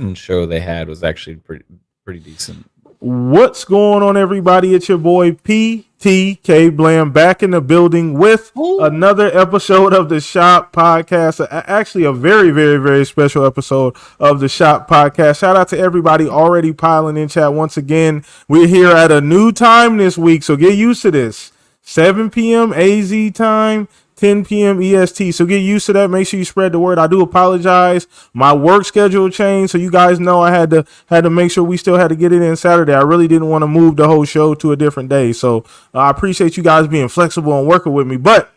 Madden show they had was actually pretty decent. What's going on, everybody? It's your boy PTK Blam back in the building with another episode of the Shop Podcast. Actually, a very, very, very special episode of the Shop Podcast. Shout out to everybody already piling in chat. Once again, we're here at a new time this week, so get used to this. 7 p.m. AZ time, 10 p.m. EST. So get used to that. Make sure you spread the word. I do apologize. My work schedule changed, so you guys know I had to make sure we still had to get it in Saturday. I really didn't want to move the whole show to a different day. So I appreciate you guys being flexible and working with me. But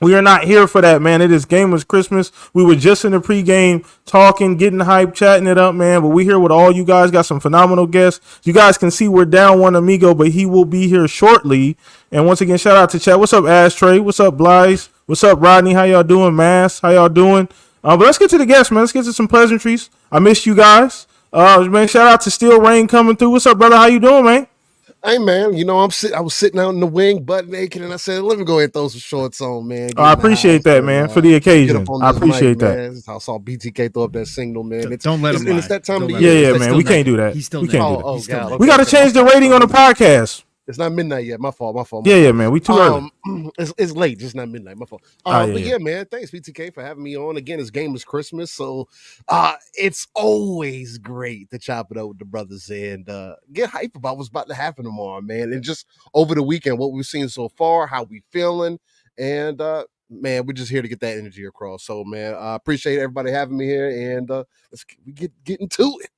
we are not here for that, man. It is Gamers Christmas. We were just in the pregame talking, getting hyped, chatting it up, man. But we're here with all you guys. Got some phenomenal guests. You guys can see we're down one amigo, but he will be here shortly. And once again, shout out to chat. What's up, Ashtray? What's up, Blythe? What's up, Rodney? How y'all doing, Mass? How y'all doing? But let's get to the guests, man. Let's get to some pleasantries. I missed you guys. Man, shout out to Steel Rain coming through. What's up, brother? How you doing, man? Hey, man, you know, I was sitting out in the wing, butt naked, and I said, let me go ahead and throw some shorts on, man. I appreciate that, man, for the occasion. I appreciate that. I saw BTK throw up that single, man. Don't let him lie. It's that time of the year. Yeah, man, we can't do that. He's still we can't do that. God. We got to change the rating on the podcast. It's not midnight yet. My fault. Yeah, man. We too early. It's late. Just not midnight. My fault. But yeah, man. Thanks, BTK, for having me on. Again, it's Gamers Christmas. So it's always great to chop it up with the brothers and get hype about what's about to happen tomorrow, man. And just over the weekend, what we've seen so far, how we feeling. And, man, we're just here to get that energy across. So, man, I appreciate everybody having me here. And let's get into it.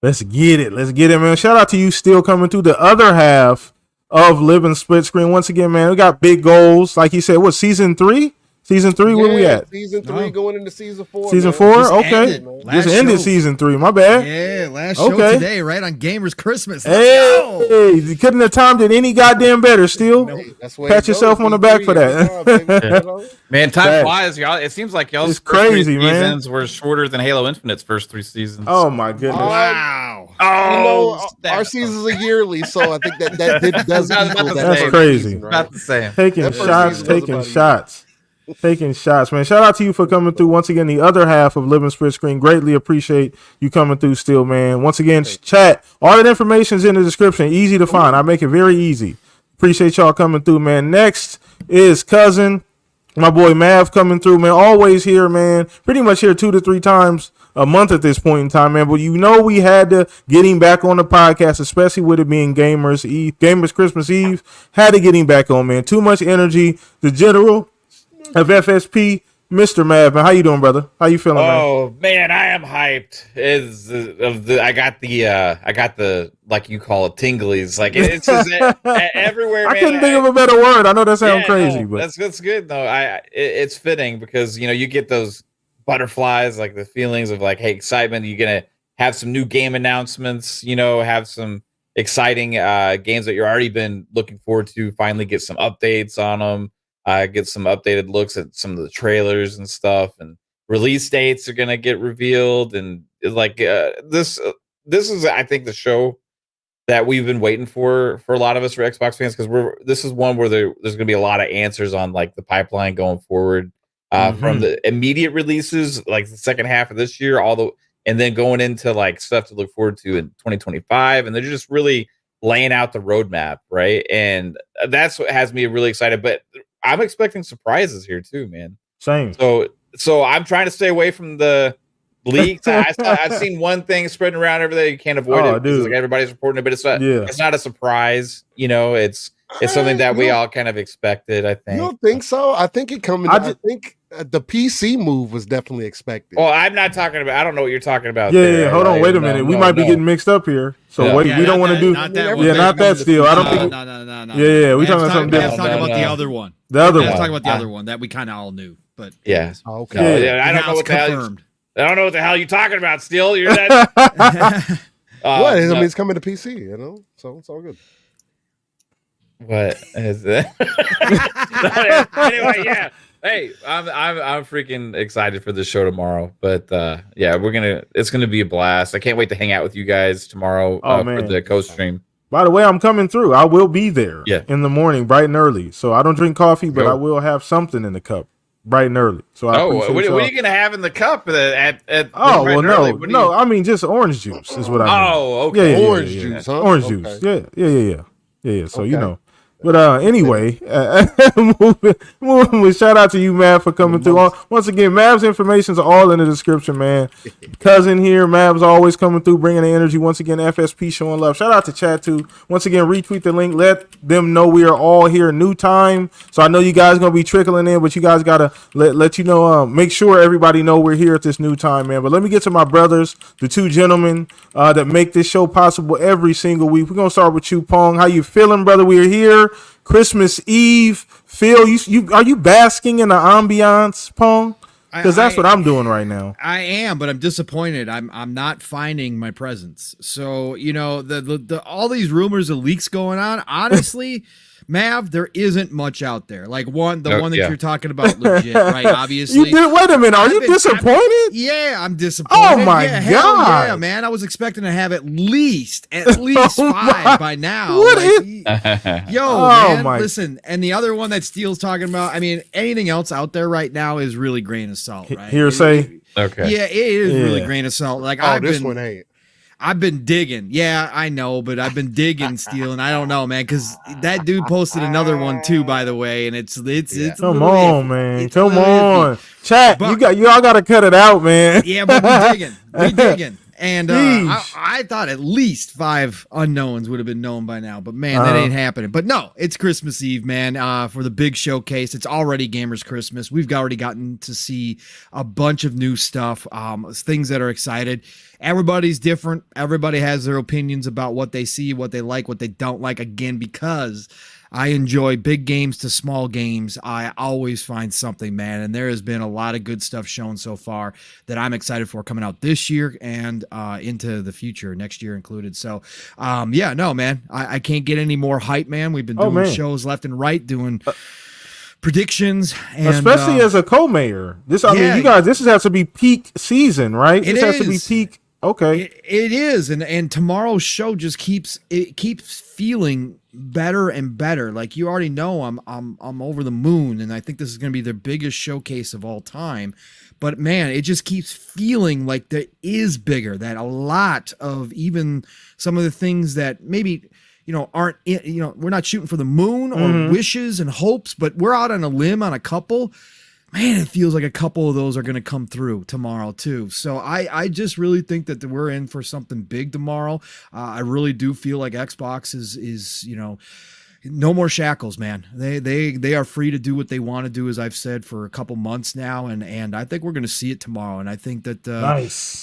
Let's get it, man. Shout out to you still coming through the other half of Living Split Screen. Once again, man, we got big goals. Like you said, what, season 3? Season 3, where we at? Season 3 going into season 4. Season 4? Okay. Just ended season 3. My bad. Yeah, last show today, right? On Gamers Christmas. Hey, you couldn't have timed it any goddamn better, still. Pat yourself on the back for that. Man, time flies, y'all. It seems like y'all's crazy, man. Seasons were shorter than Halo Infinite's first 3 seasons. Oh, my goodness. Wow. Our seasons are yearly, so I think that does equal that. That's crazy. Season, right? Not the same. Taking shots, man. Shout out to you for coming through once again. The other half of Living Split Screen. Greatly appreciate you coming through still, man. Once again, chat. All that information is in the description. Easy to find. I make it very easy. Appreciate y'all coming through, man. Next is cousin, my boy Mav coming through, man. Always here, man. Pretty much here 2 to 3 times a month at this point in time, man. But you know we had to get him back on the podcast, especially with it being Gamers Christmas Eve. Had to get him back on, man. Too much energy. The general of FSP, Mr. Mav, man. How you doing, brother? How you feeling, man? Oh man, I am hyped. I got the like you call it tinglies. Like it's just everywhere. I couldn't think of a better word. I know that sounds crazy, but that's good though. It's fitting because you know you get those butterflies, like the feelings of like, hey, excitement. You're gonna have some new game announcements. You know, have some exciting games that you're already been looking forward to. Finally, get some updates on them. Get some updated looks at some of the trailers and stuff, and release dates are gonna get revealed. And like this is, I think, the show that we've been waiting for a lot of us for Xbox fans, because this is one where there's gonna be a lot of answers on like the pipeline going forward from the immediate releases, like the second half of this year, and then going into like stuff to look forward to in 2025, and they're just really laying out the roadmap, right? And that's what has me really excited. But I'm expecting surprises here too, man. Same. So I'm trying to stay away from the leaks. I've seen one thing spreading around over there. You can't avoid it. Dude. Like everybody's reporting it, but it's not a surprise. You know, it's something that we all kind of expected, I think. You don't think so? I think it coming. I think the PC move was definitely expected. Well, I'm not talking about. I don't know what you're talking about. Yeah. Hold on. Wait a minute. We might be getting mixed up here. So we don't want to do. Not that still. I don't think. No. Yeah. We talking about something different. Talking about the other one. The other one. Talking about the other one that we kind of all knew, but yeah. Okay. No, I don't know what the hell. I don't know what the hell you're talking about. Still, you're that. What? I mean, it's coming to PC. You know, so it's all good. What is it? Anyway, yeah. Hey, I'm freaking excited for this show tomorrow. But yeah, it's gonna be a blast. I can't wait to hang out with you guys tomorrow for the co-stream. By the way, I'm coming through. I will be there in the morning, bright and early. So I don't drink coffee, but I will have something in the cup. bright and early. So I appreciate what y'all. are you gonna have in the cup at Oh bright well, and no, early? What do you- I mean just orange juice is what I mean. Oh, okay. Yeah, Orange juice, huh? Orange Okay. juice. Yeah. So you Okay. know. But anyway, moving. Shout out to you, Mav, for coming through. Once again, Mav's information's all in the description, man. Cousin here, Mav's always coming through, bringing the energy. Once again, FSP showing love. Shout out to Chad too. Once again, retweet the link. Let them know we are all here. New time. So I know you guys gonna be trickling in, but you guys gotta let you know. Make sure everybody know we're here at this new time, man. But let me get to my brothers, the two gentlemen that make this show possible every single week. We're gonna start with you, Pong. How you feeling, brother? We're here. Christmas Eve. Phil, you are you basking in the ambiance, Pong? Because that's what I'm doing right now. I am, but I'm disappointed. I'm not finding my presents. So the all these rumors of leaks going on. Honestly, Mav, there isn't much out there. Like the one that you're talking about, legit, right? Obviously. Wait a minute. Are you disappointed? Yeah, I'm disappointed. Oh my God. Yeah, man. I was expecting to have at least 5 by now. Listen. And the other one that Steele's talking about, I mean, anything else out there right now is really grain of salt, right? Hearsay. Okay. Yeah, it is really grain of salt. Like one ain't. I've been digging. Yeah, I know, but I've been digging, Steel, and I don't know, man, because that dude posted another one too, by the way, and it's come on, man, come on, chat. Y'all got to cut it out, man. Yeah, but we digging. And I thought at least 5 unknowns would have been known by now, but man, that ain't happening. But no, it's Christmas Eve, man, for the big showcase. It's already Gamers Christmas. We've already gotten to see a bunch of new stuff, things that are excited. Everybody's different. Everybody has their opinions about what they see, what they like, what they don't like. Again, because I enjoy big games to small games. I always find something, man. And there has been a lot of good stuff shown so far that I'm excited for coming out this year and into the future, next year included. So, man, I can't get any more hype, man. We've been doing shows left and right, doing predictions, and especially as a co-mayor. You guys, this has to be peak season, right? This has to be peak. Okay, it is, and tomorrow's show just keeps feeling better and better. Like you already know, I'm over the moon, and I think this is going to be their biggest showcase of all time. But man, it just keeps feeling like there is bigger. That a lot of even some of the things that maybe aren't we're not shooting for the moon or wishes and hopes, but we're out on a limb on a couple. Man, it feels like a couple of those are going to come through tomorrow too. So I just really think that we're in for something big tomorrow. I really do feel like Xbox is no more shackles, man. They are free to do what they want to do, as I've said for a couple months now, and I think we're going to see it tomorrow. And I think that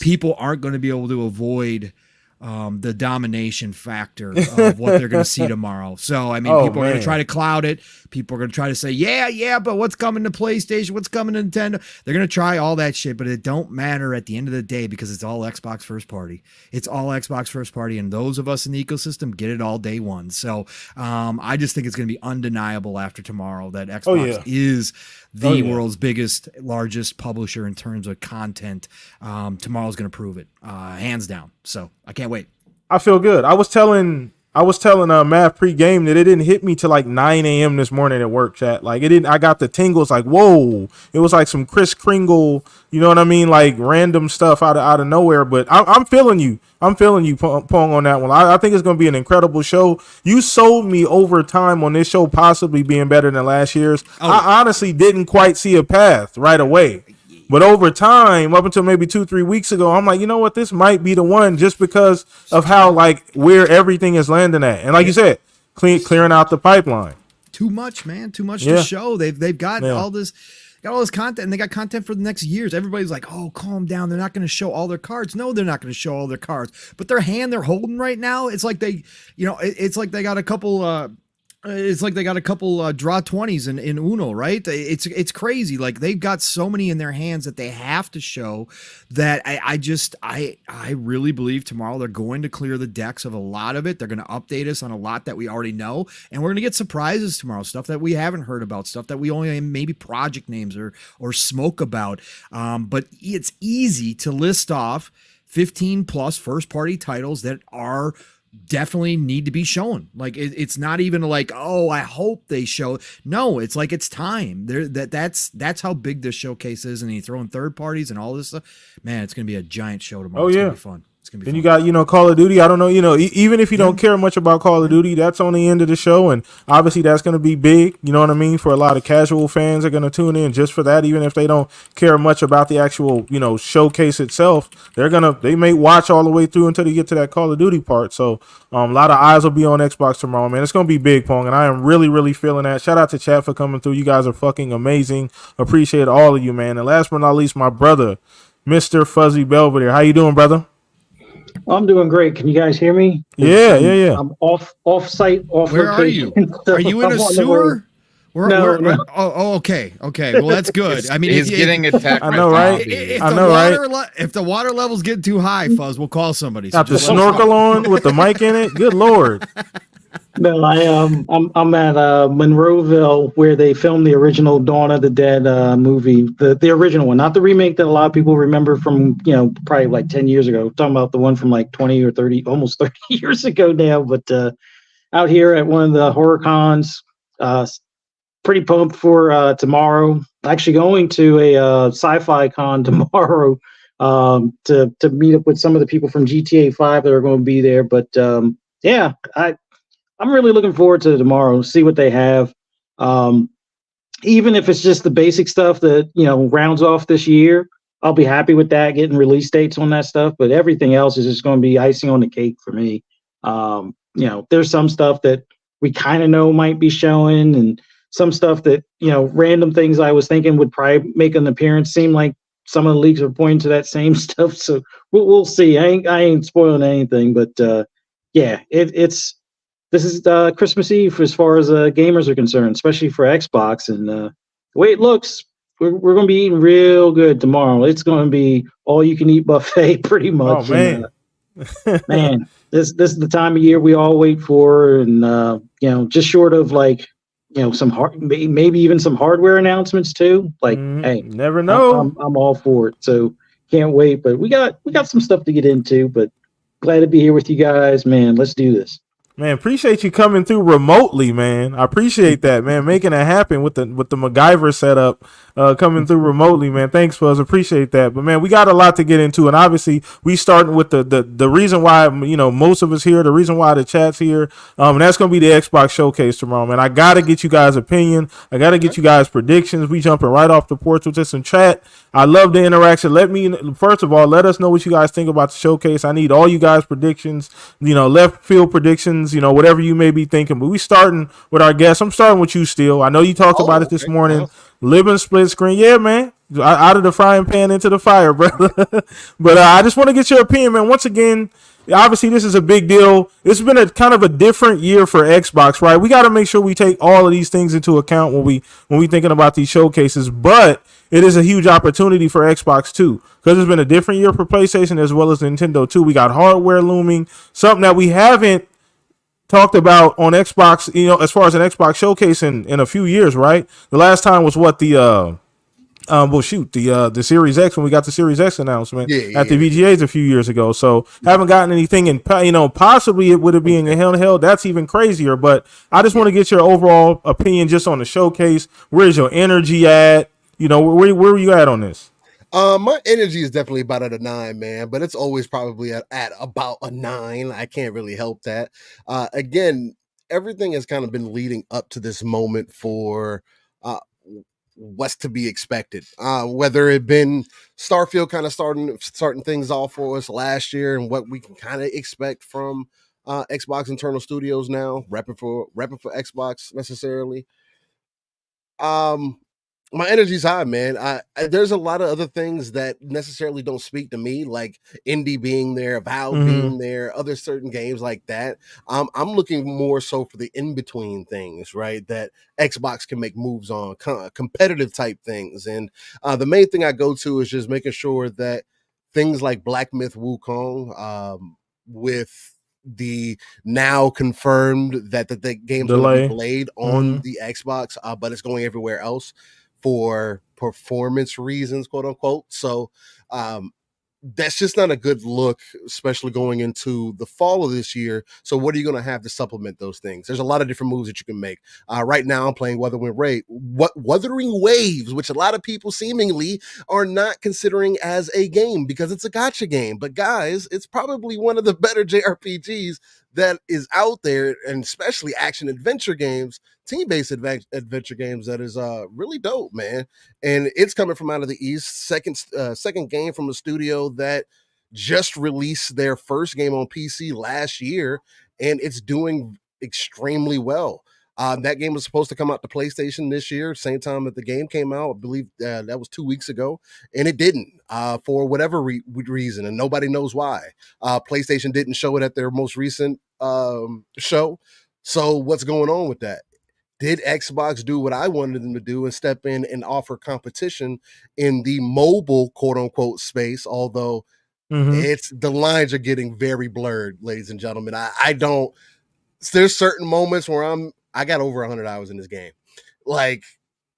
people aren't going to be able to avoid the domination factor of what they're going to see tomorrow. So, I mean, people are going to try to cloud it. People are going to try to say, yeah, but what's coming to PlayStation? What's coming to Nintendo? They're going to try all that shit, but it don't matter at the end of the day because it's all Xbox first party. It's all Xbox first party, and those of us in the ecosystem get it all day one. So I just think it's going to be undeniable after tomorrow that Xbox is the world's biggest, largest publisher in terms of content. Tomorrow's going to prove it, hands down. So I can't wait. I feel good. I was telling Matt pre-game that it didn't hit me till like 9 a.m. this morning at work, chat. Like it didn't. I got the tingles. Like whoa, it was like some Kris Kringle. You know what I mean? Like random stuff out of nowhere. But I'm feeling you. I'm feeling you, Pong, on that one. I think it's going to be an incredible show. You sold me over time on this show possibly being better than last year's. I honestly didn't quite see a path right away. But over time, up until maybe 2-3 weeks ago, I'm like, you know what? This might be the one just because of how, like, where everything is landing at. And like you said, clearing out the pipeline. Too much, man. Too much to show. They've got all this content, and they got content for the next years. Everybody's like, oh, calm down. They're not going to show all their cards. No, they're not going to show all their cards. But their hand they're holding right now, it's like it's like they got a couple draw 20s in Uno, right? It's crazy. Like they've got so many in their hands that they have to show that I really believe tomorrow they're going to clear the decks of a lot of it. They're going to update us on a lot that we already know. And we're going to get surprises tomorrow, stuff that we haven't heard about, stuff that we only maybe project names or smoke about. But it's easy to list off 15 plus first party titles that are definitely need to be shown. Like it's not even like, oh, I hope they show. No, it's like it's time. That's how big this showcase is, and you throw in third parties and all this stuff. Man, it's gonna be a giant show tomorrow. Oh It's yeah. gonna be fun. It's gonna be Then fun. you got, Call of Duty. I don't know, even if you don't care much about Call of Duty, that's on the end of the show. And obviously that's going to be big. You know what I mean? For a lot of casual fans are going to tune in just for that. Even if they don't care much about the actual, showcase itself, they may watch all the way through until they get to that Call of Duty part. So a lot of eyes will be on Xbox tomorrow, man. It's going to be big, Pong. And I am really, really feeling that. Shout out to chat for coming through. You guys are fucking amazing. Appreciate all of you, man. And last but not least, my brother, Mr. Fuzzy Belvedere. How you doing, brother? I'm doing great. Can you guys hear me? Yeah. I'm off site, off Where location. are you? Are you in a sewer? No. Oh, okay. Well, that's good. I mean, he's getting attacked. I know, right? If the water level's getting too high, Fuzz, we'll call somebody. Got the snorkel on with the mic in it. Good Lord. No, I'm at Monroeville where they filmed the original Dawn of the Dead movie, the original one, not the remake that a lot of people remember from probably like 10 years ago. I'm talking about the one from like 20 or 30, almost 30 years ago now. But out here at one of the horror cons, pretty pumped for tomorrow. Actually going to a sci-fi con tomorrow to meet up with some of the people from GTA 5 that are going to be there. But yeah, I'm really looking forward to tomorrow, see what they have. Even if it's just the basic stuff that, rounds off this year, I'll be happy with that, getting release dates on that stuff. But everything else is just going to be icing on the cake for me. There's some stuff that we kind of know might be showing, and some stuff that, random things I was thinking would probably make an appearance. Seem like some of the leaks are pointing to that same stuff. So we'll see. I ain't spoiling anything, but yeah, this is Christmas Eve as far as gamers are concerned, especially for Xbox. And the way it looks, we're going to be eating real good tomorrow. It's going to be all you can eat buffet, pretty much. Oh man, man, this is the time of year we all wait for, and just short of like some maybe even some hardware announcements too. Like, hey, never know. I'm all for it. So can't wait. But we got some stuff to get into. But glad to be here with you guys, man. Let's do this. Man, appreciate you coming through remotely, man. I appreciate that, man. Making it happen with the MacGyver setup, coming through remotely, man. Thanks, Fuzz. Appreciate that. But man, we got a lot to get into, and obviously we starting with the reason why most of us here, the reason why the chat's here, and that's gonna be the Xbox showcase tomorrow, man. I gotta get you guys' opinion. I gotta get you guys' predictions. We jumping right off the porch with this in chat. I love the interaction. First of all, let us know what you guys think about the showcase. I need all you guys' predictions, left field predictions, whatever you may be thinking. But we starting with our guests. I'm starting with you, Steele. I know you talked about it this morning. Living split screen. Yeah, man. Out of the frying pan into the fire, brother. But I just want to get your opinion, man. Once again, obviously this is a big deal. It's been a kind of a different year for Xbox, right? We got to make sure we take all of these things into account when we thinking about these showcases. But it is a huge opportunity for Xbox too, because it's been a different year for PlayStation as well as Nintendo too. We got hardware looming, something that we haven't talked about on Xbox, as far as an Xbox showcase in a few years, right? The last time was what the Series X, when we got the Series X announcement at the VGAs a few years ago. So haven't gotten anything, and possibly it would have been in hell. That's even crazier. But I just want to get your overall opinion just on the showcase. Where's your energy at? Where are you at on this? My energy is definitely about at a 9, man, but it's always probably at about a 9. I can't really help that. Again, everything has kind of been leading up to this moment for what's to be expected. Whether it been Starfield kind of starting things off for us last year, and what we can kind of expect from Xbox internal studios now, repping for Xbox necessarily. My energy's high, man. There's a lot of other things that necessarily don't speak to me, like Indie being there, Valve being there, other certain games like that. I'm looking more so for the in-between things, right? That Xbox can make moves on, competitive type things. And the main thing I go to is just making sure that things like Black Myth Wukong, with the now confirmed that the game's going to be delayed on the Xbox, but it's going everywhere else for performance reasons, quote unquote. So that's just not a good look, especially going into the fall of this year. So what are you going to have to supplement those things? There's a lot of different moves that you can make. Right now I'm playing Wuthering Waves, which a lot of people seemingly are not considering as a game because it's a gacha game. But guys, it's probably one of the better JRPGs that is out there, and especially action adventure games, team-based adventure games that is really dope, man. And it's coming from out of the East. Second game from a studio that just released their first game on PC last year, and it's doing extremely well. That game was supposed to come out to PlayStation this year, same time that the game came out. I believe that was 2 weeks ago, and it didn't for whatever reason, and nobody knows why. PlayStation didn't show it at their most recent show. So what's going on with that? Did Xbox do what I wanted them to do and step in and offer competition in the mobile quote unquote space? Although it's the lines are getting very blurred, ladies and gentlemen. I don't. There's certain moments where I got over 100 hours in this game. Like,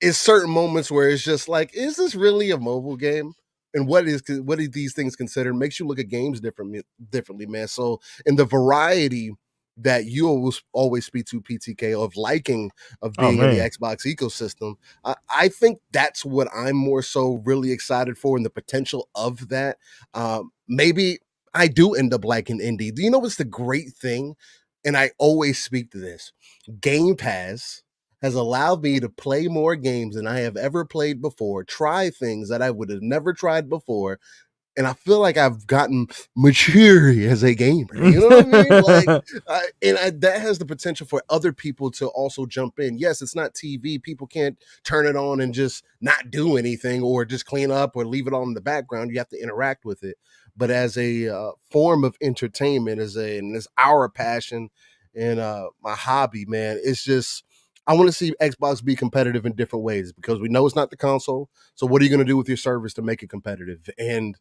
it's certain moments where it's just like, is this really a mobile game? And what are these things considered? Makes you look at games differently, man. So in the variety that you always speak to, PTK, of liking of being in the Xbox ecosystem, I think that's what I'm more so really excited for, and the potential of that. Maybe I do end up liking indie. Do you know what's the great thing? And I always speak to this. Game Pass has allowed me to play more games than I have ever played before, try things that I would have never tried before. And I feel like I've gotten mature as a gamer. You know what I mean? Like, that has the potential for other people to also jump in. Yes, it's not TV. People can't turn it on and just not do anything or just clean up or leave it on in the background. You have to interact with it. But as a form of entertainment, and it's our passion and my hobby, man, it's just, I want to see Xbox be competitive in different ways, because we know it's not the console. So what are you going to do with your service to make it competitive? And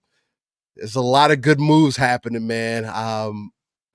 there's a lot of good moves happening, man.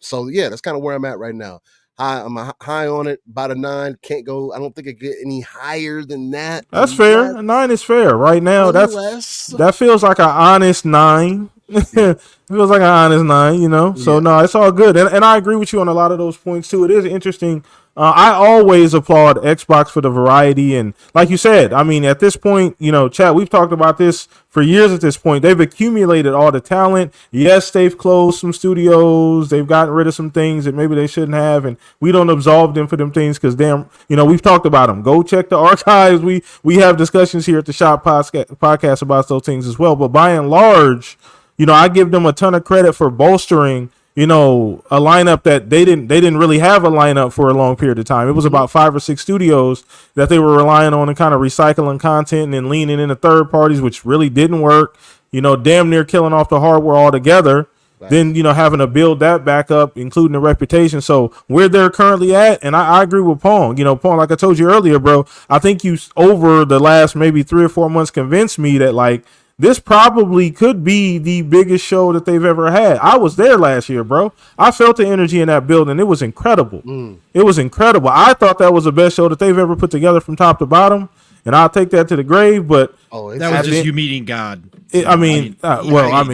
So yeah, that's kind of where I'm at right now. I'm high on it, about a 9. Can't go. I don't think it get any higher than that. That's fair. A 9 is fair right now. That feels like an honest 9. It feels like an honest 9, you know. So no, it's all good, and I agree with you on a lot of those points too. It is interesting. I always applaud Xbox for the variety, and like you said, I mean, at this point, you know, chat, we've talked about this for years. At this point, they've accumulated all the talent. Yes, they've closed some studios, they've gotten rid of some things that maybe they shouldn't have, and we don't absolve them for them things, because damn, you know, we've talked about them. Go check the archives. We have discussions here at the Shop podcast about those things as well. But by and large, you know, I give them a ton of credit for bolstering, you know, a lineup that they didn't really have a lineup for a long period of time. It was about 5 or 6 studios that they were relying on and kind of recycling content and then leaning into third parties, which really didn't work, you know, damn near killing off the hardware altogether. Right. Then, you know, having to build that back up, including the reputation. So where they're currently at, and I agree with Pong. You know, Pong, like I told you earlier, bro, I think you over the last maybe 3 or 4 months convinced me that, like, this probably could be the biggest show that they've ever had. I was there last year, bro. I felt the energy in that building. It was incredible. It was incredible. I thought that was the best show that they've ever put together from top to bottom, and I'll take that to the grave. But that was just you meeting God. You were on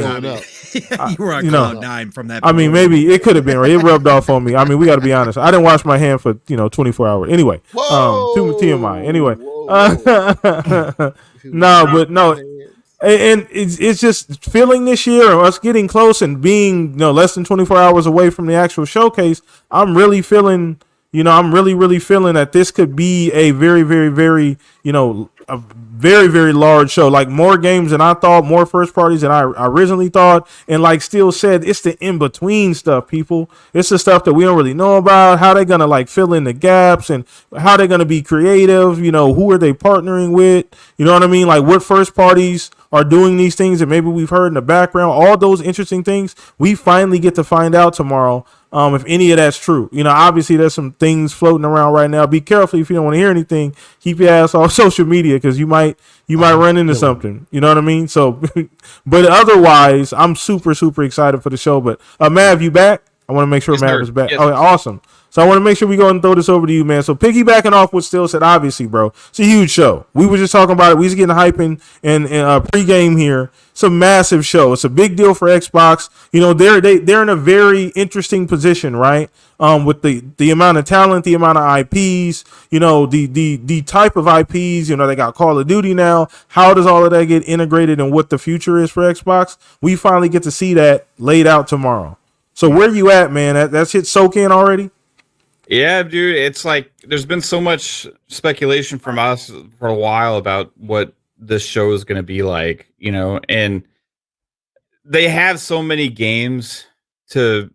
cloud 9 from that. I mean, maybe it could have been right. It rubbed off on me. I mean, we got to be honest. I didn't wash my hand for 24 hours. Anyway, TMI. Anyway, no. And it's just feeling this year, or us getting close and being, less than 24 hours away from the actual showcase. I'm really feeling, I'm really feeling that this could be a very, very, very, a very, very large show. Like more games than I thought, more first parties than I originally thought. And like Steele said, it's the in-between stuff, people. It's the stuff that we don't really know about. How they going to like fill in the gaps and how they're going to be creative. Who are they partnering with? You know what I mean? Like what first parties are doing these things that maybe we've heard in the background. All those interesting things we finally get to find out tomorrow. If any of that's true. Obviously there's some things floating around right now. Be careful if you don't want to hear anything. Keep your ass off social media, because you might run into something. You know what I mean? So, but otherwise, I'm super, super excited for the show. But Mav, you back? I want to make sure Yes, Mav sir. is back. Yes. Okay, awesome. So I want to make sure we go and throw this over to you, man. So piggybacking off what Still said, obviously, bro, it's a huge show. We were just talking about it. We was getting hype in pregame here. It's a massive show. It's a big deal for Xbox. You know, they're in a very interesting position, right? With the amount of talent, the amount of IPs, you know, the type of IPs. You know, they got Call of Duty now. How does all of that get integrated, and what the future is for Xbox? We finally get to see that laid out tomorrow. So where you at, man? That shit soak in already? Yeah, dude. It's like there's been so much speculation from us for a while about what this show is going to be like, you know, and they have so many games to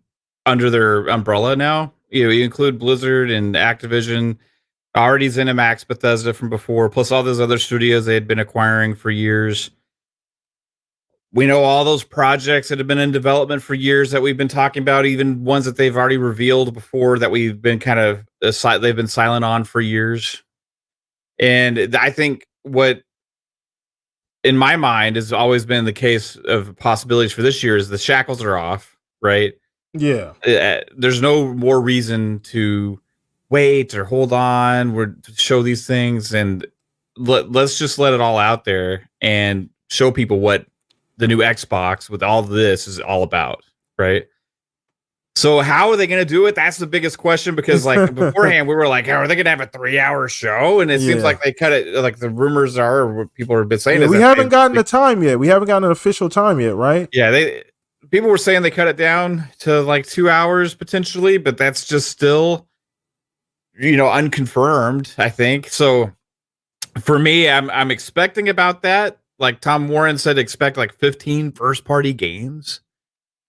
under their umbrella now. You know, you include Blizzard and Activision, already ZeniMax, Bethesda from before, plus all those other studios they had been acquiring for years. We know all those projects that have been in development for years that we've been talking about, even ones that they've already revealed before that we've been kind of they've been silent on for years. And I think what in my mind has always been the case of possibilities for this year is the shackles are off, right? Yeah. There's no more reason to wait or hold on or show these things, and let's just let it all out there and show people what the new Xbox with all this is all about, right? So how are they going to do it? That's the biggest question, because like beforehand we were like, are they going to have a 3-hour show? And it seems like they cut it. Like the rumors are, or what people have been saying, yeah, is we haven't gotten the time yet. We haven't gotten an official time yet, right? Yeah, people were saying they cut it down to like 2 hours potentially, but that's just still, you know, unconfirmed, I think. So for me, I'm expecting about that. Like Tom Warren said, expect like 15 first party games.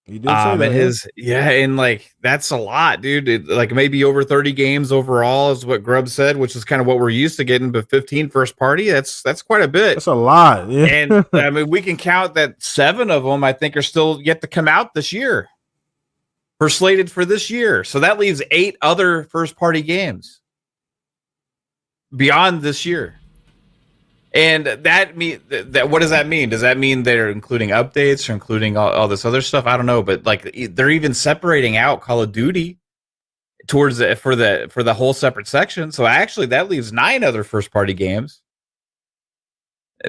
He did say that. And like that's a lot, dude. Like maybe over 30 games overall is what Grubb said, which is kind of what we're used to getting. But 15 first party, that's quite a bit. That's a lot. Yeah. And I mean, we can count that 7 of them I think are still yet to come out this year. We're slated for this year, so that leaves 8 other first party games beyond this year. And that what does that mean? Does that mean they're including updates or including all this other stuff? I don't know, but like they're even separating out Call of Duty towards for the whole separate section. So actually, that leaves 9 other first party games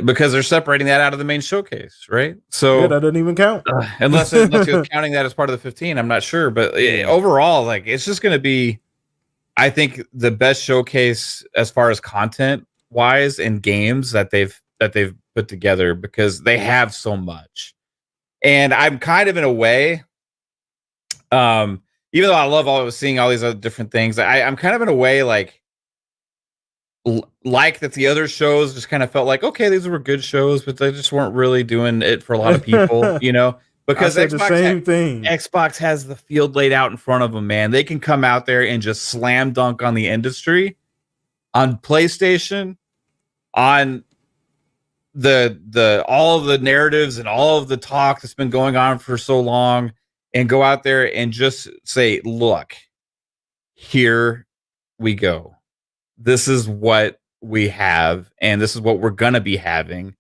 because they're separating that out of the main showcase, right? So yeah, that doesn't even count. Unless you're counting that as part of the 15, I'm not sure. But overall, like it's just going to be, I think, the best showcase as far as content wise in games that they've put together, because they have so much. And I'm kind of in a way, even though I love seeing all these other different things, I'm kind of in a way like that the other shows just kind of felt like, okay, these were good shows, but they just weren't really doing it for a lot of people, you know, because Xbox has the field laid out in front of them, man. They can come out there and just slam dunk on the industry, on PlayStation, on the all of the narratives and all of the talk that's been going on for so long, and go out there and just say, look, here we go. This is what we have, and this is what we're gonna be having.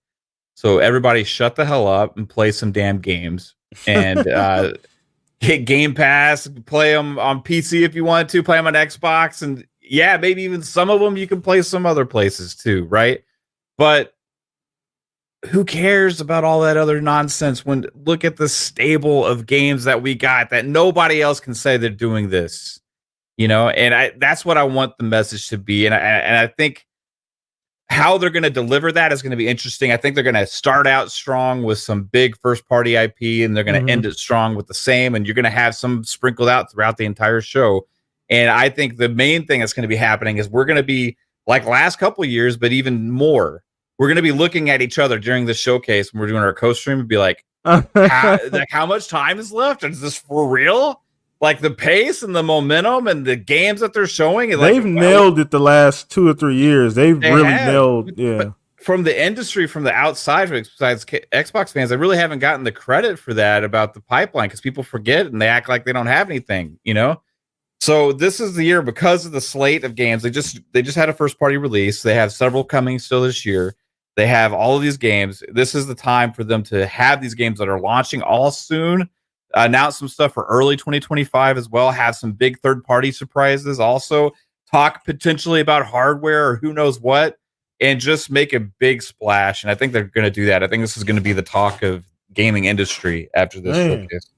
So everybody shut the hell up and play some damn games, and hit Game Pass, play them on PC if you want to, play them on Xbox, and yeah, maybe even some of them you can play some other places too, right? But who cares about all that other nonsense when look at the stable of games that we got that nobody else can say they're doing this, you know? And that's what I want the message to be. And I think how they're going to deliver that is going to be interesting. I think they're going to start out strong with some big first party IP, and they're going to end it strong with the same. And you're going to have some sprinkled out throughout the entire show. And I think the main thing that's going to be happening is we're going to be like last couple of years, but even more. We're going to be looking at each other during the showcase when we're doing our co-stream and be like, how much time is left? Is this for real? Like the pace and the momentum and the games that they're showing. They've nailed it the last 2 or 3 years. They really nailed, yeah. But from the industry, from the outside, besides Xbox fans, I really haven't gotten the credit for that about the pipeline, because people forget and they act like they don't have anything, you know? So this is the year, because of the slate of games. They just had a first party release. They have several coming still this year. They have all of these games. This is the time for them to have these games that are launching all soon. announce some stuff for early 2025 as well. Have some big third-party surprises. Also, talk potentially about hardware or who knows what, and just make a big splash. And I think they're going to do that. I think this is going to be the talk of gaming industry after this showcase.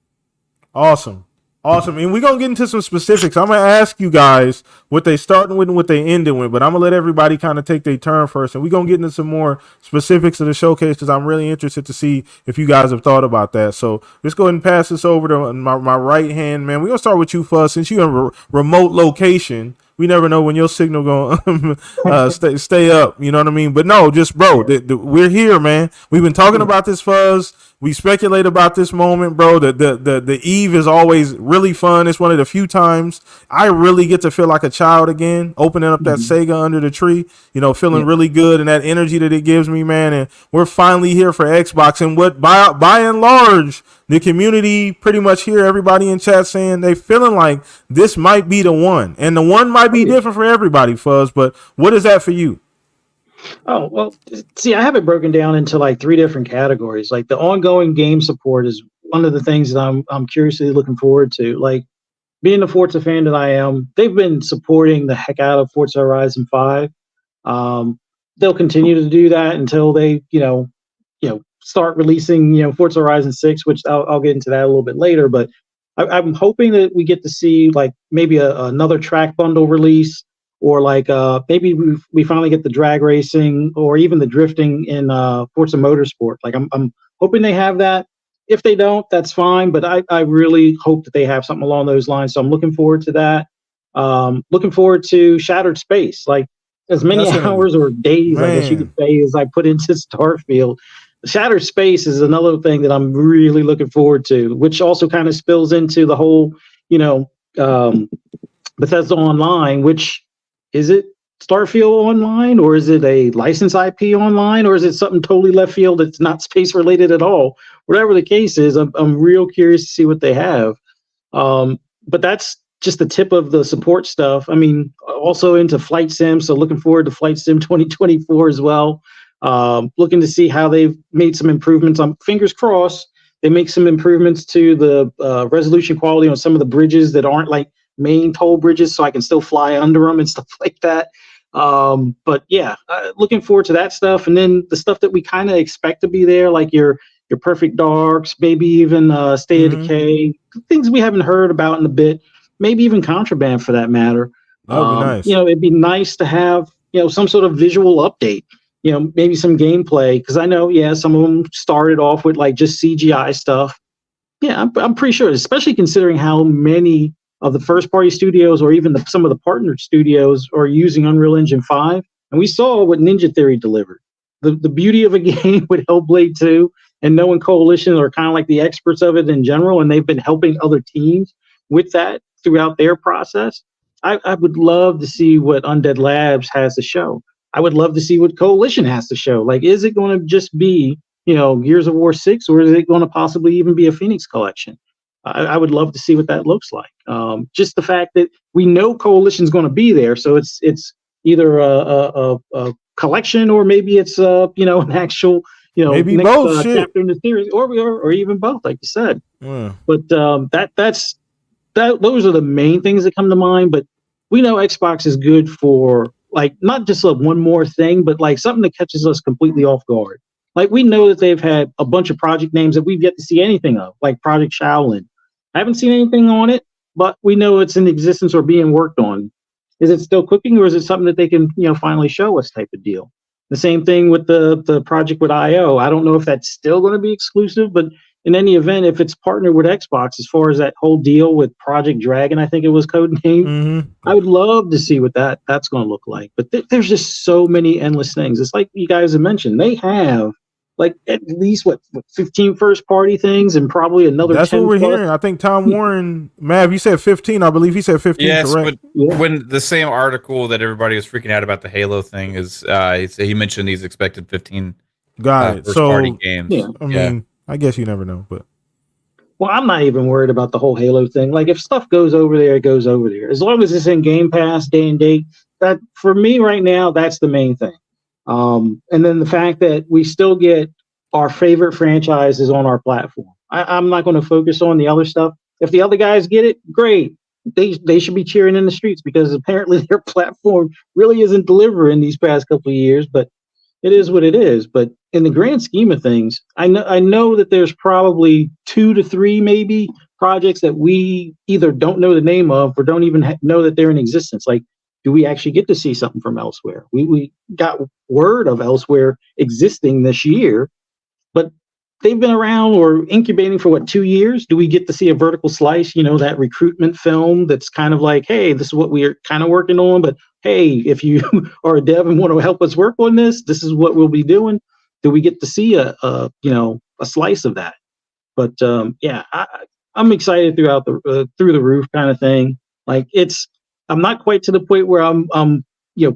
Awesome. And we're going to get into some specifics. I'm going to ask you guys what they starting with and what they ending with, but I'm going to let everybody kind of take their turn first. And we're going to get into some more specifics of the showcase because I'm really interested to see if you guys have thought about that. So let's go ahead and pass this over to my right hand, man. We're going to start with you, Fuzz. Since you're in a remote location, we never know when your signal going to stay up. You know what I mean? But no, just, bro, we're here, man. We've been talking about this, Fuzz. We speculate about this moment, bro. The eve is always really fun. It's one of the few times I really get to feel like a child again, opening up that Sega under the tree, feeling really good, and that energy that it gives me, man. And we're finally here for Xbox. And what by and large, the community pretty much here, everybody in chat saying they feeling like this might be the one. And the one might be different for everybody, Fuzz. But what is that for you? Oh, well, see, I have it broken down into like 3 different categories. Like the ongoing game support is one of the things that I'm curiously looking forward to. Like being the Forza fan that I am, they've been supporting the heck out of Forza Horizon 5. They'll continue to do that until they, start releasing, Forza Horizon 6, which I'll get into that a little bit later. But I'm hoping that we get to see like maybe another track bundle release. Or like maybe we finally get the drag racing or even the drifting in Forza Motorsport. Like I'm hoping they have that. If they don't, that's fine. But I really hope that they have something along those lines. So I'm looking forward to that. Looking forward to Shattered Space. Like as many hours or days, I guess you could say, as I put into Starfield. Shattered Space is another thing that I'm really looking forward to, which also kind of spills into the whole, Bethesda Online, which is it Starfield Online, or is it a licensed IP online, or is it something totally left field that's not space related at all? Whatever the case is, I'm real curious to see what they have. But that's just the tip of the support stuff. I mean, also into Flight Sim, so looking forward to Flight Sim 2024 as well. Looking to see how they've made some improvements. Fingers crossed they make some improvements to the resolution quality on some of the bridges that aren't like main toll bridges, so I can still fly under them and stuff like that. But yeah, looking forward to that stuff. And then the stuff that we kind of expect to be there, like your Perfect Darks, maybe even State of Decay, things we haven't heard about in a bit, maybe even Contraband for that matter. That would be nice. It'd be nice to have, some sort of visual update, maybe some gameplay. Cause I know, some of them started off with like just CGI stuff. Yeah, I'm pretty sure, especially considering how many of the first-party studios or even some of the partnered studios are using Unreal Engine 5. And we saw what Ninja Theory delivered. The beauty of a game with Hellblade 2 and knowing Coalition are kind of like the experts of it in general, and they've been helping other teams with that throughout their process. I would love to see what Undead Labs has to show. I would love to see what Coalition has to show. Like, is it going to just be, Gears of War 6, or is it going to possibly even be a Phoenix collection? I would love to see what that looks like. Just the fact that we know Coalition's going to be there, so it's either a collection or maybe it's an actual maybe next, both chapter in the series, or even both, like you said. Yeah. But those are the main things that come to mind. But we know Xbox is good for like not just one more thing, but like something that catches us completely off guard. Like we know that they've had a bunch of project names that we've yet to see anything of, like Project Shaolin. I haven't seen anything on it, but we know it's in existence or being worked on. Is it still cooking, or is it something that they can, finally show us type of deal? The same thing with the project with IO. I don't know if that's still going to be exclusive, but in any event, if it's partnered with Xbox, as far as that whole deal with Project Dragon, I think it was codenamed, I would love to see what that's going to look like. But there's just so many endless things. It's like you guys have mentioned. They have like at least 15 first party things and probably another. That's 10 what we're plus. hearing. I think Tom Warren, Mav, you said 15. I believe he said 15. Yes, correct? but when the same article that everybody was freaking out about the Halo thing is, he mentioned he's expected 15 got it. first party games. Yeah. I mean, I guess you never know, but. Well, I'm not even worried about the whole Halo thing. Like, if stuff goes over there, it goes over there. As long as it's in Game Pass, day and date, that for me right now, that's the main thing. And then the fact that we still get our favorite franchises on our platform. I'm not going to focus on the other stuff. If the other guys get it, great. They should be cheering in the streets because apparently their platform really isn't delivering these past couple of years. But it is what it is. But in the grand scheme of things, I know that there's probably 2 to 3 maybe projects that we either don't know the name of or don't even know that they're in existence. Like, do we actually get to see something from Elsewhere? We got word of Elsewhere existing this year, but they've been around or incubating for what, 2 years? Do we get to see a vertical slice, that recruitment film that's kind of like, hey, this is what we're kind of working on, but hey, if you are a dev and want to help us work on this is what we'll be doing. Do we get to see a slice of that? But yeah, I'm excited throughout the through the roof kind of thing. Like, I'm not quite to the point where I'm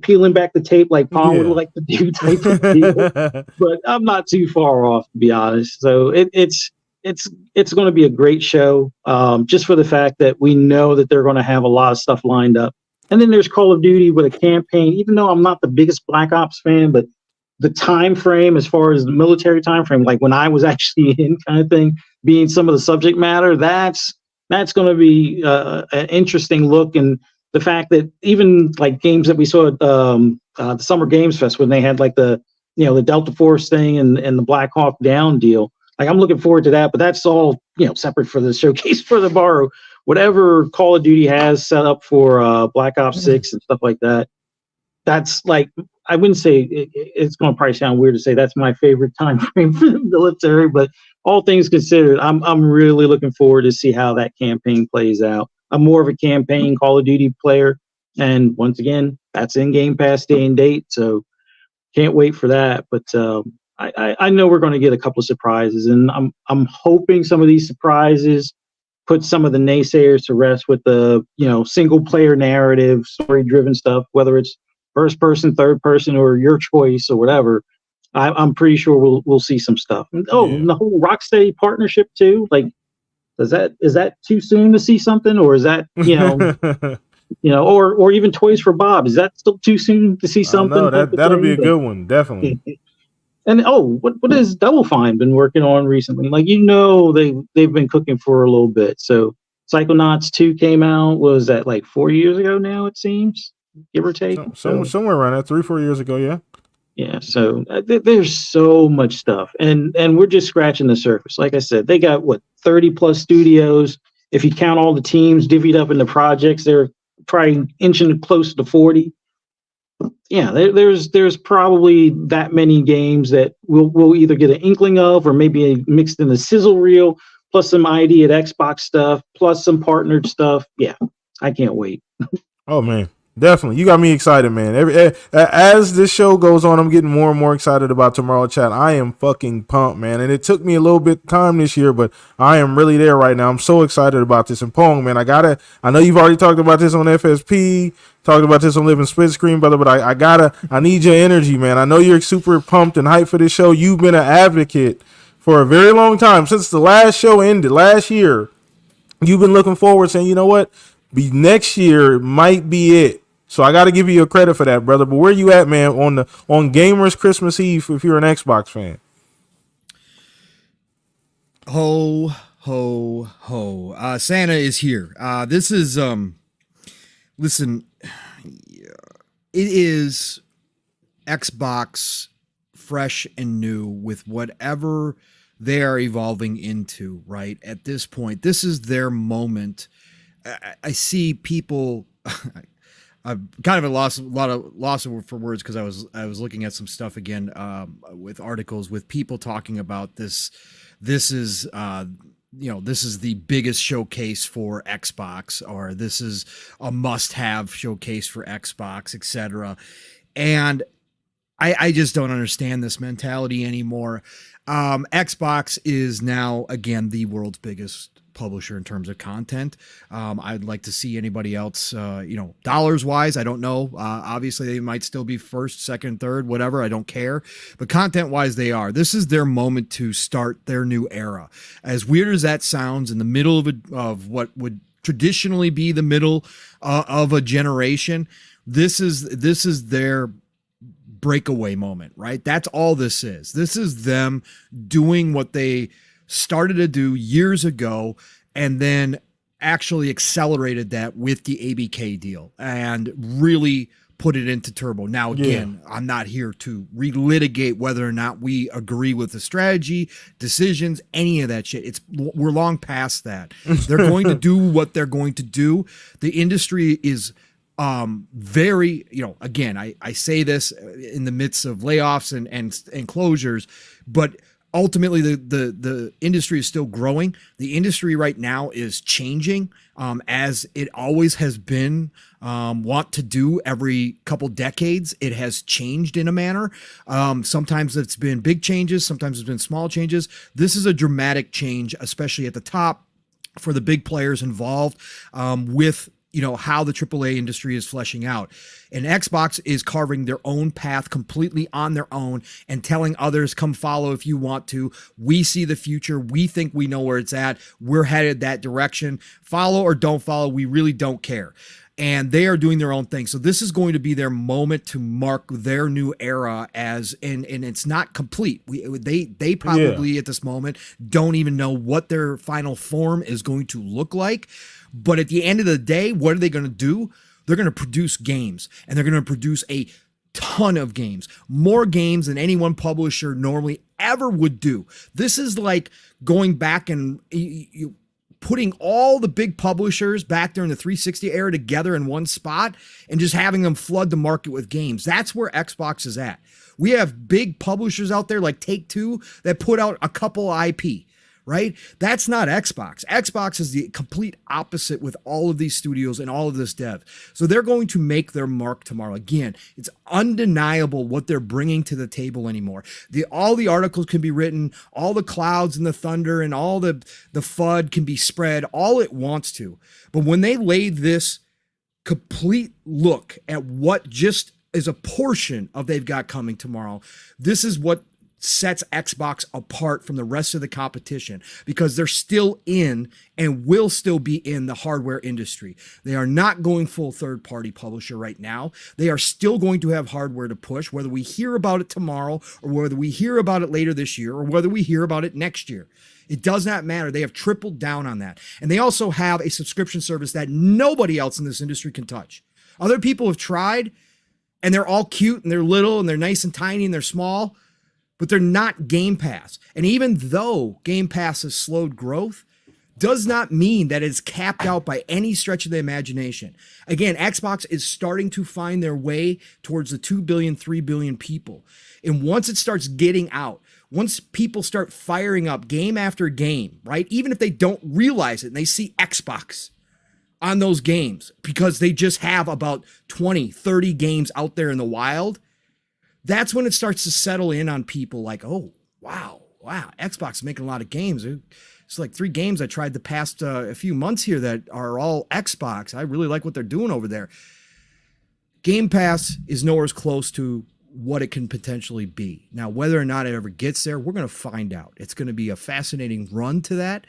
peeling back the tape like Pong would like to do type of deal, but I'm not too far off, to be honest. So it's going to be a great show, just for the fact that we know that they're going to have a lot of stuff lined up. And then there's Call of Duty with a campaign. Even though I'm not the biggest Black Ops fan, but the time frame, as far as the military time frame, like when I was actually in kind of thing, being some of the subject matter, that's going to be an interesting look. And the fact that even like games that we saw at the Summer Games Fest, when they had like the Delta Force thing and the Black Hawk Down deal, like I'm looking forward to that. But that's all separate for the showcase for the borrow. Whatever Call of Duty has set up for Black Ops 6 and stuff like that, that's like, I wouldn't say it's going to probably sound weird to say that's my favorite time frame for the military, but all things considered, I'm really looking forward to see how that campaign plays out. I'm more of a campaign Call of Duty player, and once again, that's in Game Pass day and date, so can't wait for that. But I know we're going to get a couple of surprises, and I'm hoping some of these surprises put some of the naysayers to rest with the single player narrative, story driven stuff, whether it's first person, third person, or your choice or whatever. I'm pretty sure we'll see some stuff. And the whole Rocksteady partnership too. Like, is that too soon to see something, or is that or even Toys for Bob? Is that still too soon to see something? No, that'll be a good one, definitely. And what has Double Fine been working on recently? Like, they've been cooking for a little bit. So Psychonauts 2 came out, was that like 4 years ago now, it seems, give or take? Somewhere around that, 3-4 years ago, yeah. Yeah, so there's so much stuff, and we're just scratching the surface. Like I said, they got 30 plus studios. If you count all the teams divvied up into projects, they're probably inching close to 40. Yeah, there's probably that many games that we'll either get an inkling of, or maybe mixed in the sizzle reel, plus some ID at Xbox stuff, plus some partnered stuff. Yeah, I can't wait. Oh man, definitely, you got me excited, man. As this show goes on, I'm getting more and more excited about Tomorrow Chat. I am fucking pumped, man, and it took me a little bit of time this year, but I am really there right now. I'm so excited about this. And Pong, man, I know you've already talked about this on FSP, talked about this on Living Split Screen, brother, but I need your energy, man. I know you're super pumped and hyped for this show. You've been an advocate for a very long time, since the last show ended last year. You've been looking forward, saying, you know what, next year might be it. So I got to give you your credit for that, brother. But where you at, man, on Gamers Christmas Eve if you're an Xbox fan? Ho, ho, ho. Santa is here. This is, listen, it is Xbox fresh and new with whatever they are evolving into, right? At this point, this is their moment. I see people... I've kind of a lot of loss for words, because I was looking at some stuff again with articles with people talking about this. This is this is the biggest showcase for Xbox, or this is a must-have showcase for Xbox, etc. And I just don't understand this mentality anymore. Xbox is now again the world's biggest publisher in terms of content. I'd like to see anybody else, dollars wise, I don't know. Obviously they might still be first, second, third, whatever. I don't care. But content wise, they are. This is their moment to start their new era. As weird as that sounds, in the middle of what would traditionally be the middle of a generation, this is their breakaway moment, right? That's all this is. This is them doing what they started to do years ago, and then actually accelerated that with the ABK deal and really put it into turbo. Now, again, I'm not here to relitigate whether or not we agree with the strategy, decisions, any of that shit. We're long past that. They're going to do what they're going to do. The industry is very, again, I say this in the midst of layoffs and closures, but ultimately the industry is still growing. The industry right now is changing, as it always has been want to do every couple decades. It has changed in a manner. Sometimes it's been big changes, sometimes it's been small changes. This is a dramatic change, especially at the top for the big players involved, with how the AAA industry is fleshing out. And Xbox is carving their own path completely on their own and telling others, come follow if you want to. We see the future. We think we know where it's at. We're headed that direction. Follow or don't follow. We really don't care. And they are doing their own thing. So this is going to be their moment to mark their new era and it's not complete. They probably at this moment don't even know what their final form is going to look like. But at the end of the day, what are they going to do? They're going to produce games, and they're going to produce a ton of games, more games than any one publisher normally ever would do. This is like going back and putting all the big publishers back during the 360 era together in one spot and just having them flood the market with games. That's where Xbox is at. We have big publishers out there like Take-Two that put out a couple IP. Right? That's not Xbox. Xbox is the complete opposite with all of these studios and all of this dev. So they're going to make their mark tomorrow. Again, it's undeniable what they're bringing to the table anymore. All the articles can be written, all the clouds and the thunder and all the FUD can be spread all it wants to. But when they laid this complete look at what just is a portion of they've got coming tomorrow, this is what sets Xbox apart from the rest of the competition, because they're still in and will still be in the hardware industry. They are not going full third-party publisher right now. They are still going to have hardware to push, whether we hear about it tomorrow or whether we hear about it later this year or whether we hear about it next year. It does not matter. They have tripled down on that. And they also have a subscription service that nobody else in this industry can touch. Other people have tried, and they're all cute and they're little and they're nice and tiny and they're small, but they're not Game Pass. And even though Game Pass has slowed growth, does not mean that it's capped out by any stretch of the imagination. Again, Xbox is starting to find their way towards the 2 billion, 3 billion people. And once it starts getting out, once people start firing up game after game, right? Even if they don't realize it and they see Xbox on those games because they just have about 20, 30 games out there in the wild, that's when it starts to settle in on people like, oh, wow, Xbox is making a lot of games. It's like 3 games I tried the past a few months here that are all Xbox. I really like what they're doing over there. Game Pass is nowhere as close to what it can potentially be. Now, whether or not it ever gets there, we're going to find out. It's going to be a fascinating run to that,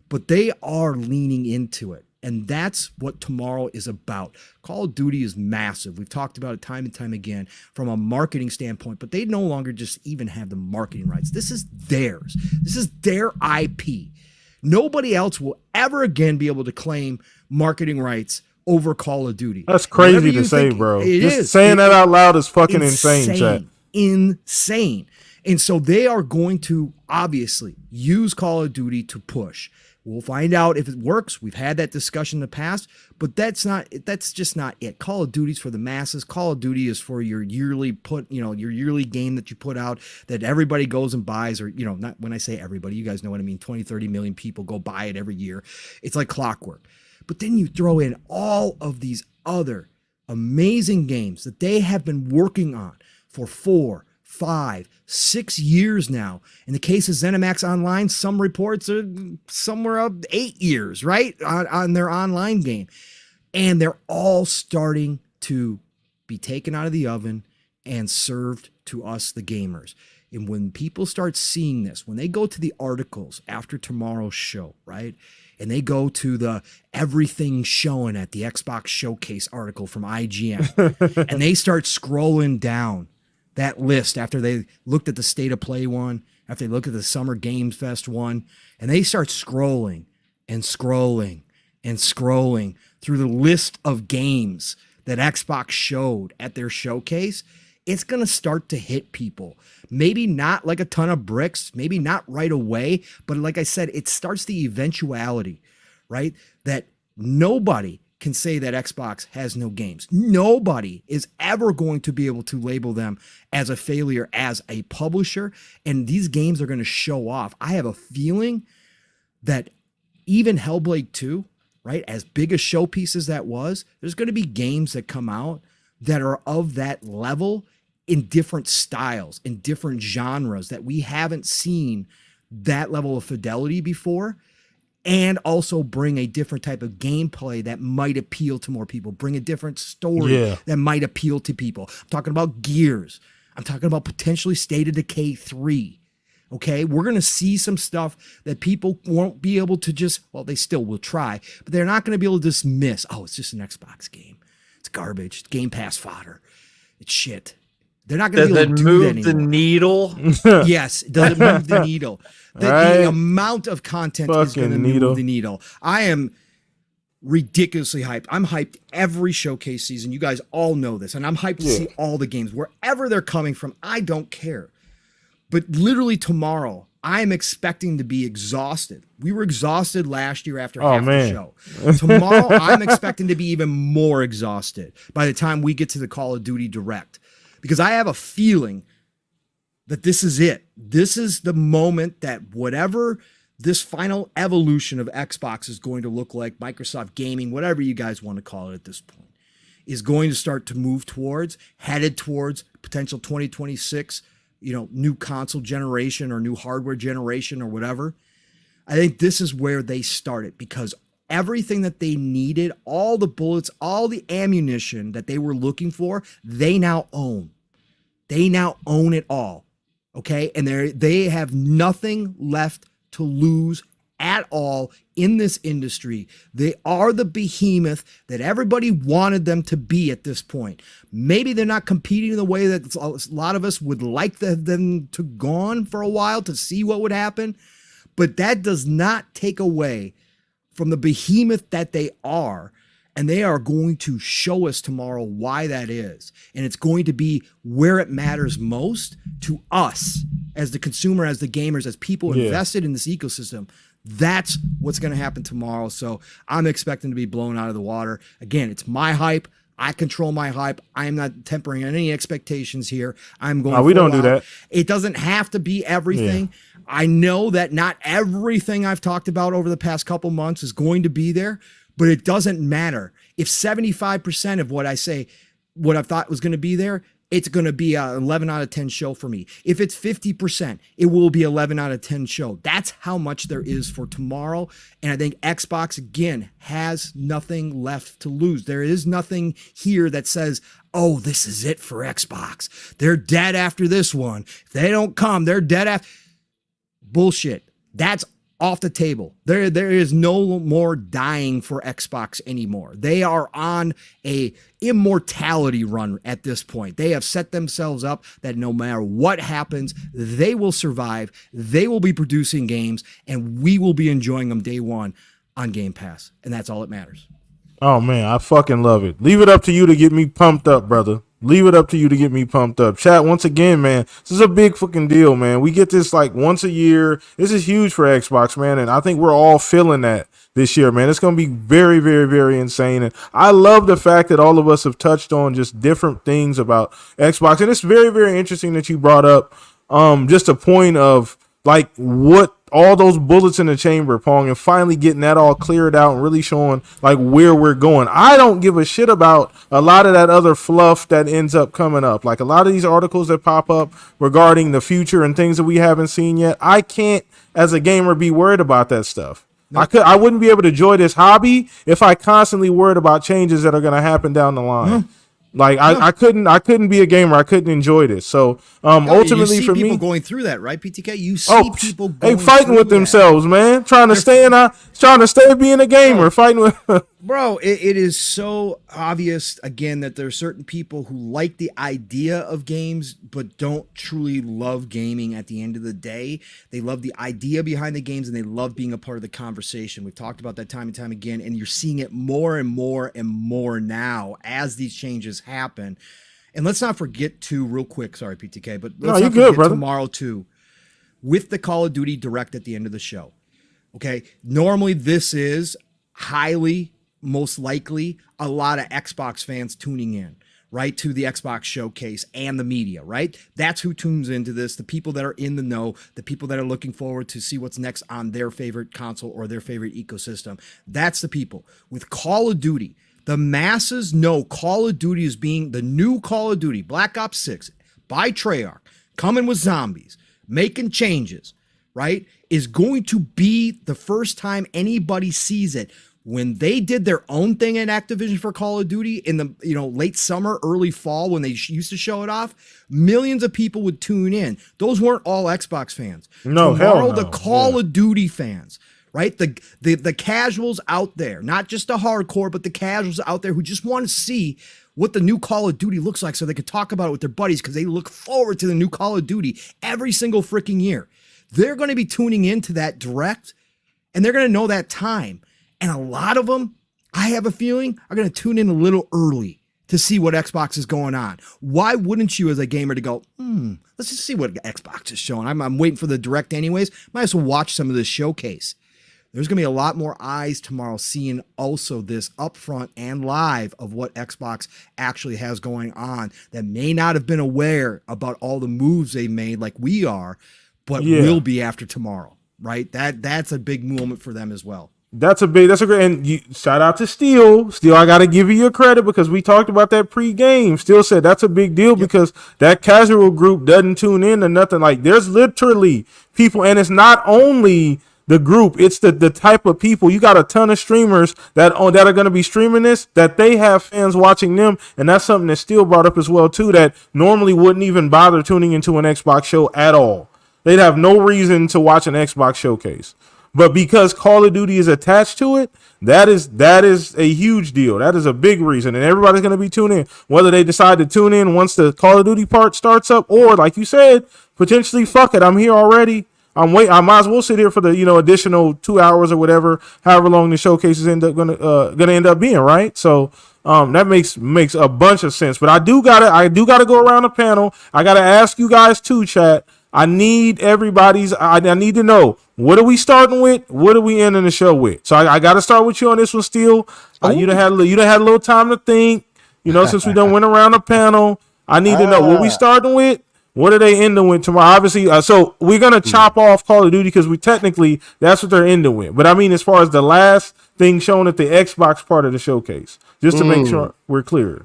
but they are leaning into it. And that's what tomorrow is about. Call of Duty is massive. We've talked about it time and time again from a marketing standpoint, but they no longer just even have the marketing rights. This is theirs. This is their IP. Nobody else will ever again be able to claim marketing rights over Call of Duty. That's crazy to say, bro. Just saying that out loud is fucking insane, chat. Insane. And so they are going to obviously use Call of Duty to push. We'll find out if it works. We've had that discussion in the past, but that's just not it. Call of Duty's for the masses. Call of Duty is for your yearly your yearly game that you put out that everybody goes and buys, or, not when I say everybody, you guys know what I mean. 20, 30 million people go buy it every year. It's like clockwork. But then you throw in all of these other amazing games that they have been working on for 4, 5, 6 years now. In the case of ZeniMax Online, some reports are somewhere up 8 years, right? On their online game. And they're all starting to be taken out of the oven and served to us, the gamers. And when people start seeing this, when they go to the articles after tomorrow's show, right? And they go to the everything showing at the Xbox Showcase article from IGN, and they start scrolling down that list after they looked at the State of Play one, after they looked at the Summer Games Fest one, and they start scrolling and scrolling and scrolling through the list of games that Xbox showed at their showcase, it's going to start to hit people. Maybe not like a ton of bricks, maybe not right away, but like I said, it starts the eventuality, right? That nobody can say that Xbox has no games. Nobody is ever going to be able to label them as a failure as a publisher, and these games are going to show off. I have a feeling that even Hellblade 2, right, as big a showpiece as that was, there's going to be games that come out that are of that level in different styles, in different genres that we haven't seen that level of fidelity before, and also bring a different type of gameplay that might appeal to more people, bring a different story that might appeal to people. I'm talking about Gears. I'm talking about potentially State of Decay 3. Okay, we're going to see some stuff that people won't be able to just, well, they still will try, but they're not going to be able to dismiss. Oh, it's just an Xbox game. It's garbage. It's Game Pass fodder. It's shit. They're not going to be able to do that anymore. The needle. Yes, it doesn't move the needle. The amount of content is going to move the needle. I am ridiculously hyped. I'm hyped every showcase season. You guys all know this, and I'm hyped to see all the games wherever they're coming from. I don't care. But literally tomorrow, I'm expecting to be exhausted. We were exhausted last year after half the show. Tomorrow, I'm expecting to be even more exhausted by the time we get to the Call of Duty Direct. Because I have a feeling that this is it. This is the moment that whatever this final evolution of Xbox is going to look like, Microsoft Gaming, whatever you guys want to call it at this point, is going to start to move towards, headed towards potential 2026 new console generation or new hardware generation or whatever. I think this is where they started, because everything that they needed, all the bullets, all the ammunition that they were looking for, they now own. They now own it all. Okay. And they have nothing left to lose at all in this industry. They are the behemoth that everybody wanted them to be at this point. Maybe they're not competing in the way that a lot of us would like them to gone for a while to see what would happen, but that does not take away from the behemoth that they are. And they are going to show us tomorrow why that is. And it's going to be where it matters most to us as the consumer, as the gamers, as people invested in this ecosystem. That's what's going to happen tomorrow. So I'm expecting to be blown out of the water. Again, it's my hype. I control my hype. I am not tempering any expectations here. I'm going. We don't do that. It doesn't have to be everything. Yeah. I know that not everything I've talked about over the past couple months is going to be there, but it doesn't matter. If 75% of what I say, what I thought was going to be there, it's going to be an 11 out of 10 show for me. If it's 50%, it will be 11 out of 10 show. That's how much there is for tomorrow. And I think Xbox, again, has nothing left to lose. There is nothing here that says, oh, this is it for Xbox. They're dead after this one. If they don't come, they're dead after. Bullshit. That's off the table. There is no more dying for Xbox anymore. They are on a immortality run at this point. They have set themselves up that no matter what happens, they will survive. They will be producing games, and we will be enjoying them day one on Game Pass. And that's all that matters. Oh man, I fucking love it. Leave it up to you to get me pumped up, brother. Leave it up to you to get me pumped up. Chat, once again, man, this is a big fucking deal, man. We get this like once a year. This is huge for Xbox, man, and I think we're all feeling that this year, man. It's going to be very, very, very insane, and I love the fact that all of us have touched on just different things about Xbox, and it's very, very interesting that you brought up just a point of like what all those bullets in the chamber, Pong, and finally getting that all cleared out and really showing like where we're going. I don't give a shit about a lot of that other fluff that ends up coming up. Like a lot of these articles that pop up regarding the future and things that we haven't seen yet. I can't, as a gamer, be worried about that stuff. Nope. I wouldn't be able to enjoy this hobby if I constantly worried about changes that are going to happen down the line. Like I couldn't be a gamer. I couldn't enjoy this. So ultimately, for me, people going through that, right, PTK? You see people fighting with themselves, man, trying to stay being a gamer, fighting with. Bro, it is so obvious again that there are certain people who like the idea of games but don't truly love gaming at the end of the day. They love the idea behind the games and they love being a part of the conversation. We've talked about that time and time again, and you're seeing it more and more and more now as these changes happen. And let's not forget to, real quick, sorry, PTK, but let's not forget brother. tomorrow too, with the Call of Duty Direct at the end of the show. Okay, normally this is highly, most likely, a lot of Xbox fans tuning in, right, to the Xbox showcase and the media, right? That's who tunes into this, the people that are in the know, the people that are looking forward to see what's next on their favorite console or their favorite ecosystem. That's the people. With Call of Duty, the masses know Call of Duty is being the new Call of Duty, Black Ops 6, by Treyarch, coming with zombies, making changes, right, is going to be the first time anybody sees it. When they did their own thing at Activision for Call of Duty in the late summer, early fall, when they used to show it off, millions of people would tune in. Those weren't all Xbox fans. No, tomorrow, hell no. The Call of Duty fans, right? The casuals out there, not just the hardcore, but the casuals out there who just want to see what the new Call of Duty looks like so they could talk about it with their buddies because they look forward to the new Call of Duty every single freaking year. They're going to be tuning into that direct, and they're going to know that time. And a lot of them, I have a feeling, are going to tune in a little early to see what Xbox is going on. Why wouldn't you as a gamer to go, let's just see what Xbox is showing. I'm waiting for the direct anyways. Might as well watch some of this showcase. There's going to be a lot more eyes tomorrow seeing also this upfront and live of what Xbox actually has going on that may not have been aware about all the moves they made like we are, but will be after tomorrow, right? That's a big moment for them as well. That's a great, and shout out to Steel. Steel, I got to give you your credit because we talked about that pre-game. Steel said that's a big deal because that casual group doesn't tune in to nothing. Like there's literally people, and it's not only the group, it's the type of people. You got a ton of streamers that are going to be streaming this, that they have fans watching them, and that's something that Steel brought up as well too, that normally wouldn't even bother tuning into an Xbox show at all. They'd have no reason to watch an Xbox showcase. But because Call of Duty is attached to it, that is a huge deal. That is a big reason. And everybody's going to be tuning in, whether they decide to tune in once the Call of Duty part starts up, or like you said, potentially, fuck it, I'm here already. I'm waiting. I might as well sit here for the additional 2 hours or whatever, however long the showcases end up gonna end up being, right? So that makes a bunch of sense. But I do gotta go around the panel. I gotta ask you guys too, chat. I need everybody's. I need to know, what are we starting with? What are we ending the show with? So I got to start with you on this one, Steel. You done had a little time to think. Since we done went around the panel, I need to know what we starting with. What are they ending with tomorrow? Obviously, so we're gonna chop off Call of Duty because that's what they're ending with. But I mean, as far as the last thing shown at the Xbox part of the showcase, just to make sure we're clear.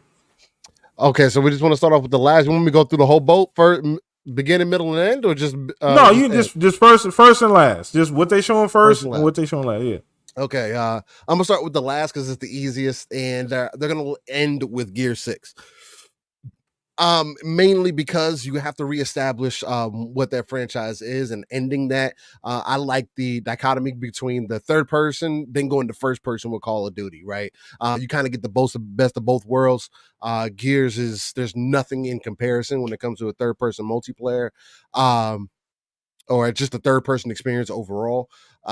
Okay, so we just want to start off with the last. You want me to go through the whole boat first? Beginning, middle, and end, or just no? You just first and last. Just what they showing first and what they showing last. Yeah. Okay. I'm gonna start with the last because it's the easiest, and they're gonna end with Gear 6. Mainly because you have to reestablish what that franchise is and ending that. I like the dichotomy between the third person, then going to first person with Call of Duty, right? You kind of get the best of both worlds. Gears there's nothing in comparison when it comes to a third person multiplayer. Or just a third person experience overall.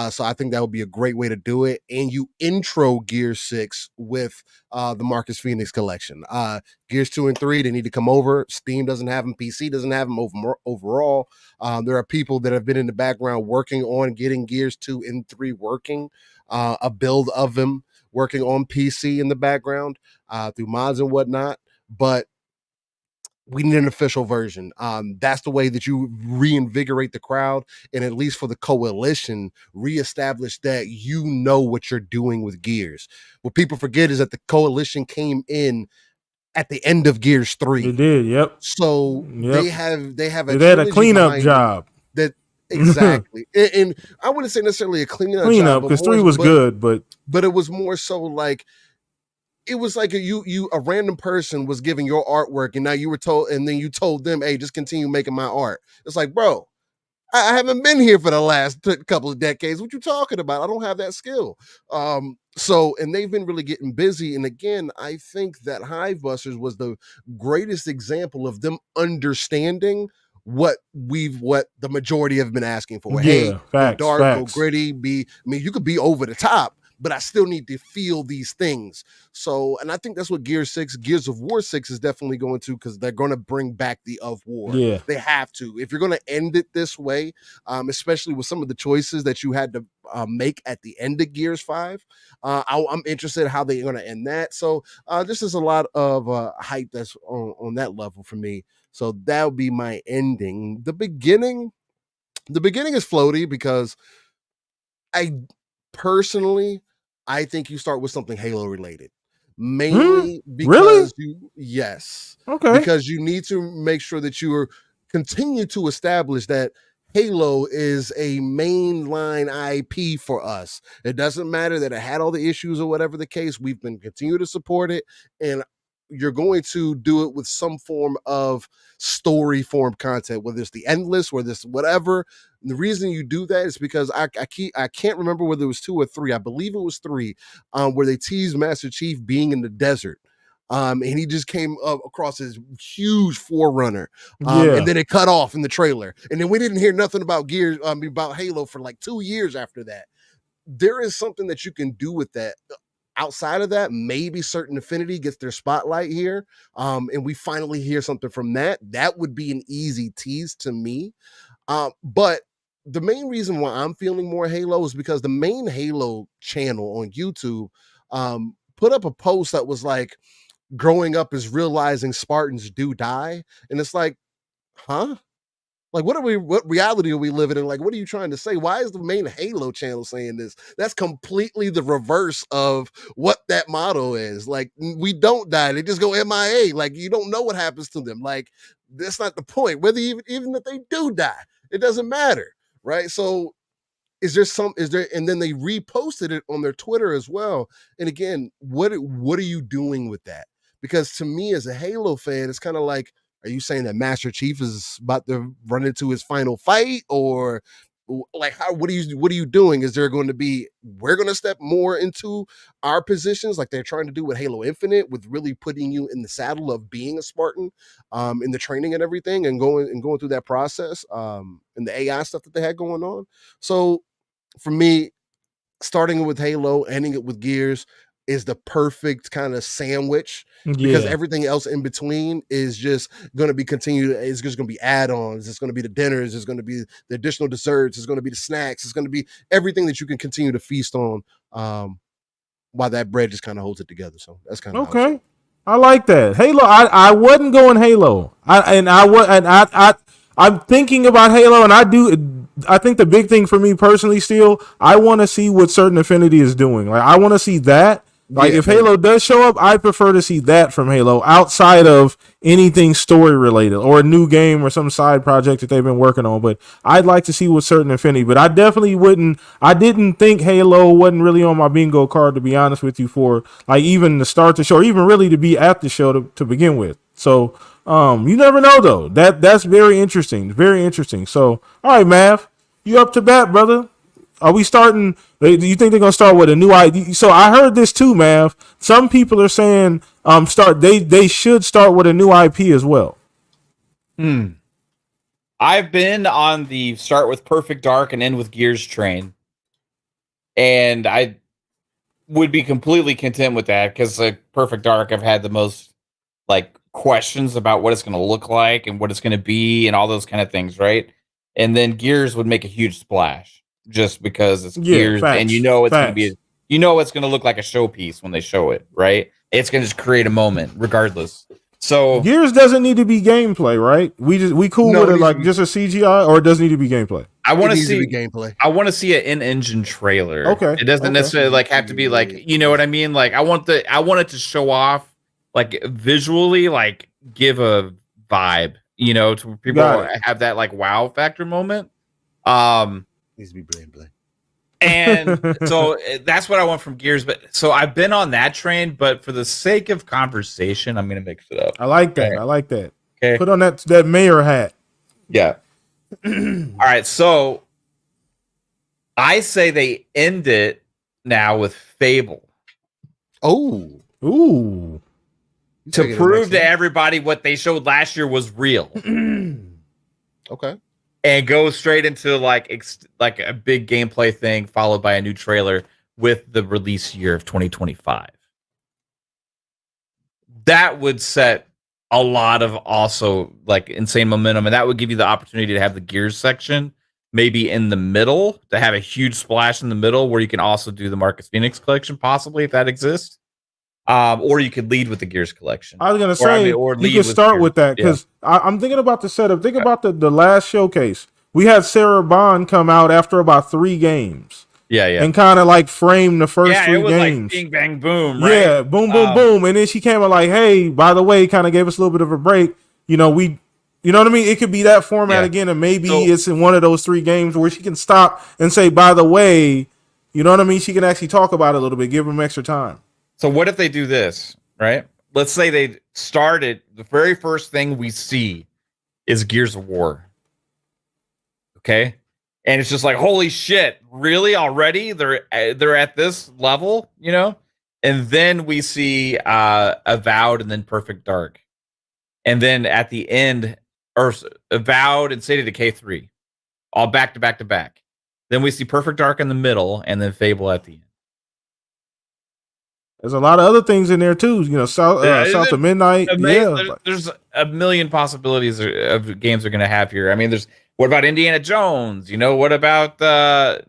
So I think that would be a great way to do it. And you intro Gear 6 with the Marcus Phoenix collection. Gears 2 and 3, they need to come over. Steam doesn't have them. PC doesn't have them overall. There are people that have been in the background working on getting Gears 2 and 3 working. A build of them working on PC in the background through mods and whatnot. But we need an official version. That's the way that you reinvigorate the crowd, and at least for the coalition, reestablish that what you're doing with Gears. What people forget is that the coalition came in at the end of Gears 3. They did, yep. So they had a cleanup job. That exactly, and I wouldn't say necessarily a cleanup because 3 was good, but it was more so like. It was like a random person was giving your artwork, and now you were told, and then you told them, "Hey, just continue making my art." It's like, bro, I haven't been here for the last couple of decades. What you talking about? I don't have that skill. So, and they've been really getting busy. And again, I think that Hivebusters was the greatest example of them understanding what the majority have been asking for. Yeah, Hey, facts, go dark, go facts. gritty, you could be over the top, but I still need to feel these things. So, and I think that's what Gears of War 6 is definitely going to, because they're going to bring back the of war. Yeah. They have to. If you're going to end it this way, especially with some of the choices that you had to make at the end of Gears 5, I'm interested in how they're going to end that. So, this is a lot of hype that's on that level for me. So that would be my ending. The beginning is floaty because I think you start with something Halo related. Mainly because because you need to make sure that you are continue to establish that Halo is a mainline IP for us. It doesn't matter that it had all the issues or whatever the case. We've been continue to support it, and you're going to do it with some form of story form content, whether it's the endless or this whatever. And the reason you do that is because I can't remember whether it was 2 or 3. I believe it was 3, where they teased Master Chief being in the desert. And he just came up across his huge Forerunner, and then it cut off in the trailer. And then we didn't hear nothing about about Halo for like 2 years after that. There is something that you can do with that. Outside of that, maybe Certain Affinity gets their spotlight here, and we finally hear something from that. That would be an easy tease to me. But the main reason why I'm feeling more Halo is because the main Halo channel on YouTube put up a post that was like, growing up is realizing Spartans do die. And it's like, huh? Like, what reality are we living in? Like, what are you trying to say? Why is the main Halo channel saying this? That's completely the reverse of what that motto is. Like, we don't die. They just go MIA. Like, you don't know what happens to them. Like, that's not the point. Whether even if they do die, it doesn't matter. Right. So and then they reposted it on their Twitter as well. And again, what are you doing with that? Because to me, as a Halo fan, it's kind of like, are you saying that Master Chief is about to run into his final fight, or like what are you doing? Is there going to be, we're going to step more into our positions like they're trying to do with Halo Infinite, with really putting you in the saddle of being a Spartan, in the training and everything, and going through that process, and the AI stuff that they had going on. So for me, starting with Halo, ending it with Gears is the perfect kind of sandwich, because everything else in between is just going to be continued. It's just going to be add-ons. It's going to be the dinners. It's going to be the additional desserts. It's going to be the snacks. It's going to be everything that you can continue to feast on, while that bread just kind of holds it together. So that's kind of okay. I like that. Halo. I wasn't going Halo. I'm thinking about Halo, and I think the big thing for me personally, still, I want to see what Certain Affinity is doing. Like, I want to see that. Like, if Halo does show up, I prefer to see that from Halo outside of anything story related or a new game or some side project that they've been working on. But I'd like to see what Certain Affinity. But I definitely wouldn't. I didn't think Halo wasn't really on my bingo card, to be honest with you, for like even to start the show, or even really to be at the show to begin with. So you never know though. That's very interesting. Very interesting. So all right, Mav, you up to bat, brother? Are we starting? Do you think they're gonna start with a new idea? So I heard this too, Mav. Some people are saying they should start with a new IP as well. I've been on the start with Perfect Dark and end with Gears train, and I would be completely content with that, because like Perfect Dark, I've had the most like questions about what it's going to look like and what it's going to be and all those kind of things, right? And then Gears would make a huge splash just because it's Gears, facts, and it's going to be, it's going to look like a showpiece when they show it, right? It's going to just create a moment regardless. So Gears doesn't need to be gameplay, right? We cool with it, like just a CGI, or it doesn't need to be gameplay. I want to see gameplay. I want to see an in-engine trailer. Okay. It doesn't necessarily like have to be like, you know what I mean? Like I want it to show off, like visually, like give a vibe, to people have that like wow factor moment. Needs to be play. And so that's what I want from Gears. But so I've been on that train, but for the sake of conversation, I'm gonna mix it up. I like that. I like that. Okay. Put on that mayor hat. Yeah. All right, so I say they end it now with Fable. Oh, Ooh. To prove to everybody what they showed last year was real. Okay. And go straight into like a big gameplay thing followed by a new trailer with the release year of 2025. That would set a lot of also like insane momentum, and that would give you the opportunity to have the Gears section maybe in the middle, to have a huge splash in the middle where you can also do the Marcus Phoenix collection, possibly, if that exists. Or you could lead with the Gears collection. I was gonna say you could start with that, because I'm thinking about the setup. Think about the last showcase. We had Sarah Bond come out after about 3 games. Yeah. And kind of like frame the first 3 games. Like bing, bang, boom, right? Yeah, boom, boom, boom. And then she came out like, hey, by the way, kind of gave us a little bit of a break. You know what I mean? It could be that format again, and maybe it's in one of those 3 games where she can stop and say, by the way, you know what I mean? She can actually talk about it a little bit, give them extra time. So what if they do this, right? Let's say they started, the very first thing we see is Gears of War. Okay? And it's just like, holy shit, really already? They're at this level, you know? And then we see Avowed and then Perfect Dark. And then at the end, or Avowed and State of Decay 3. All back to back to back. Then we see Perfect Dark in the middle, and then Fable at the end. There's a lot of other things in there too, you know, South of Midnight. There's a million possibilities of games they're going to have here. I mean, what about Indiana Jones? You know, what about Ara,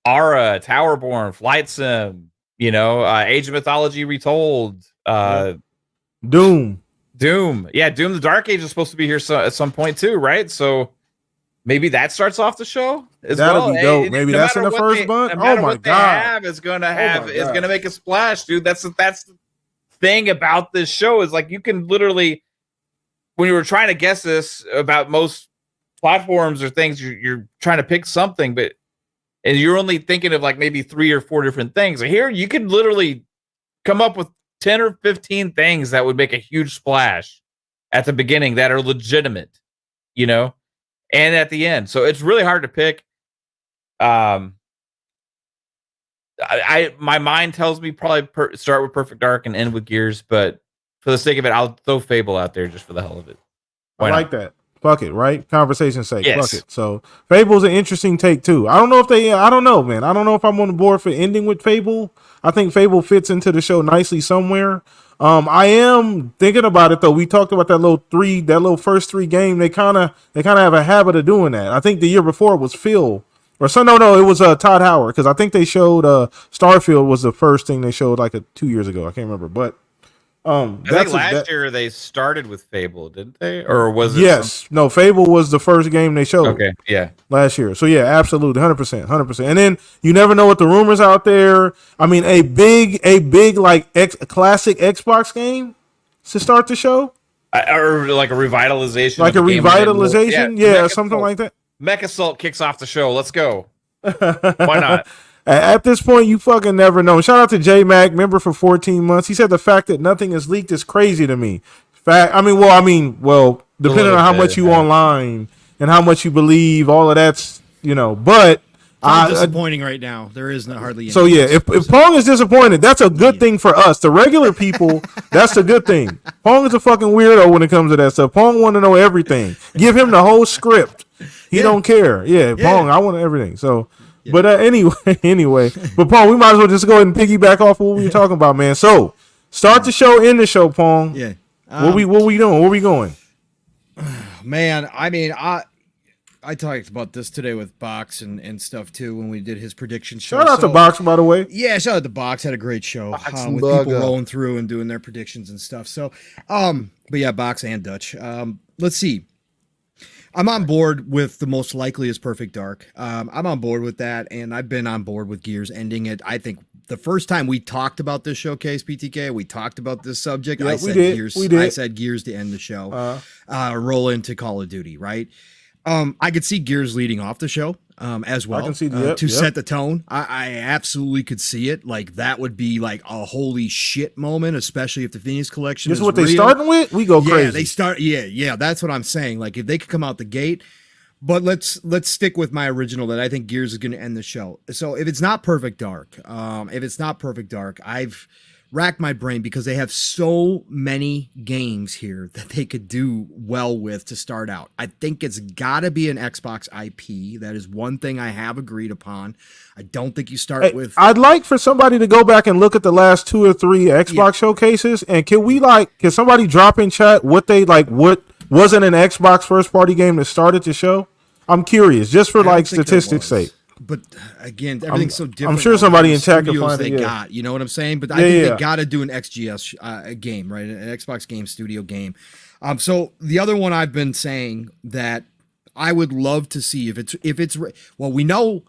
Towerborn, Flight Sim? You know, Age of Mythology Retold. Doom. Yeah, Doom. The Dark Age is supposed to be here at some point too, right? So maybe that starts off the show as That'll well. be dope. Maybe that's in the first bunch. Oh my god! Is gonna make a splash, dude. That's the thing about this show, is like you can literally, when you were trying to guess this about most platforms or things, you're trying to pick something, and you're only thinking of like maybe 3 or 4 different things. Here, you can literally come up with 10 or 15 things that would make a huge splash at the beginning that are legitimate, you know. And at the end, so it's really hard to pick. My mind tells me probably start with Perfect Dark and end with Gears, but for the sake of it, I'll throw Fable out there just for the hell of it. I like that. Fuck it, right? Conversation's sake. Yes. Fuck it. So Fable's an interesting take too. I don't know, man. I don't know if I'm on the board for ending with Fable. I think Fable fits into the show nicely somewhere. I am thinking about it though. We talked about that little first 3 game. They kind of have a habit of doing that. I think the year before it was Phil or so. No, it was Todd Howard, because I think they showed Starfield was the first thing they showed like 2 years ago. I can't remember, but I think last year they started with Fable, didn't they? Or was it? Yes, no. Fable was the first game they showed. Okay, yeah, last year. So yeah, absolutely, 100%. And then you never know what the rumors out there. I mean, a big like classic Xbox game to start the show, or like a revitalization, yeah, something like that. Mech Assault kicks off the show. Let's go. Why not? At this point, you fucking never know. Shout out to J Mac, member for 14 months. He said the fact that nothing is leaked is crazy to me. Depending on how much you online and how much you believe, all of that's, you know. But disappointing right now. There is not hardly. So yeah, if Pong is disappointed, that's a good thing for us, the regular people. That's a good thing. Pong is a fucking weirdo when it comes to that stuff. Pong want to know everything. Give him the whole script. He don't care. Yeah, Pong, I want everything. So. Yeah. But anyway, but Pong, we might as well just go ahead and piggyback off of what we were talking about, man. So start the show, end the show, Pong. Yeah. What we doing? Where we going? Man, I mean, I talked about this today with Box and stuff too when we did his prediction show. Shout out to Box, by the way. Yeah, shout out to Box. Had a great show with people rolling through and doing their predictions and stuff. So, but yeah, Box and Dutch. Let's see. I'm on board with the most likely is Perfect Dark. I'm on board with that, and I've been on board with Gears ending it. I think the first time we talked about this showcase, PTK, we talked about this subject. I said Gears. I said Gears to end the show. Roll into Call of Duty, right? I could see Gears leading off the show as well. I can see to set the tone. I absolutely could see it. Like that would be like a holy shit moment, especially if the Phoenix Collection This is is what they real. starting with. We go crazy. Yeah, they start. Yeah. That's what I'm saying. Like if they could come out the gate. But let's stick with my original that I think Gears is going to end the show. So if it's not Perfect Dark, I've racked my brain because they have so many games here that they could do well with to start out. I think it's got to be an Xbox IP. That is one thing I have agreed upon. I don't think you start with. I'd like for somebody to go back and look at the last 2 or 3 Xbox showcases, and can somebody drop in chat what wasn't an Xbox first party game that started the show? I'm curious, just for like statistics' sake. But again, everything's so different. I'm sure somebody in chat can find it. Got, you know what I'm saying? But I think they got to do an XGS game, right? An Xbox Game Studio game. So the other one I've been saying that I would love to see if it's well, we know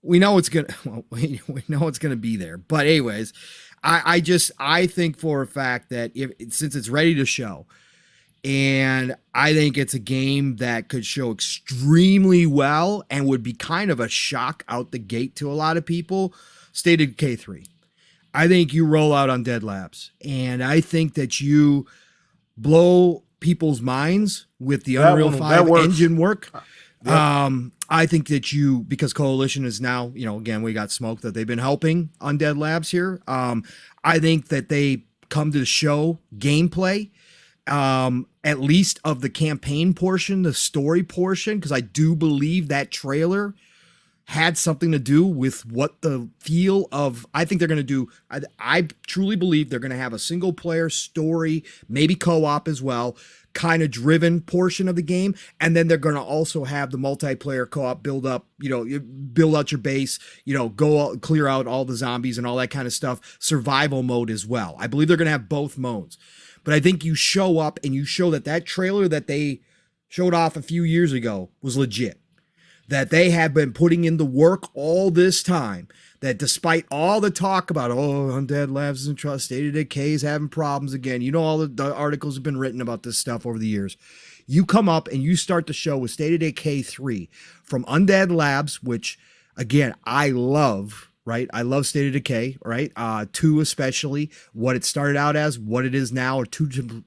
it's gonna be there. But anyways, I think for a fact that since it's ready to show. And I think it's a game that could show extremely well and would be kind of a shock out the gate to a lot of people. State of Decay 3. I think you roll out Undead Labs, and I think that you blow people's minds with the Unreal 5 engine work. I think that because Coalition is now, again, we got smoke that they've been helping Undead Labs here. I think that they come to show gameplay. At least of the campaign portion, the story portion, because I do believe that trailer had something to do with what the feel of, I think they're going to do. I truly believe they're going to have a single player story, maybe co-op as well, kind of driven portion of the game. And then they're going to also have the multiplayer co-op build up, you build out your base, clear out all the zombies and all that kind of stuff. Survival mode as well. I believe they're going to have both modes. But I think you show up and you show that trailer that they showed off a few years ago was legit. That they have been putting in the work all this time. That despite all the talk about, Undead Labs isn't trust, State of Decay is having problems again. All the articles have been written about this stuff over the years. You come up and you start the show with State of Decay 3 from Undead Labs, which, again, I love. Right, I love State of Decay. Right, 2 especially. What it started out as, what it is now, are 2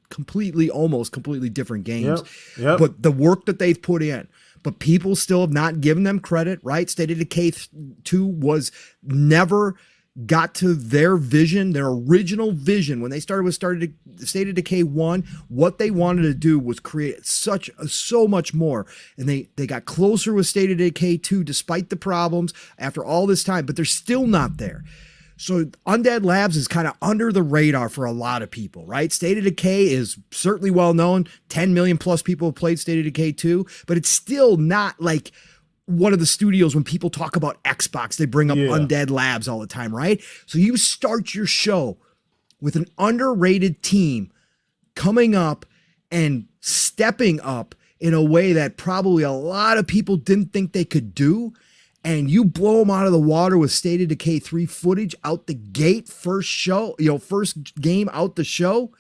almost completely different games. Yep. But the work that they've put in, but people still have not given them credit. Right, State of Decay 2 was never got to their vision, their original vision when they started State of Decay 1. What they wanted to do was create so much more, and they got closer with State of Decay 2 despite the problems after all this time, but they're still not there. So Undead Labs is kind of under the radar for a lot of people, right? State of Decay is certainly well known. 10 million plus people have played State of Decay 2, but it's still not like one of the studios. When people talk about Xbox, they bring up Undead Labs all the time, right? So you start your show with an underrated team coming up and stepping up in a way that probably a lot of people didn't think they could do, and you blow them out of the water with State of Decay 3 footage out the gate, first game out the show.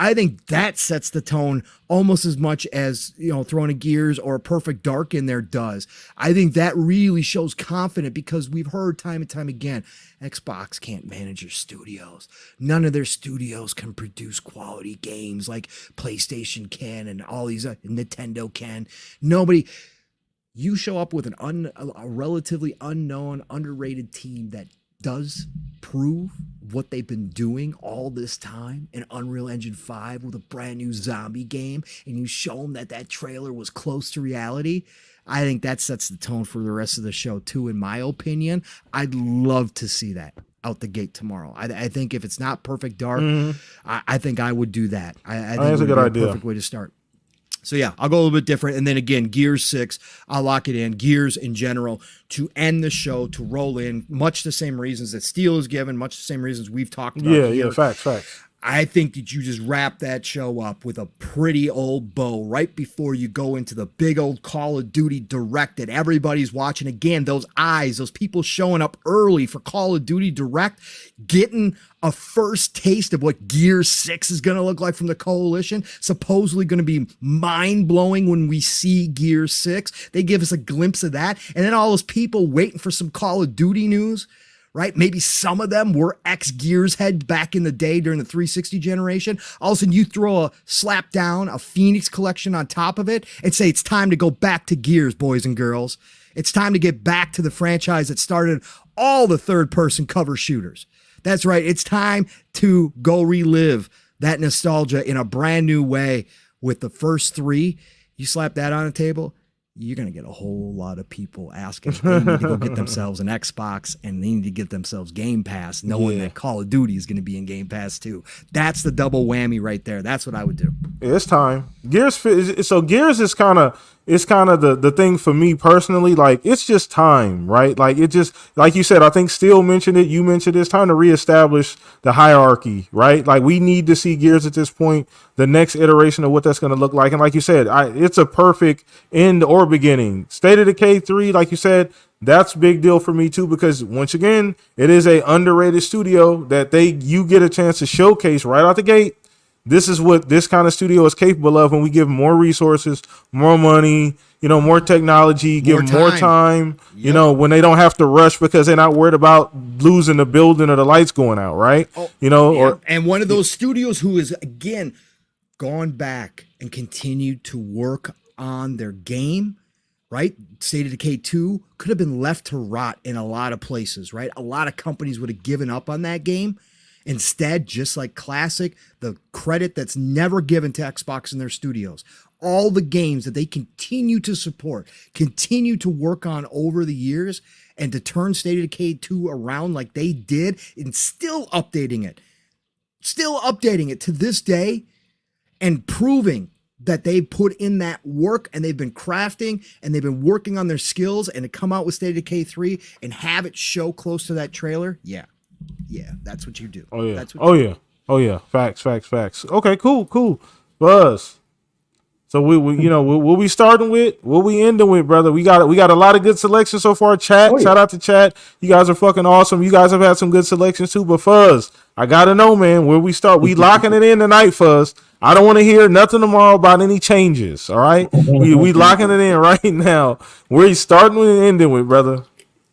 I think that sets the tone almost as much as, throwing a Gears or a Perfect Dark in there does. I think that really shows confidence, because we've heard time and time again, Xbox can't manage their studios. None of their studios can produce quality games like PlayStation can and all these, Nintendo can. Nobody. You show up with a relatively unknown, underrated team that does prove what they've been doing all this time in Unreal Engine 5 with a brand new zombie game, and you show them that trailer was close to reality. I think that sets the tone for the rest of the show too, in my opinion. I'd love to see that out the gate tomorrow. I think if it's not Perfect Dark, I think I would do that. I think that's a good idea. Perfect way to start. So yeah, I'll go a little bit different. And then again, Gears 6, I'll lock it in. Gears in general to end the show, to roll in, much the same reasons that Steel is given, much the same reasons we've talked about. Yeah, facts. I think that you just wrap that show up with a pretty old bow right before you go into the big old Call of Duty Direct that everybody's watching. Again, those eyes, those people showing up early for Call of Duty Direct, getting a first taste of what Gear 6 is going to look like from the Coalition. Supposedly going to be mind-blowing when we see Gear 6. They give us a glimpse of that. And then all those people waiting for some Call of Duty news. Right? Maybe some of them were ex-Gears head back in the day during the 360 generation. All of a sudden you throw a slap down, a Phoenix collection on top of it and say it's time to go back to Gears, boys and girls. It's time to get back to the franchise that started all the third-person cover shooters. That's right. It's time to go relive that nostalgia in a brand new way with the first three. You slap that on the table, you're going to get a whole lot of people asking if they need to go get themselves an Xbox and they need to get themselves Game Pass, knowing that Call of Duty is going to be in Game Pass too. That's the double whammy right there. That's what I would do. It's time. Gears is kind of the thing for me personally. Like, it's just time, right? Like, it just, like you said, I think Steele mentioned it, you mentioned it, it's time to reestablish the hierarchy, right? Like, we need to see Gears at this point, the next iteration of what that's going to look like. And like you said, it's a perfect end or beginning. State of Decay 3, like you said, that's a big deal for me too, because once again, it is a underrated studio that you get a chance to showcase right out the gate. This is what this kind of studio is capable of when we give more resources, more money, more technology, give more time, when they don't have to rush because they're not worried about losing the building or the lights going out, right? And one of those studios who is, again, gone back and continued to work on their game, right? State of Decay 2 could have been left to rot in a lot of places, right? A lot of companies would have given up on that game. Instead, just like Classic, the credit that's never given to Xbox and their studios, all the games that they continue to support, continue to work on over the years, and to turn State of Decay 2 around like they did and still updating it to this day and proving that they put in that work and they've been crafting and they've been working on their skills, and to come out with State of Decay 3 and have it show close to that trailer. Yeah, that's what you do. Oh yeah. That's what Oh yeah. Facts. Okay, cool. Buzz. So we'll be starting with, what we ending with, brother. We got a lot of good selections so far. Chat, shout out to chat. You guys are fucking awesome. You guys have had some good selections too. But Fuzz, I gotta know, man, where we start. We locking it in tonight, Fuzz. I don't want to hear nothing tomorrow about any changes. All right, we locking it in right now. Where you starting with and ending with, brother?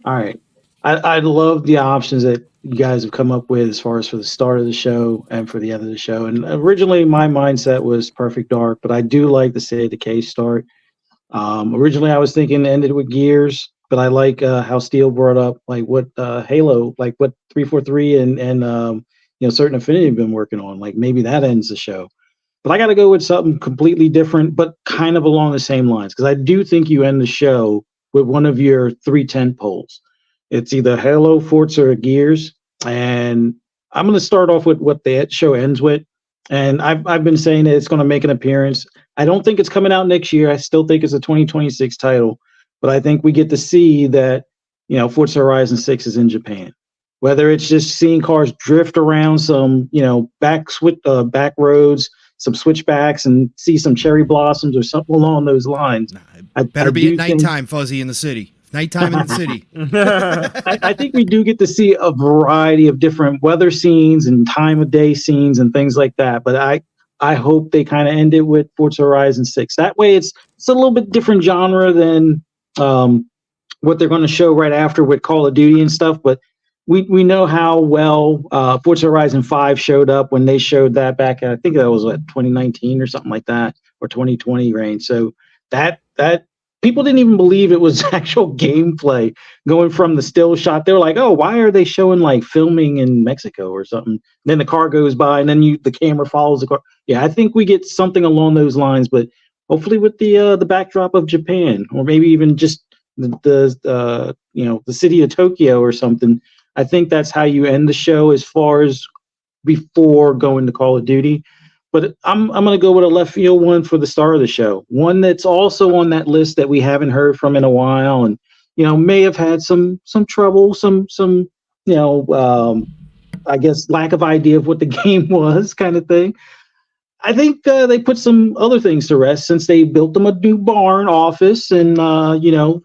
All right, I love the options that you guys have come up with as far as for the start of the show and for the end of the show. And originally my mindset was Perfect Dark, but I do like the State of Decay start. Originally I was thinking ended with Gears, but I like how Steele brought up like what Halo, like what 343 and Certain Affinity have been working on. Like maybe that ends the show. But I got to go with something completely different, but kind of along the same lines, because I do think you end the show with one of your 3 tent poles. It's either Halo, Forza, or Gears. And I'm going to start off with what the show ends with. And I've been saying that it's going to make an appearance. I don't think it's coming out next year. I still think it's a 2026 title. But I think we get to see that, Forza Horizon 6 is in Japan. Whether it's just seeing cars drift around some, back roads, some switchbacks, and see some cherry blossoms or something along those lines. Better be at nighttime, Fuzzy, in the city. Nighttime in the city. I think we do get to see a variety of different weather scenes and time of day scenes and things like that. But I hope they kind of end it with Forza Horizon 6. That way it's a little bit different genre than what they're going to show right after with Call of Duty and stuff. But we know how well Forza Horizon 5 showed up when they showed that back at, I think that was 2019 or something like that, or 2020 range. So that people didn't even believe it was actual gameplay going from the still shot. They were like, oh, why are they showing like filming in Mexico or something? And then the car goes by and then the camera follows the car. Yeah, I think we get something along those lines, but hopefully with the backdrop of Japan, or maybe even just the city of Tokyo or something. I think that's how you end the show as far as before going to Call of Duty. But I'm going to go with a left field one for the start of the show. One that's also on that list that we haven't heard from in a while, and may have had some trouble, some I guess, lack of idea of what the game was, kind of thing. I think they put some other things to rest since they built them a new barn office, and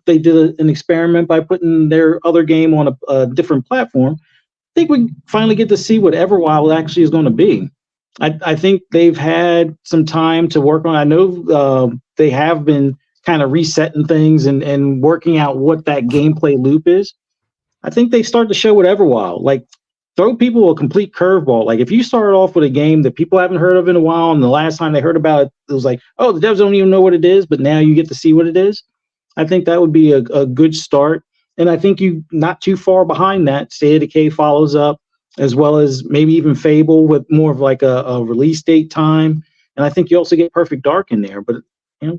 they did an experiment by putting their other game on a different platform. I think we finally get to see what Everwild actually is going to be. I think they've had some time to work on. I know they have been kind of resetting things and working out what that gameplay loop is. I think they start to show what Everwild. Like, throw people a complete curveball. Like, if you start off with a game that people haven't heard of in a while, and the last time they heard about it, it was like, oh, the devs don't even know what it is, but now you get to see what it is. I think that would be a good start. And I think you not too far behind that, State of Decay follows up, as well as maybe even Fable with more of like a release date time. And I think you also get Perfect Dark in there. But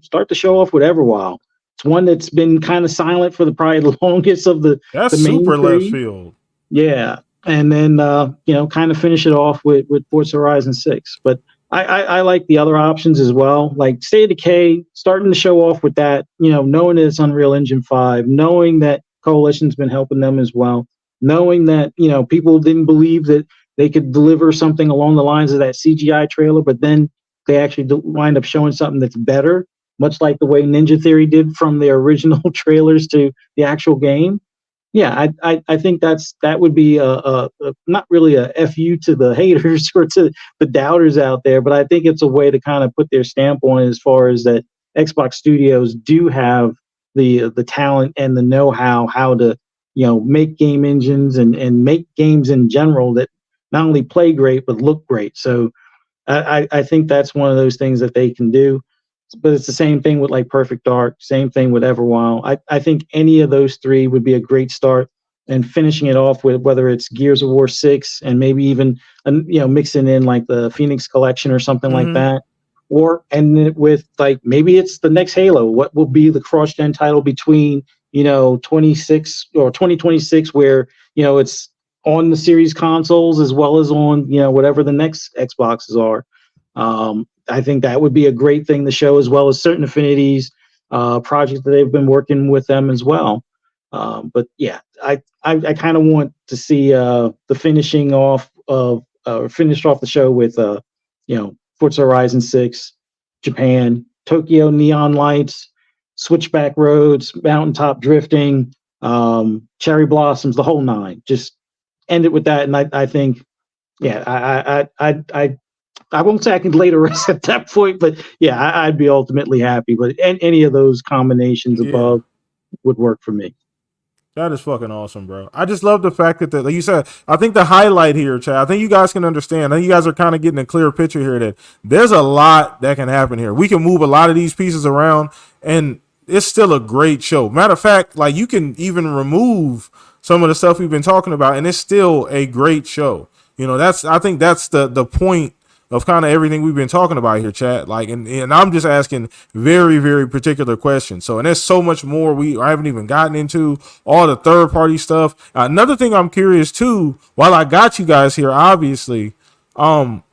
start to show off with Everwild. It's one that's been kind of silent for probably the longest of the main super three. left field. Yeah. And then, kind of finish it off with Forza Horizon 6. But I like the other options as well. Like State of Decay, starting to show off with that, knowing that it's Unreal Engine 5, knowing that Coalition's been helping them as well, knowing that, people didn't believe that they could deliver something along the lines of that CGI trailer, but then they actually wind up showing something that's better, much like the way Ninja Theory did from their original trailers to the actual game. Yeah, I think that would be a not really a FU to the haters or to the doubters out there, but I think it's a way to kind of put their stamp on it, as far as that Xbox Studios do have the talent and the know-how to make game engines and make games in general that not only play great but look great. So I think that's one of those things that they can do. But it's the same thing with like Perfect Dark, same thing with Everwild. I think any of those three would be a great start, and finishing it off with whether it's Gears of War 6 and maybe even mixing in like the Phoenix Collection or something like that, or ending it with like maybe it's the next Halo. What will be the cross-gen title between 26 or 2026, where it's on the series consoles as well as on whatever the next Xboxes are. I think that would be a great thing to show, as well as Certain Affinities project that they've been working with them as well. But yeah, I kind of want to see the finishing off of finished off the show with Forza Horizon 6, Japan, Tokyo Neon Lights, Switchback Roads, Mountaintop Drifting, Cherry Blossoms, the whole nine. Just end it with that, and I think, yeah, I won't say I can lay to rest at that point, but yeah, I'd be ultimately happy. But any of those combinations above would work for me. That is fucking awesome, bro. I just love the fact that, like you said, I think the highlight here, Chad, I think you guys can understand. I think you guys are kind of getting a clear picture here that there's a lot that can happen here. We can move a lot of these pieces around, and it's still a great show. Matter of fact, like, you can even remove some of the stuff we've been talking about, and it's still a great show. I think that's the point of kind of everything we've been talking about here, chat. Like, and I'm just asking very, very particular questions. So, and there's so much more I haven't even gotten into, all the third party stuff. Another thing I'm curious too, while I got you guys here, obviously, I'm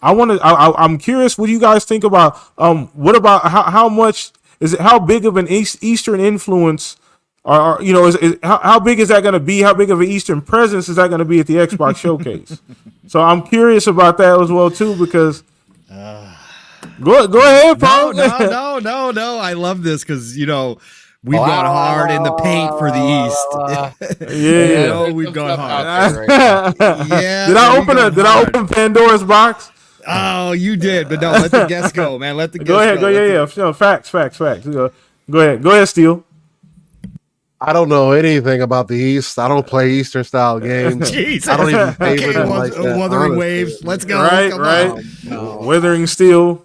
curious what you guys think about, what about how much is it, how big of an Eastern influence how big is that going to be? How big of an Eastern presence is that going to be at the Xbox Showcase? So I'm curious about that as well too, because go ahead, Paul. No. I love this because we've gone hard in the paint for the East. Yeah, we've gone hard. Yeah. Did I open Pandora's box? Oh, you did, but no. Let the guests go, man. Let the guests go ahead. go. Yeah. Facts. Go ahead, Steele. I don't know anything about the East. I don't play Eastern style games. Jesus. I don't even favor them like that. Wuthering Waves. Let's go. Right. Withering Steel.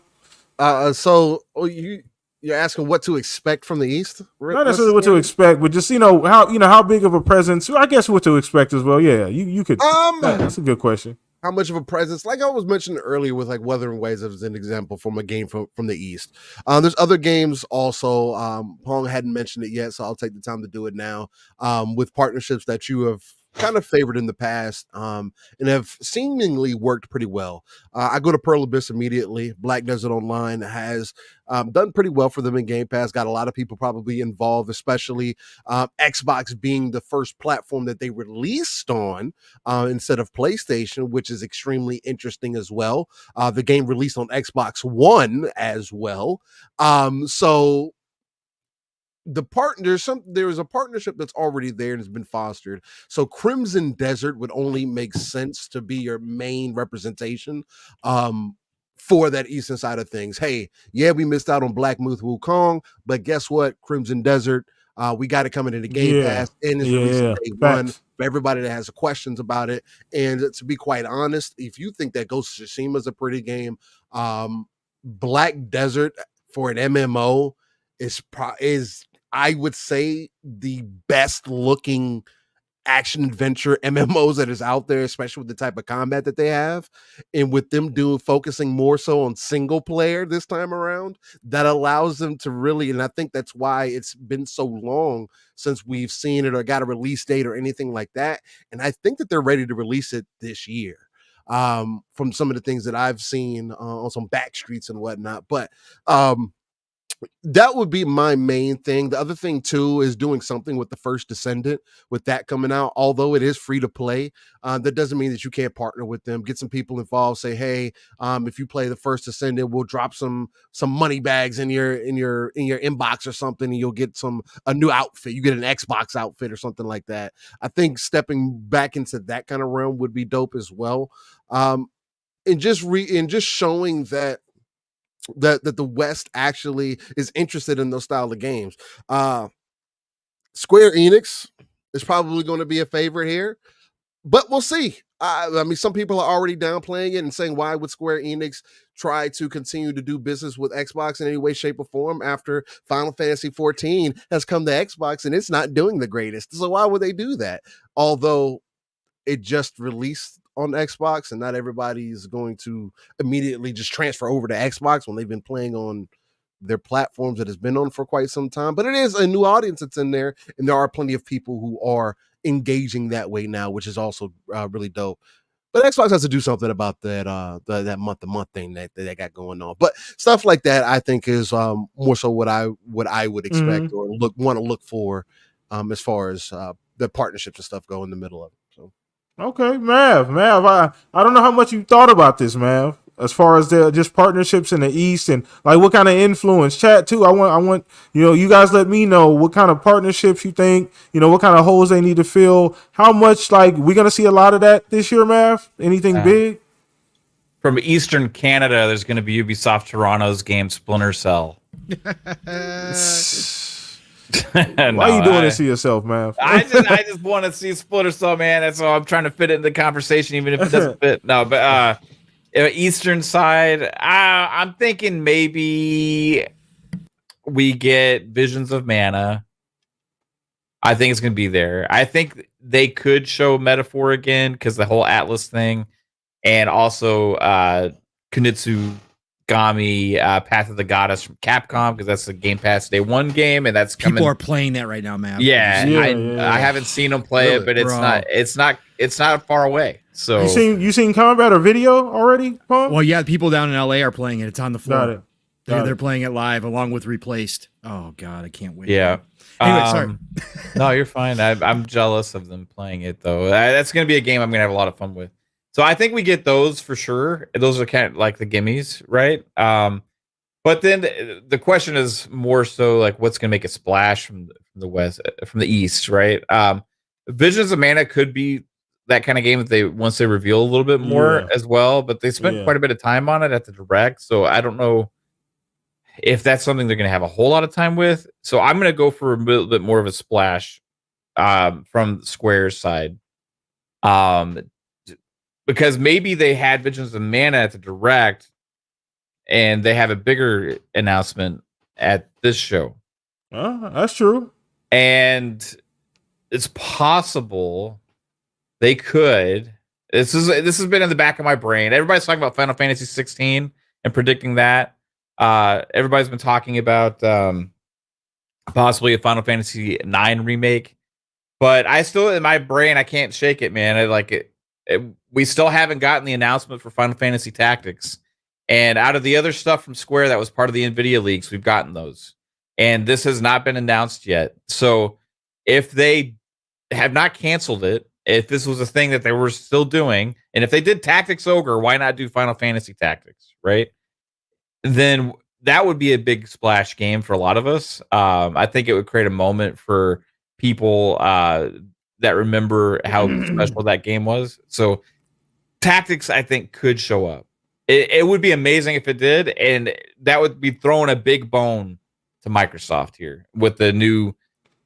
So you're asking what to expect from the East? Not necessarily what to expect, but just how big of a presence. I guess what to expect as well. Yeah, you could. That's a good question. How much of a presence? Like I was mentioning earlier with like Wuthering Waves as an example from a game from the East. There's other games also. Pong hadn't mentioned it yet, so I'll take the time to do it now. With partnerships that you have kind of favored in the past, and have seemingly worked pretty well. I go to Pearl Abyss immediately. Black Desert Online has done pretty well for them in Game Pass. Got a lot of people probably involved, especially Xbox being the first platform that they released on instead of PlayStation, which is extremely interesting as well. The game released on Xbox One as well. So there is a partnership that's already there and has been fostered. So Crimson Desert would only make sense to be your main representation for that eastern side of things. Hey, yeah, we missed out on Black Myth Wukong, but guess what? Crimson Desert, we got it coming into Game Pass and it's releasing day one for everybody that has questions about it. And to be quite honest, if you think that Ghost of Tsushima is a pretty game, Black Desert for an MMO is I would say the best looking action adventure MMOs that is out there, especially with the type of combat that they have. And with them focusing more so on single player this time around, that allows them to really, and I think that's why it's been so long since we've seen it or got a release date or anything like that. And I think that they're ready to release it this year. From some of the things that I've seen on some back streets and whatnot. But that would be my main thing. The other thing too is doing something with the First Descendant, with that coming out. Although it is free to play, that doesn't mean that you can't partner with them. Get some people involved. Say, hey, if you play the First Descendant, we'll drop some money bags in your inbox or something, and you'll get a new outfit. You get an Xbox outfit or something like that. I think stepping back into that kind of realm would be dope as well. And just showing that the West actually is interested in those style of games. Square Enix is probably going to be a favorite here, but we'll see. I mean, some people are already downplaying it and saying, why would Square Enix try to continue to do business with Xbox in any way, shape, or form after Final Fantasy 14 has come to Xbox and it's not doing the greatest? So why would they do that? Although it just released on Xbox and not everybody is going to immediately just transfer over to Xbox when they've been playing on their platforms that has been on for quite some time. But it is a new audience that's in there, and there are plenty of people who are engaging that way now, which is also really dope. But Xbox has to do something about that month-to-month thing that they got going on. But stuff like that, I think, is more so what I would expect or want to look for as far as the partnerships and stuff go in the middle of it. So. Okay, Mav, I don't know how much you thought about this, Mav, as far as the just partnerships in the East and like what kind of influence. Chat too. I want you guys let me know what kind of partnerships you think, what kind of holes they need to fill. How much we're gonna see a lot of that this year, Mav? Anything big? From Eastern Canada, there's gonna be Ubisoft Toronto's game Splinter Cell. Why are you doing this to yourself, man? I just want to see Splinter Cell, man. That's all I'm trying to fit it in the conversation, even if it doesn't fit. No, but Eastern side, I'm thinking maybe we get Visions of Mana. I think it's going to be there. I think they could show Metaphor again because the whole Atlas thing, and also Kunitsu Gami, Path of the Goddess from Capcom, because that's the Game Pass Day 1 game, and that's coming. People are playing that right now, man. Yeah, I haven't seen them play it, but it's not far away. So you seen combat or video already, Paul? Well, yeah, people down in LA are playing it. It's on the floor. Got it. They're playing it live along with Replaced. Oh God, I can't wait. Yeah. Anyway, sorry. No, you're fine. I'm jealous of them playing it though. That's gonna be a game I'm gonna have a lot of fun with. So I think we get those for sure. Those are kind of like the gimmies, right? But then the question is more so like what's going to make a splash from the West, from the East, right? Visions of Mana could be that kind of game that once they reveal a little bit more as well. But they spent quite a bit of time on it at the Direct, so I don't know if that's something they're going to have a whole lot of time with. So I'm going to go for a little bit more of a splash from Square's side. Because maybe they had Visions of Mana at the Direct and they have a bigger announcement at this show. That's true. And it's possible they could. This has been in the back of my brain. Everybody's talking about Final Fantasy 16 and predicting that. Everybody's been talking about possibly a Final Fantasy 9 remake. but I still in my brain I can't shake it, man. I like it. We still haven't gotten the announcement for Final Fantasy Tactics, and out of the other stuff from Square that was part of the Nvidia leaks, we've gotten those, and this has not been announced yet. So if they have not canceled it, if this was a thing that they were still doing, and if they did Tactics Ogre, why not do Final Fantasy Tactics, right? Then that would be a big splash game for a lot of us. I think it would create a moment for people that remember how special that game was. So Tactics, I think, could show up. It would be amazing if it did, and that would be throwing a big bone to Microsoft here with the new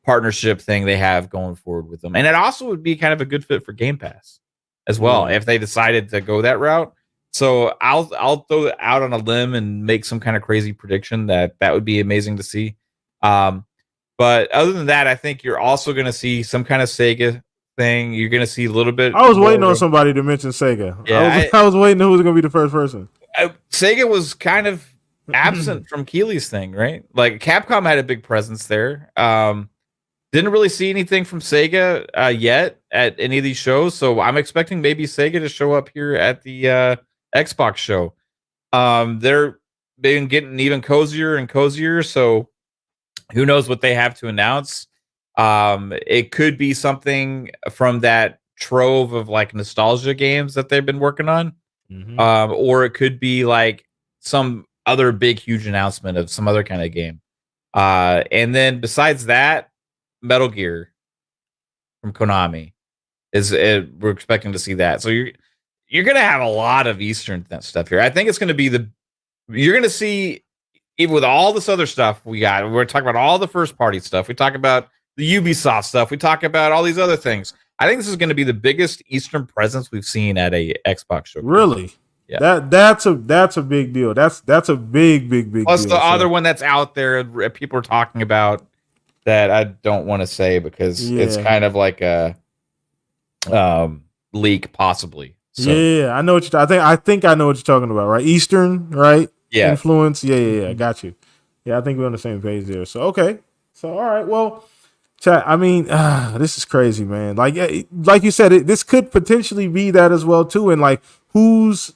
partnership thing they have going forward with them. And it also would be kind of a good fit for Game Pass as well if they decided to go that route. So I'll throw it out on a limb and make some kind of crazy prediction that would be amazing to see. But other than that, I think you're also going to see some kind of Sega thing. You're going to see a little bit. I was waiting on somebody to mention Sega. Yeah, I was waiting who was going to be the first person. Sega was kind of absent from Keeley's thing, right? Like Capcom had a big presence there. Didn't really see anything from Sega yet at any of these shows, so I'm expecting maybe Sega to show up here at the Xbox show. They're been getting even cozier and cozier, so who knows what they have to announce. It could be something from that trove of like nostalgia games that they've been working on, or it could be like some other big huge announcement of some other kind of game. And then besides that, Metal Gear from Konami we're expecting to see that. So you're gonna have a lot of Eastern stuff here. I think it's gonna be you're gonna see, even with all this other stuff we're talking about all the first party stuff. We talk about the Ubisoft stuff. We talk about all these other things. I think this is going to be the biggest Eastern presence we've seen at a Xbox show. Really? Yeah. That's a big deal. That's a big Plus deal. the other one that's out there people are talking about that I don't want to say because it's kind of like a leak possibly. So. Yeah, I know what I think I know what you're talking about, right? Eastern, right? Yeah. Influence. Yeah. Got you. Yeah, I think we're on the same page there. So okay. So all right. Well, chat. I mean, this is crazy, man. Like you said, this could potentially be that as well too. And like, who's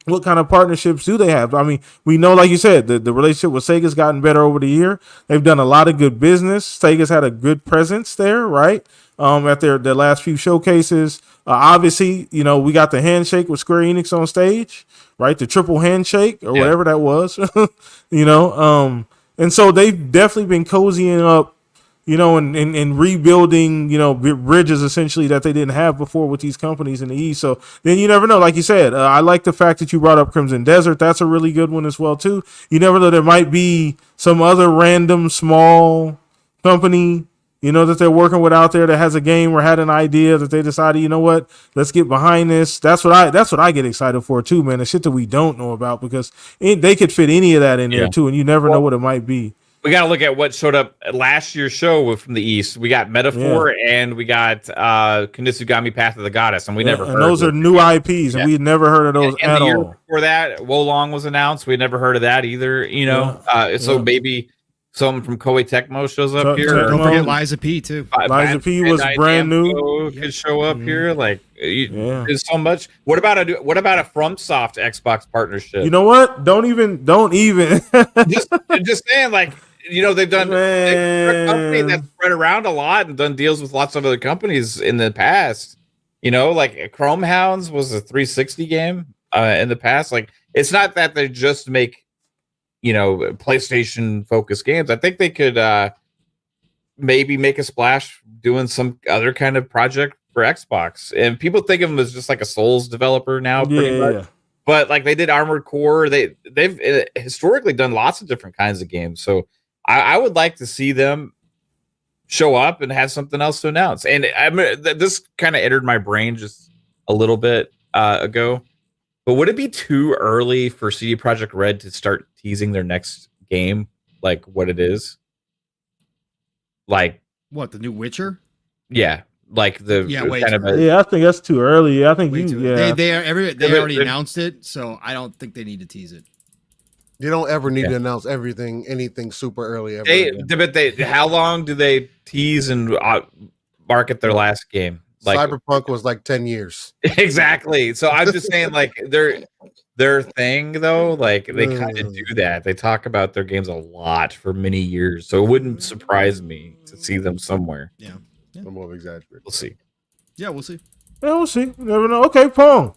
what kind of partnerships do they have? I mean, we know, like you said, the relationship with Sega's gotten better over the year. They've done a lot of good business. Sega's had a good presence there, right? At their last few showcases. Obviously, we got the handshake with Square Enix on stage, right? The triple handshake or whatever that was, and so they've definitely been cozying up, and rebuilding, bridges essentially that they didn't have before with these companies in the East. So then you never know. Like you said, I like the fact that you brought up Crimson Desert. That's a really good one as well too. You never know. There might be some other random small company, that they're working with out there that has a game or had an idea that they decided, let's get behind this. That's what I get excited for too, man. The shit that we don't know about, because they could fit any of that in there too, and you never know what it might be. We got to look at what showed up at last year's show from the East. We got Metaphor and we got Kinisugami Path of the Goddess, and we never heard. And those are new IPs, and we'd never heard of those and at the year all. Before that, Wolong was announced. We'd never heard of that either. So maybe someone from Koei Tecmo shows up here. Don't forget Liza P too. Liza P was brand new. Could show up here. Like, there's so much. What about a FromSoft Xbox partnership? You know what? Don't even. just saying, like. They've done a company that's spread around a lot and done deals with lots of other companies in the past. Like Chrome Hounds was a 360 game in the past. Like, it's not that they just make, PlayStation focused games. I think they could maybe make a splash doing some other kind of project for Xbox. And people think of them as just like a Souls developer now, pretty much. Yeah. But like they did Armored Core, they've historically done lots of different kinds of games. So I would like to see them show up and have something else to announce. And this kind of entered my brain just a little bit ago. But would it be too early for CD Projekt Red to start teasing their next game, like what it is? Like what, the new Witcher? Yeah, like the I think that's too early. I think they already announced it, so I don't think they need to tease it. You don't ever need to announce anything super early. Ever how long do they tease and market their last game. Like Cyberpunk was like 10 years. Exactly. So I'm just saying, like their thing though, like they kind of do that. They talk about their games a lot for many years, so it wouldn't surprise me to see them somewhere. Yeah. I'm more exaggerating. We'll see. Yeah, we'll see. Yeah, we'll see. You never know. Okay, Pong.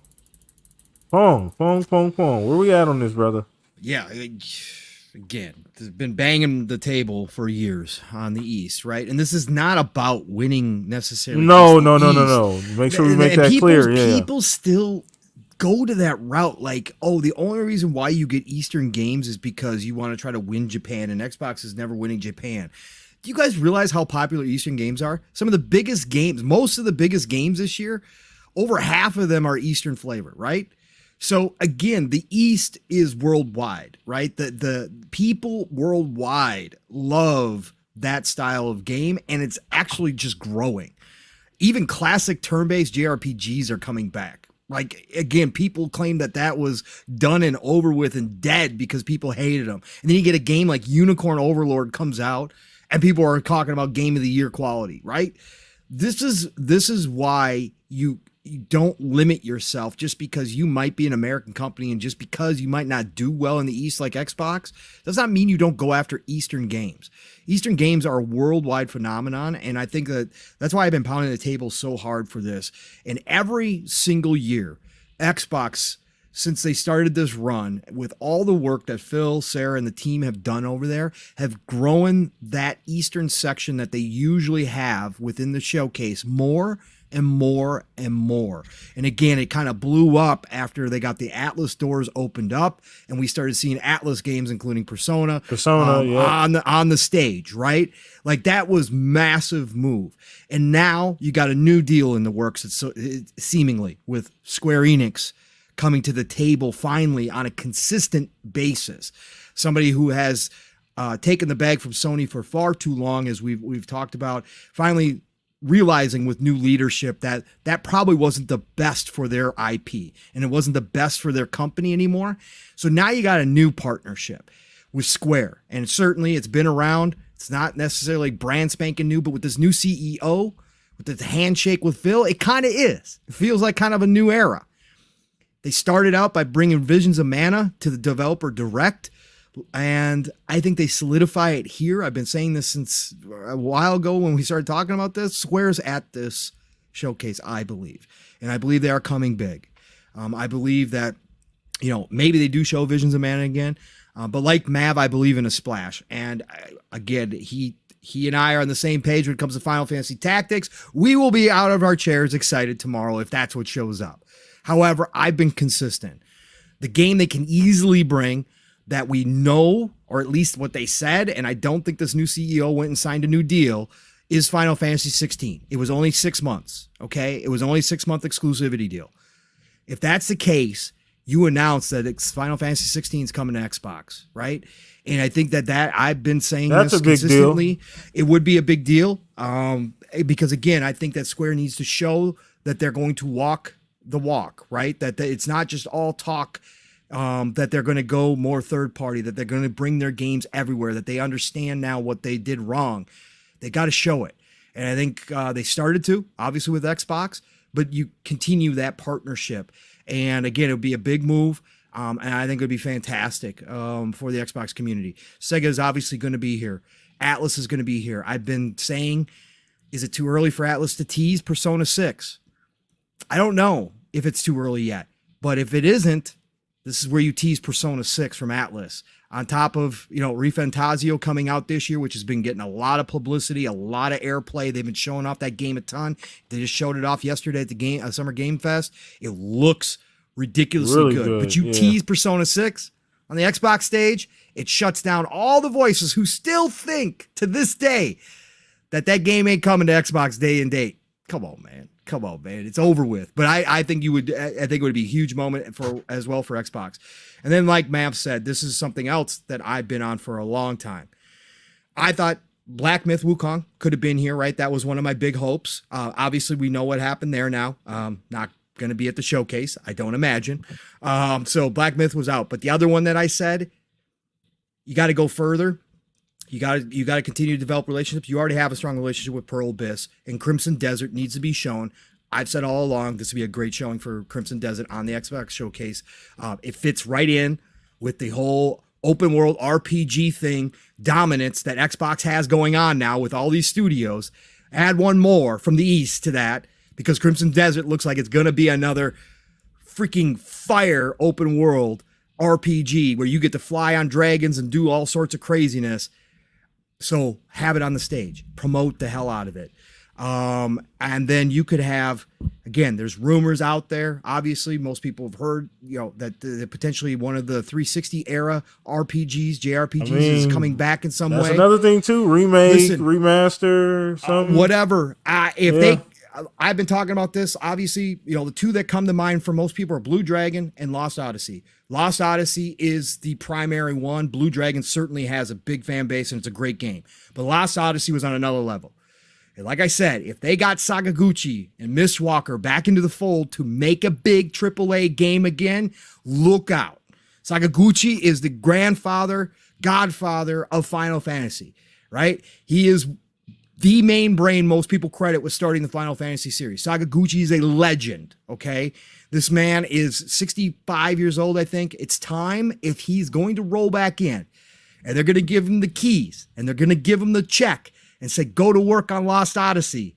Where we at on this, brother? Yeah. Again, has been banging the table for years on the East, right? And this is not about winning necessarily. No. Make sure we make that clear. Yeah. People still go to that route. Like, oh, the only reason why you get Eastern games is because you want to try to win Japan, and Xbox is never winning Japan. Do you guys realize how popular Eastern games are? Some of the biggest games, most of the biggest games this year, over half of them are Eastern flavor, right? So again, the East is worldwide, right? The people worldwide love that style of game, and it's actually just growing. Even classic turn-based JRPGs are coming back. Like, again, people claim that was done and over with and dead because people hated them. And then you get a game like Unicorn Overlord comes out, and people are talking about game of the year quality, right? This is why you don't limit yourself just because you might be an American company and just because you might not do well in the East like Xbox does not mean you don't go after Eastern games. Eastern games are a worldwide phenomenon, and I think that's why I've been pounding the table so hard for this. And every single year, Xbox, since they started this run, with all the work that Phil, Sarah, and the team have done over there, have grown that Eastern section that they usually have within the showcase more and more and more. And again, it kind of blew up after they got the Atlas doors opened up and we started seeing Atlas games, including Persona on the stage, right? Like, that was massive move. And now you got a new deal in the works. It's seemingly with Square Enix coming to the table finally on a consistent basis. Somebody who has taken the bag from Sony for far too long, as we've talked about, finally realizing with new leadership that probably wasn't the best for their IP and it wasn't the best for their company anymore. So now you got a new partnership with Square, and certainly it's been around. It's not necessarily brand spanking new, but with this new CEO, with the handshake with Phil, it kind of is. It feels like kind of a new era. They started out by bringing Visions of Mana to the developer direct, and I think they solidify it here. I've been saying this since a while ago when we started talking about this. Square's at this showcase, I believe, and I believe they are coming big. I believe that, maybe they do show Visions of Mana again, but like Mav, I believe in a splash. And again, he and I are on the same page when it comes to Final Fantasy Tactics. We will be out of our chairs excited tomorrow if that's what shows up. However, I've been consistent. The game they can easily bring that we know, or at least what they said, and I don't think this new CEO went and signed a new deal, is Final Fantasy 16. It was only 6 months, okay? It was only a 6-month exclusivity deal. If that's the case, you announce that Final Fantasy 16 is coming to Xbox, right? And I think that I've been saying that's this a big consistently. Deal. It would be a big deal because, again, I think that Square needs to show that they're going to walk the walk, right? That it's not just all talk, that they're going to go more third party, that they're going to bring their games everywhere, that they understand now what they did wrong. They got to show it. And I think they started to, obviously with Xbox, but you continue that partnership. And again, it would be a big move. And I think it would be fantastic for the Xbox community. Sega is obviously going to be here. Atlas is going to be here. I've been saying, is it too early for Atlas to tease Persona 6? I don't know if it's too early yet. But if it isn't, this is where you tease Persona 6 from Atlas. On top of, Refantasio coming out this year, which has been getting a lot of publicity, a lot of airplay. They've been showing off that game a ton. They just showed it off yesterday at the Summer Game Fest. It looks ridiculously really good. But yeah. tease Persona 6 on the Xbox stage, it shuts down all the voices who still think to this day that game ain't coming to Xbox day and date. Come on, man. It's over with. But I think it would be a huge moment as well for Xbox. And then, like Mav said, this is something else that I've been on for a long time. I thought Black Myth Wukong could have been here, right? That was one of my big hopes. Obviously, we know what happened there now. Not going to be at the showcase, I don't imagine. So Black Myth was out. But the other one that I said, you got to go further. You got to continue to develop relationships. You already have a strong relationship with Pearl Abyss, and Crimson Desert needs to be shown. I've said all along this would be a great showing for Crimson Desert on the Xbox showcase. It fits right in with the whole open world RPG thing dominance that Xbox has going on now with all these studios. Add one more from the east to that, because Crimson Desert looks like it's going to be another freaking fire open world RPG where you get to fly on dragons and do all sorts of craziness. So have it on the stage, promote the hell out of it. And then you could have, again, there's rumors out there. Obviously, most people have heard, that potentially one of the 360 era RPGs, JRPGs, is coming back in some way. That's another thing too. Remake, remaster, something. Whatever. I've been talking about this. Obviously, the two that come to mind for most people are Blue Dragon and Lost Odyssey. Lost Odyssey is the primary one. Blue Dragon certainly has a big fan base and it's a great game. But Lost Odyssey was on another level. And like I said, if they got Sakaguchi and Mistwalker back into the fold to make a big AAA game again, look out. Sakaguchi is the godfather of Final Fantasy, right? He is the main brain most people credit with starting the Final Fantasy series. Sakaguchi is a legend, okay? This man is 65 years old, I think. It's time, if he's going to roll back in, and they're going to give him the keys, and they're going to give him the check, and say, go to work on Lost Odyssey.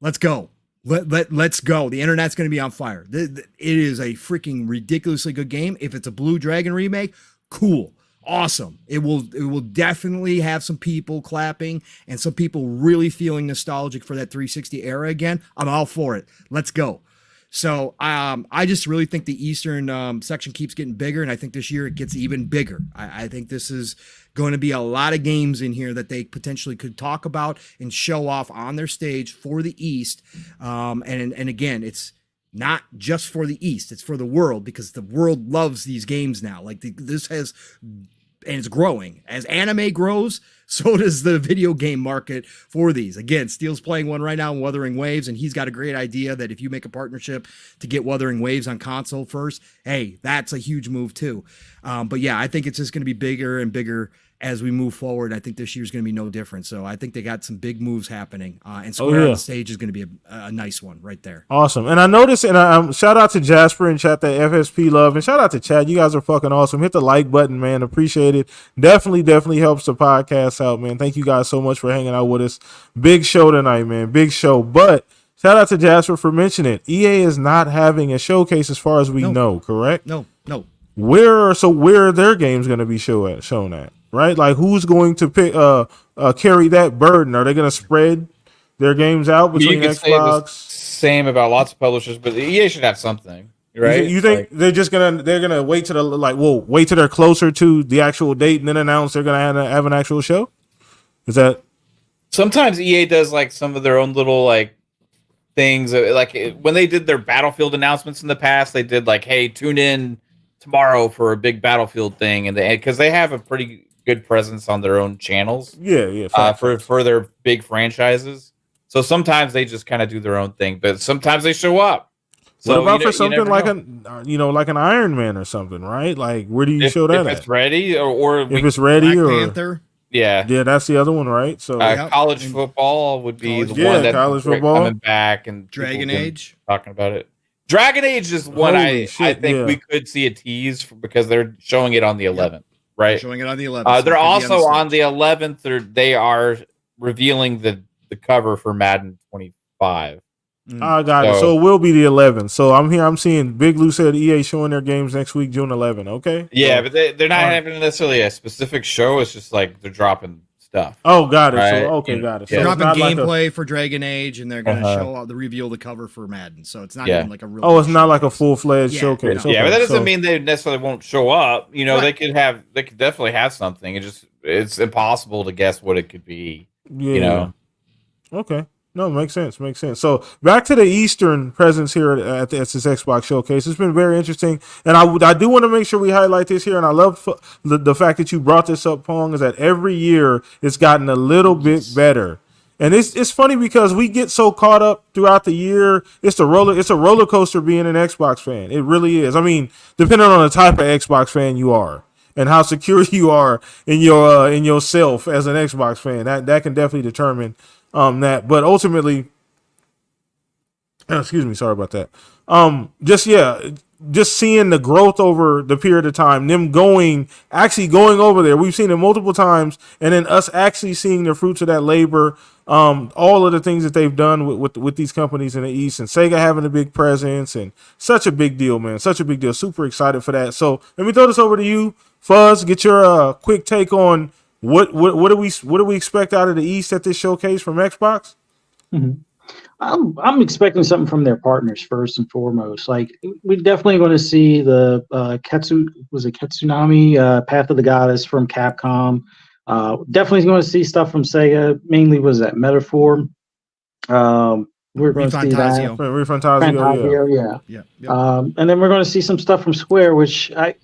Let's go. Let's go. The internet's going to be on fire. It is a freaking ridiculously good game. If it's a Blue Dragon remake, cool. Awesome. It will definitely have some people clapping and some people really feeling nostalgic for that 360 era again. I'm all for it. Let's go. So I just really think the Eastern section keeps getting bigger, and I think this year it gets even bigger. I think this is going to be a lot of games in here that they potentially could talk about and show off on their stage for the East. And again, it's not just for the East, it's for the world, because the world loves these games now. Like this has, and it's growing. As anime grows, so does the video game market for these. Again, Steele's playing one right now in Wuthering Waves, and he's got a great idea that if you make a partnership to get Wuthering Waves on console first, hey, that's a huge move too. But yeah, I think it's just going to be bigger and bigger as we move forward. I think this year's going to be no different. So I think they got some big moves happening, and Square on the stage is going to be a nice one right there. Awesome. And I noticed, and shout out to Jasper and chat, that FSP love, and shout out to Chad. You guys are fucking awesome. Hit the like button, man. Appreciate it. Definitely helps the podcast out, man. Thank you guys so much for hanging out with us. Big show tonight, man. Big show. But shout out to Jasper for mentioning it. EA is not having a showcase as far as we know, correct? No. Where are their games going to be shown at? Right? Like, who's going to carry that burden? Are they going to spread their games out between Xbox? Same about lots of publishers, but EA should have something, right? You think they're gonna wait to wait till they're closer to the actual date and then announce they're gonna have an actual show? Is that sometimes EA does like some of their own little like things, like when they did their Battlefield announcements in the past, they did like, hey, tune in tomorrow for a big Battlefield thing, and because they have a pretty good presence on their own channels, for their big franchises. So sometimes they just kind of do their own thing, but sometimes they show up. So what about for something like like an Iron Man or something, right? Like, where do you show that if it's ready, or if it's ready, Black or Panther? Yeah, that's the other one, right? So college football would be the one that college football coming back, and Dragon Age talking about it. Dragon Age is one I think we could see a tease because they're showing it on the 11th, right? Showing it on the 11th. They're also on the 11th. They are revealing the cover for Madden 25. I got it. So it will be the 11th. So I'm seeing Big Lou said EA showing their games next week, June 11th. Okay. Yeah, but they're not having necessarily a specific show. It's just like they're dropping stuff. Oh, got it. Right? So got it. So they're dropping gameplay for Dragon Age, and they're going to show out reveal the cover for Madden. So it's not even like a real. Oh, it's not like a full-fledged showcase. Yeah, but that doesn't mean they necessarily won't show up. You know, they could definitely have something. It's impossible to guess what it could be. Yeah. You know. Okay. No, makes sense. So back to the Eastern presence here at this Xbox showcase. It's been very interesting, and I do want to make sure we highlight this here. And I love the fact that you brought this up, Pong, is that every year it's gotten a little bit better. And it's funny because we get so caught up throughout the year. It's a roller coaster being an Xbox fan. It really is. I mean, depending on the type of Xbox fan you are. and how secure you are in yourself as an Xbox fan. That can definitely determine that. But ultimately, excuse me, sorry about that. Just seeing the growth over the period of time, them actually going over there. We've seen it multiple times, and then us actually seeing the fruits of that labor. All of the things that they've done with these companies in the East, and Sega having a big presence, and such a big deal, man. Such a big deal. Super excited for that. So let me throw this over to you, Fuzz. Get your quick take on what do we expect out of the East at this showcase from Xbox? Mm-hmm. I'm expecting something from their partners first and foremost. Like, we're definitely going to see the Ketsunami, Path of the Goddess from Capcom. Definitely going to see stuff from Sega. Mainly was that Metaphor. We're going to see that. Refantazio, yeah. Yeah. And then we're going to see some stuff from Square, which I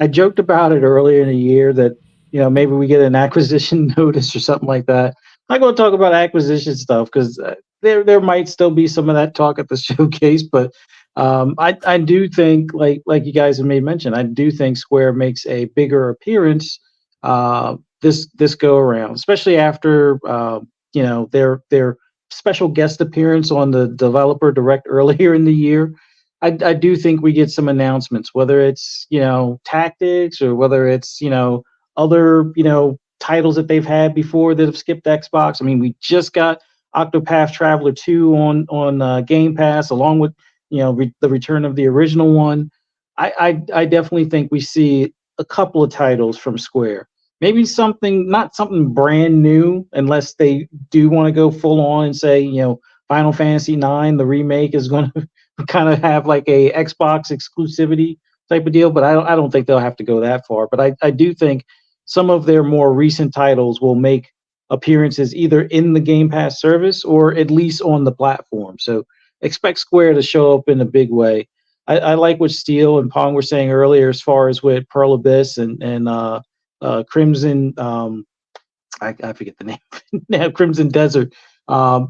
joked about it earlier in the year that, maybe we get an acquisition notice or something like that. I'm not going to talk about acquisition stuff because there might still be some of that talk at the showcase, but I do think, like you guys have made mention, I do think Square makes a bigger appearance this go around, especially after their special guest appearance on the Developer Direct earlier in the year. I do think we get some announcements, whether it's tactics or whether it's other titles that they've had before that have skipped Xbox. I mean, we just got Octopath Traveler 2 on Game Pass, along with the return of the original one. I definitely think we see a couple of titles from Square. Maybe not something brand new, unless they do want to go full on and say, Final Fantasy IX, the remake, is going to kind of have like a Xbox exclusivity type of deal. But I don't think they'll have to go that far. But I do think some of their more recent titles will make appearances either in the Game Pass service or at least on the platform. So expect Square to show up in a big way. I like what Steele and Pong were saying earlier as far as with Pearl Abyss and Crimson. I forget the name now. Crimson Desert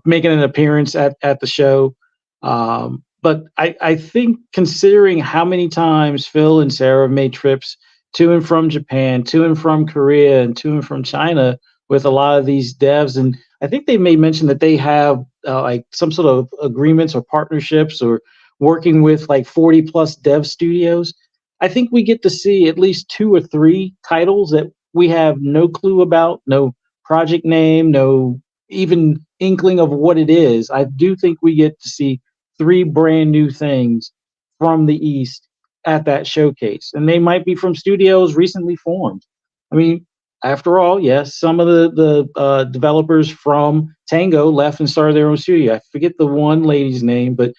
making an appearance at the show. But I think, considering how many times Phil and Sarah have made trips to and from Japan, to and from Korea, and to and from China with a lot of these devs, and I think they may mention that they have like some sort of agreements or partnerships or working with like 40 plus dev studios. I think we get to see at least 2 or 3 titles that we have no clue about, no project name, no even inkling of what it is. I do think we get to see 3 brand new things from the East at that showcase, and they might be from studios recently formed. I mean, after all, yes, some of the developers from Tango left and started their own studio. I forget the one lady's name, but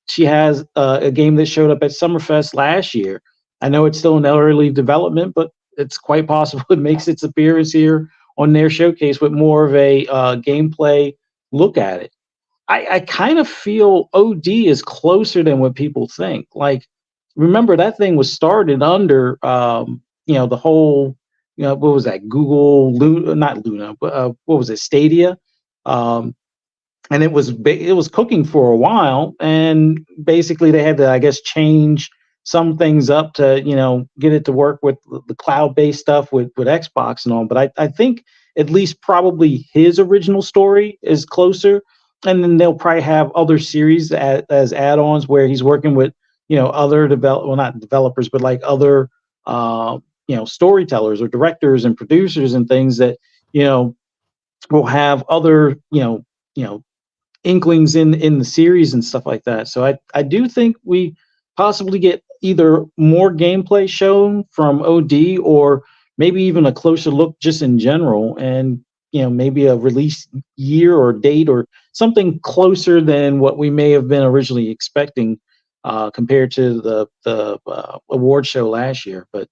she has a game that showed up at Summerfest last year. I know it's still in early development, but it's quite possible it makes its appearance here on their showcase with more of a gameplay look at it. I kind of feel OD is closer than what people think. Like, remember, that thing was started under, the whole, what was that? Google, not Luna, but what was it? Stadia. And it was cooking for a while, and basically they had to, I guess, change some things up to get it to work with the cloud-based stuff with Xbox and all. But I think at least probably his original story is closer, and then they'll probably have other series as add-ons where he's working with other not developers, but like other storytellers or directors and producers and things that will have other inklings in the series and stuff like that. So I do think we possibly get either more gameplay shown from OD, or maybe even a closer look just in general, and maybe a release year or date or something closer than what we may have been originally expecting compared to the award show last year. But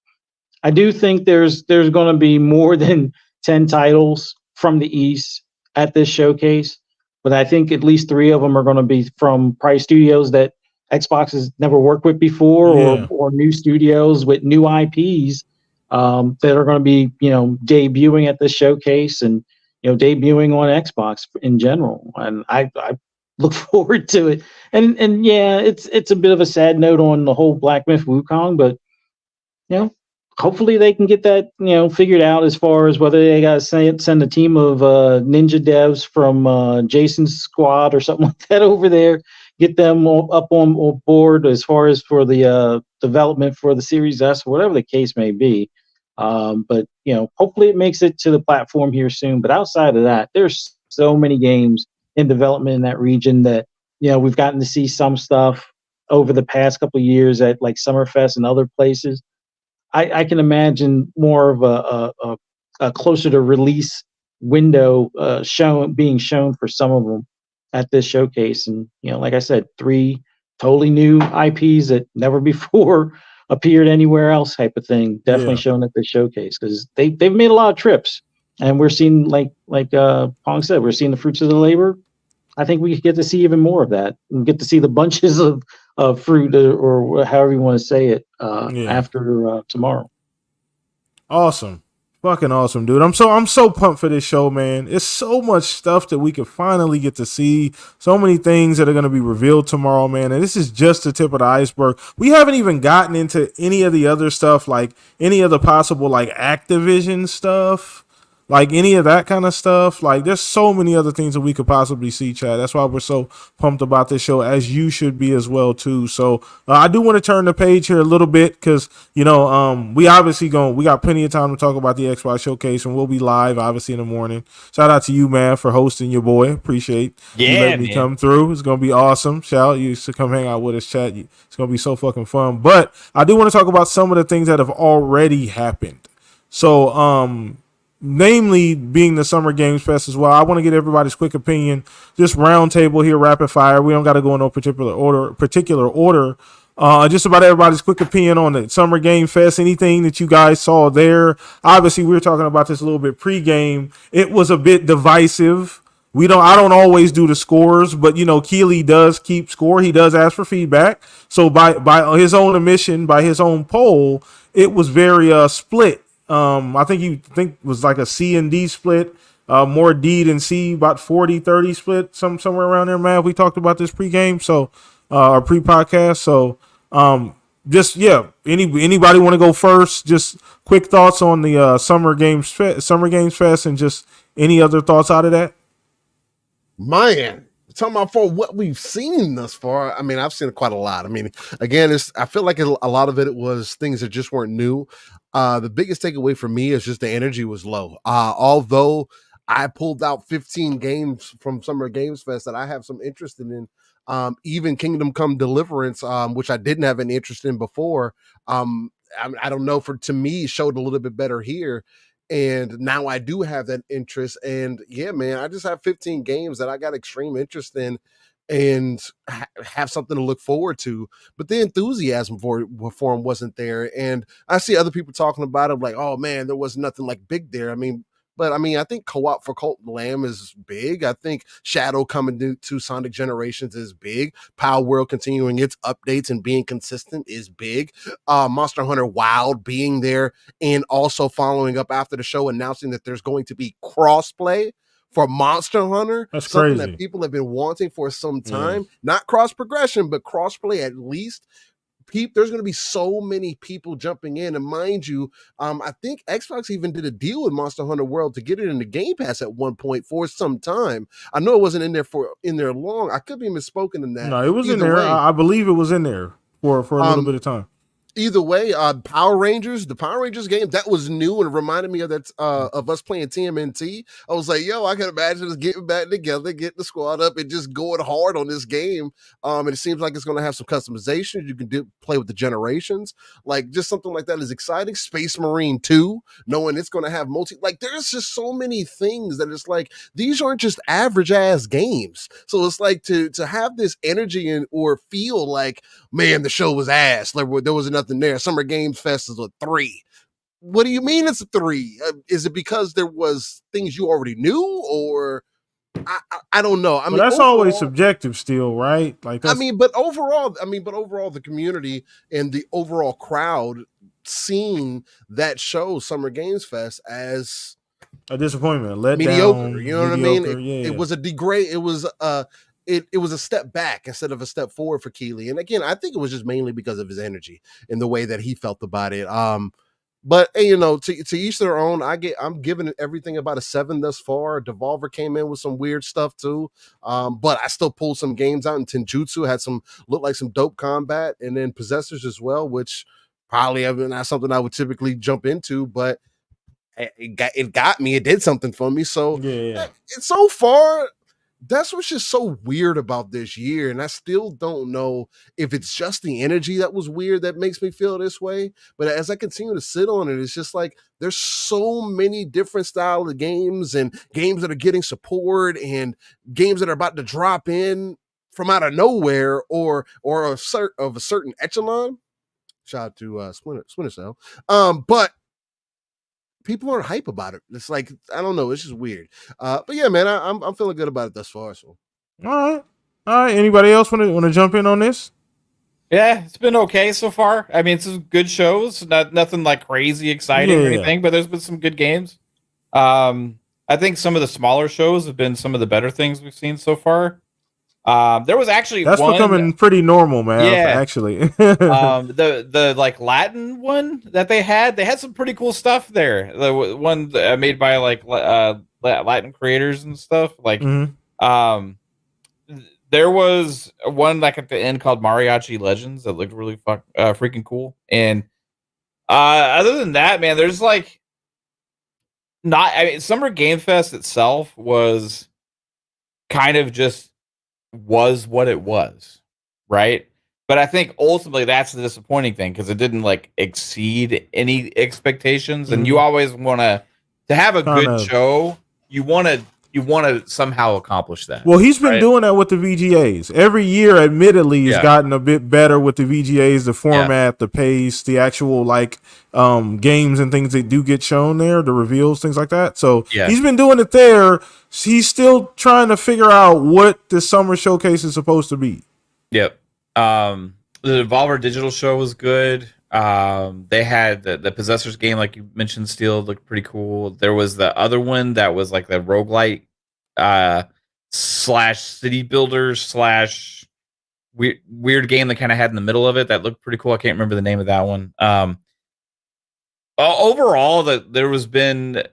I do think there's going to be more than 10 titles from the East at this showcase, but I think at least 3 of them are going to be from probably studios that Xbox has never worked with before, or new studios with new IPs that are going to be debuting at this showcase and debuting on Xbox in general. And I look forward to it. And yeah, it's a bit of a sad note on the whole Black Myth Wukong, but hopefully they can get that, figured out as far as whether they got to send a team of ninja devs from Jason's squad or something like that over there, get them up on board as far as for the development for the Series S, whatever the case may be. But hopefully it makes it to the platform here soon. But outside of that, there's so many games in development in that region that we've gotten to see some stuff over the past couple of years at like Summerfest and other places. I can imagine more of a closer to release window being shown for some of them at this showcase. And like I said, 3 totally new IPs that never before appeared anywhere else, type of thing. Definitely shown at this showcase because they've made a lot of trips, and we're seeing like Pong said, we're seeing the fruits of the labor. I think we get to see even more of that and get to see the bunches of fruit or however you want to say it after tomorrow. Awesome. Fucking awesome, dude. I'm so pumped for this show, man. It's so much stuff that we could finally get to see. So many things that are going to be revealed tomorrow, man. And this is just the tip of the iceberg. We haven't even gotten into any of the other stuff, like any of the possible like Activision stuff. Like any of that kind of stuff. Like there's so many other things that we could possibly see, Chad. That's why we're so pumped about this show, as you should be as well too. So I do want to turn the page here a little bit because we obviously we got plenty of time to talk about the Xbox showcase, and we'll be live obviously in the morning. Shout out to you, man, for hosting your boy. Appreciate you letting me come through. It's gonna be awesome. Shout out you to come hang out with us, Chad. It's gonna be so fucking fun. But I do want to talk about some of the things that have already happened. So namely being the Summer Games Fest as well. I want to get everybody's quick opinion. Just round table here, rapid fire. We don't got to go in no particular order. Just about everybody's quick opinion on the Summer Game Fest. Anything that you guys saw there. Obviously, we were talking about this a little bit pre-game. It was a bit divisive. I don't always do the scores, but Keely does keep score. He does ask for feedback. So by his own admission, by his own poll, it was very split. I think it was like a C and D split, more D than C, about 40-30 split, somewhere around there, man. We talked about this pre-game, so or pre-podcast. So anybody want to go first? Just quick thoughts on the Summer Games Fest, and just any other thoughts out of that? Man, talking about for what we've seen thus far, I mean, I've seen quite a lot. I mean, again, I feel like a lot of it was things that just weren't new. The biggest takeaway for me is just the energy was low. Although I pulled out 15 games from Summer Games Fest that I have some interest in, even Kingdom Come Deliverance, which I didn't have an interest in before. I don't know, to me, it showed a little bit better here. And now I do have that interest. And yeah, man, I just have 15 games that I got extreme interest in and have something to look forward to. But the enthusiasm for them wasn't there. And I see other people talking about it like, oh man, there was nothing like big there. I think co-op for Cult Lamb is big. I think Shadow coming to Sonic Generations is big. Power World continuing its updates and being consistent is big. Monster Hunter Wild being there and also following up after the show, announcing that there's going to be crossplay for Monster Hunter. That's something crazy. That people have been wanting for some time. Yeah. Not cross progression, but crossplay at least. There's going to be so many people jumping in, and mind you, I think Xbox even did a deal with Monster Hunter World to get it in the Game Pass at one point for some time. I know it wasn't in there long. I could be misspoken in that. No, it was in there. I believe it was in there for a little bit of time. Either way, the Power Rangers game, that was new and reminded me of that of us playing TMNT. I was like, yo, I can imagine us getting back together, getting the squad up, and just going hard on this game. And it seems like it's going to have some customization. You can play with the generations. Like, just something like that is exciting. Space Marine 2, knowing it's going to have there's just so many things that it's like, these aren't just average ass games. So it's like to have this energy or feel like, man, the show was ass. Like, there was nothing there. Summer Games Fest is a 3. What do you mean it's a 3? Is it because there was things you already knew, or I don't know. I mean, that's overall, always subjective still, right? Like, but overall, the community and the overall crowd seeing that show, Summer Games Fest, as a disappointment, let mediocre. Down, you know what I mean? It was a degrade. It was it was a step back instead of a step forward for Keeley. And again, I think it was just mainly because of his energy and the way that he felt about it. But hey, you know, to each their own. I'm giving it everything about a 7 thus far. Devolver came in with some weird stuff too, but I still pulled some games out. And Tenjutsu had some look like some dope combat, and then Possessors as well, which probably not something I would typically jump into, but it got me. It did something for me. So Yeah. so far, that's what's just so weird about this year. And I still don't know if it's just the energy that was weird that makes me feel this way. But as I continue to sit on it, it's just like there's so many different style of games and games that are getting support and games that are about to drop in from out of nowhere or of a certain echelon. Shout out to Splinter Cell. But people aren't hype about it. It's like, I don't know, it's just weird. But yeah, man, I'm feeling good about it thus far. So All right. Anybody else want to jump in on this? Yeah, it's been okay so far. I mean, it's some good shows, nothing like crazy exciting or anything, but there's been some good games. I think some of the smaller shows have been some of the better things we've seen so far. There was actually that's one, becoming pretty normal, man. Yeah. Actually, the like Latin one that they had some pretty cool stuff there. The one made by like Latin creators and stuff. Like, Mhm. there was one like at the end called Mariachi Legends that looked really freaking cool. And other than that, man, there's like not. I mean, Summer Game Fest itself was kind of just was what it was, right? But I think ultimately that's the disappointing thing because it didn't like exceed any expectations. And you always want to have a good show. You want to somehow accomplish that. Well, he's been doing that with the VGAs. Every year, admittedly, he's gotten a bit better with the VGAs, the format, the pace, the actual like games and things that do get shown there, the reveals, things like that. So he's been doing it there. He's still trying to figure out what the summer showcase is supposed to be. Yep. The Devolver Digital show was good. They had the Possessors game, like you mentioned, Steel, looked pretty cool. There was the other one that was like the roguelite slash city builder slash weird game that kind of had in the middle of it that looked pretty cool. I can't remember the name of that one. Overall, there was been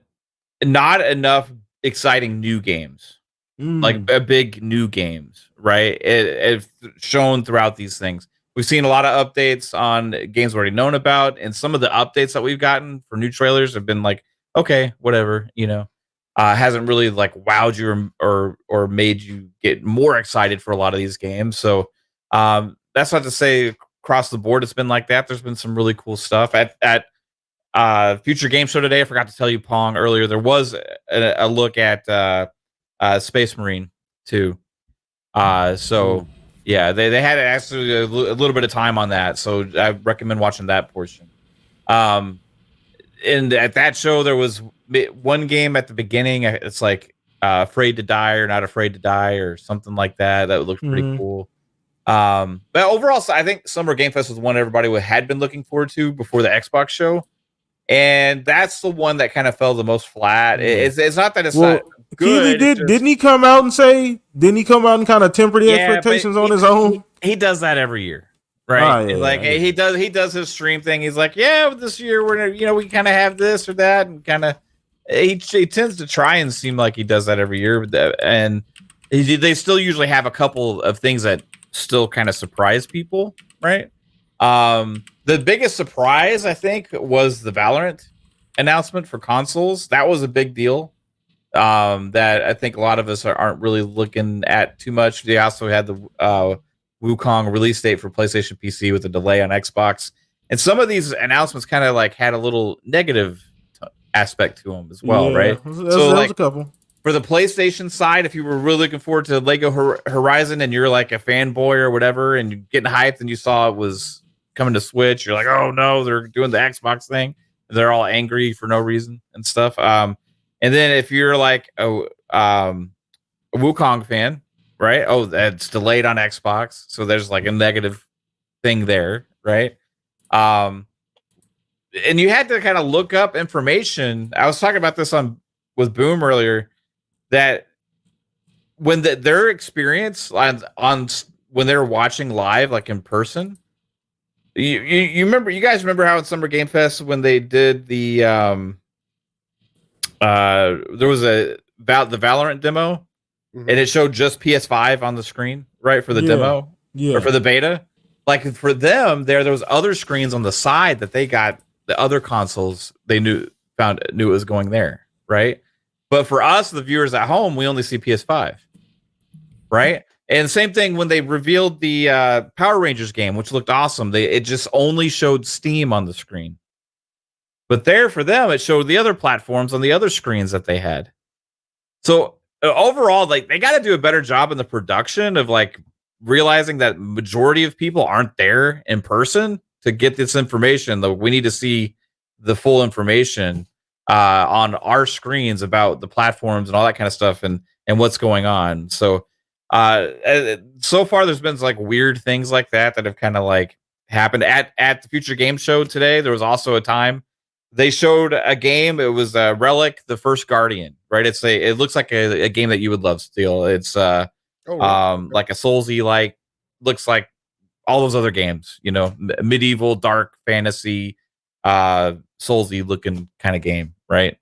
not enough exciting new games, like big new games, right? It's shown throughout these things. We've seen a lot of updates on games we've already known about, and some of the updates that we've gotten for new trailers have been like, okay, whatever, you know. Hasn't really like wowed you or made you get more excited for a lot of these games. So that's not to say across the board it's been like that. There's been some really cool stuff at Future Game Show today. I forgot to tell you, Pong, earlier. There was a look at Space Marine too. So yeah, they had actually a little bit of time on that. So I recommend watching that portion. And at that show, there was one game at the beginning. It's like Afraid to Die or Not Afraid to Die or something like that. That looked pretty cool. But overall, I think Summer Game Fest was one everybody had been looking forward to before the Xbox show. And that's the one that kind of fell the most flat. It's not that it's not good. Didn't he come out and kind of temper the expectations on his own? He does that every year. Right. He does his stream thing. He's like, yeah, this year we're gonna, we kind of have this or that, and kind of he tends to try and seem like he does that every year. And they still usually have a couple of things that still kind of surprise people, right? The biggest surprise, I think, was the Valorant announcement for consoles. That was a big deal. That I think a lot of us aren't really looking at too much. They also had the Wukong release date for PlayStation PC with a delay on Xbox. And some of these announcements kind of like had a little negative aspect to them as well, right? So like a couple. For the PlayStation side, if you were really looking forward to Lego Horizon and you're like a fanboy or whatever, and you're getting hyped and you saw it was coming to Switch, you're like, oh no, they're doing the Xbox thing. They're all angry for no reason and stuff. And then if you're like a Wukong fan, right? Oh, that's delayed on Xbox, so there's like a negative thing there, right? And you had to kind of look up information. I was talking about this with Boom earlier, that when their experience on when they're watching live, like in person, You remember? You guys remember how in Summer Game Fest when they did the there was the Valorant demo, and it showed just PS5 on the screen, right, for the demo or for the beta. Like for them, there was other screens on the side that they got the other consoles. They knew it was going there, right? But for us, the viewers at home, we only see PS5, right? And same thing when they revealed the Power Rangers game, which looked awesome. It just only showed Steam on the screen. But there for them, it showed the other platforms on the other screens that they had. So overall, like they got to do a better job in the production of like realizing that majority of people aren't there in person to get this information. Though we need to see the full information on our screens about the platforms and all that kind of stuff and what's going on. So so far there's been like weird things like that have kind of like happened at the Future Game Show today. There was also a time they showed a game. It was Relic, the First Guardian, right? It looks like a game that you would love, Steel. It's like a Soulsy, like looks like all those other games, you know, medieval dark fantasy Soulsy looking kind of game, right?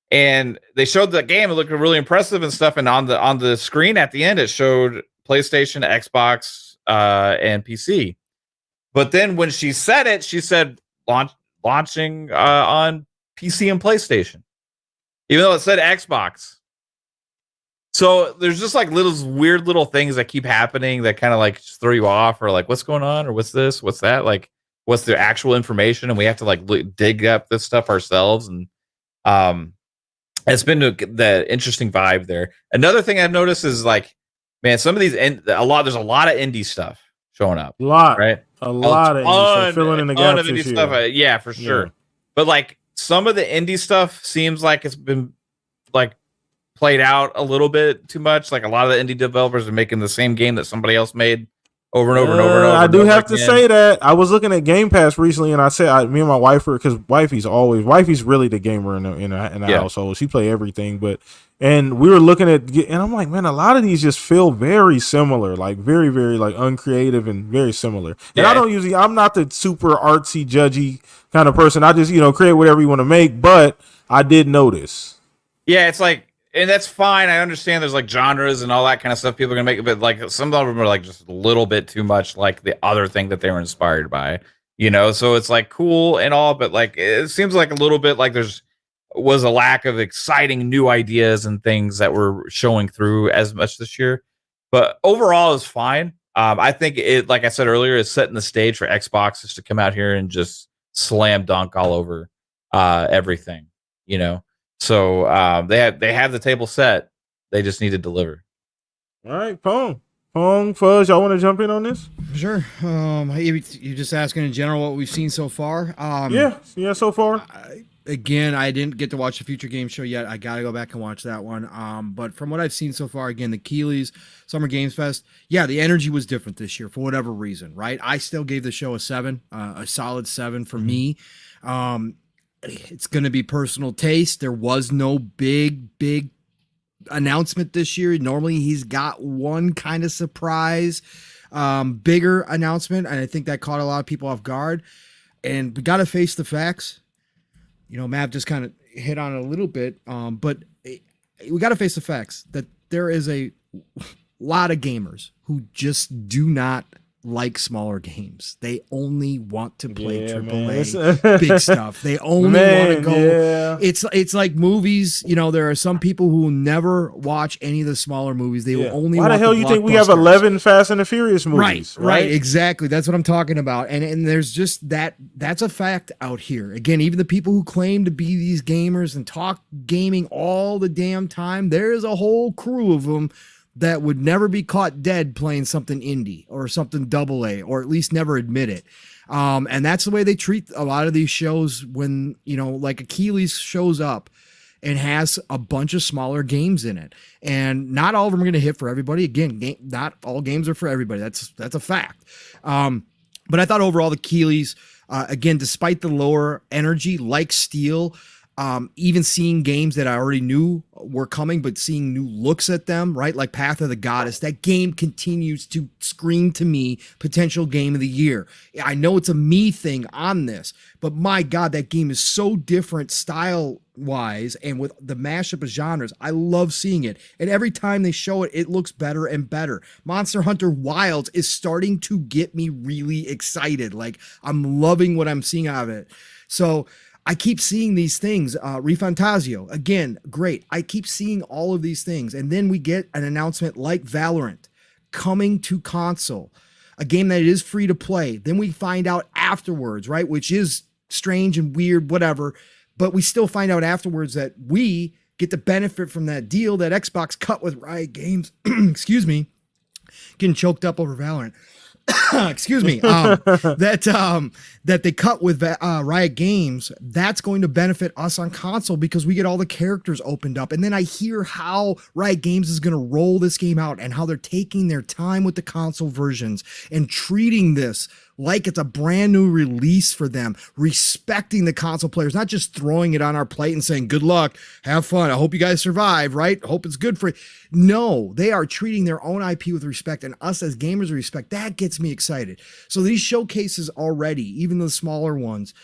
And they showed the game. It looked really impressive and stuff. And on the screen at the end, it showed PlayStation, Xbox, and PC. But then when she said it, she said launching on PC and PlayStation, even though it said Xbox. So there's just like weird little things that keep happening that kind of like just throw you off, or like what's going on, or what's this, what's that, like what's the actual information, and we have to like dig up this stuff ourselves. And it's been the interesting vibe there. Another thing I've noticed is like, man, some of these there's a lot of indie stuff showing up. A lot, right? A lot of indie stuff filling in the gaps this year. Stuff, yeah, for sure. Yeah. But like some of the indie stuff seems like it's been like played out a little bit too much. Like a lot of the indie developers are making the same game that somebody else made over and over and over and over. I do have to say that I was looking at Game Pass recently, and I said, me and my wife were, because wifey's really the gamer in the household. She play everything, and we were looking at, and I'm like, man, a lot of these just feel very similar, like very, very like uncreative and very similar. And I'm not the super artsy, judgy kind of person. I just, create whatever you want to make, but I did notice. Yeah, it's like, and that's fine. I understand there's like genres and all that kind of stuff people are gonna make it, but like some of them are like just a little bit too much like the other thing that they were inspired by, so it's like cool and all, but like it seems like a little bit like was a lack of exciting new ideas and things that were showing through as much this year. But overall is fine. I think it, like I said earlier, is setting the stage for Xbox just to come out here and just slam dunk all over everything, So they have the table set. They just need to deliver. All right, Pong, Fuzz, y'all want to jump in on this? Sure. You just asking in general what we've seen so far. Yeah. So far. Again, I didn't get to watch the Future Game Show yet. I got to go back and watch that one. But from what I've seen so far, again, the Keeley's Summer Games Fest, the energy was different this year for whatever reason, right? I still gave the show a 7, a solid 7 for me. It's going to be personal taste. There was no big announcement this year. Normally he's got one kind of surprise, bigger announcement. And I think that caught a lot of people off guard, and we got to face the facts. Matt just kind of hit on it a little bit. But we got to face the facts that there is a lot of gamers who just do not like smaller games. They only want to play AAA big stuff. They only want to go. Yeah. It's like movies. There are some people who will never watch any of the smaller movies. They will only. Why the hell you think we have 11 Fast and the Furious movies? Right. Exactly. That's what I'm talking about. And there's just that's a fact out here. Again, even the people who claim to be these gamers and talk gaming all the damn time, there is a whole crew of them that would never be caught dead playing something indie or something AA, or at least never admit it. And that's the way they treat a lot of these shows when, like Achilles shows up and has a bunch of smaller games in it. And not all of them are going to hit for everybody. Again, not all games are for everybody. That's a fact. But I thought overall the Keeleys, again, despite the lower energy, like Steel, Even seeing games that I already knew were coming, but seeing new looks at them, right? Like Path of the Goddess, that game continues to scream to me potential game of the year. I know it's a me thing on this, but my God, that game is so different style wise and with the mashup of genres. I love seeing it. And every time they show it, it looks better and better. Monster Hunter Wilds is starting to get me really excited. Like, I'm loving what I'm seeing out of it. So I keep seeing these things. ReFantazio, again, great. I keep seeing all of these things. And then we get an announcement like Valorant coming to console, a game that is free to play. Then we find out afterwards, right? Which is strange and weird, whatever. But we still find out afterwards that we get to benefit from that deal that Xbox cut with Riot Games. Excuse me. Getting choked up over Valorant. Excuse me, that they cut with Riot Games. That's going to benefit us on console because we get all the characters opened up. And then I hear how Riot Games is going to roll this game out and how they're taking their time with the console versions and treating this like it's a brand new release for them, respecting the console players, not just throwing it on our plate and saying, good luck, have fun, I hope you guys survive, right? Hope it's good for you. No, they are treating their own IP with respect, and us as gamers with respect. That gets me excited. So these showcases already, even the smaller ones,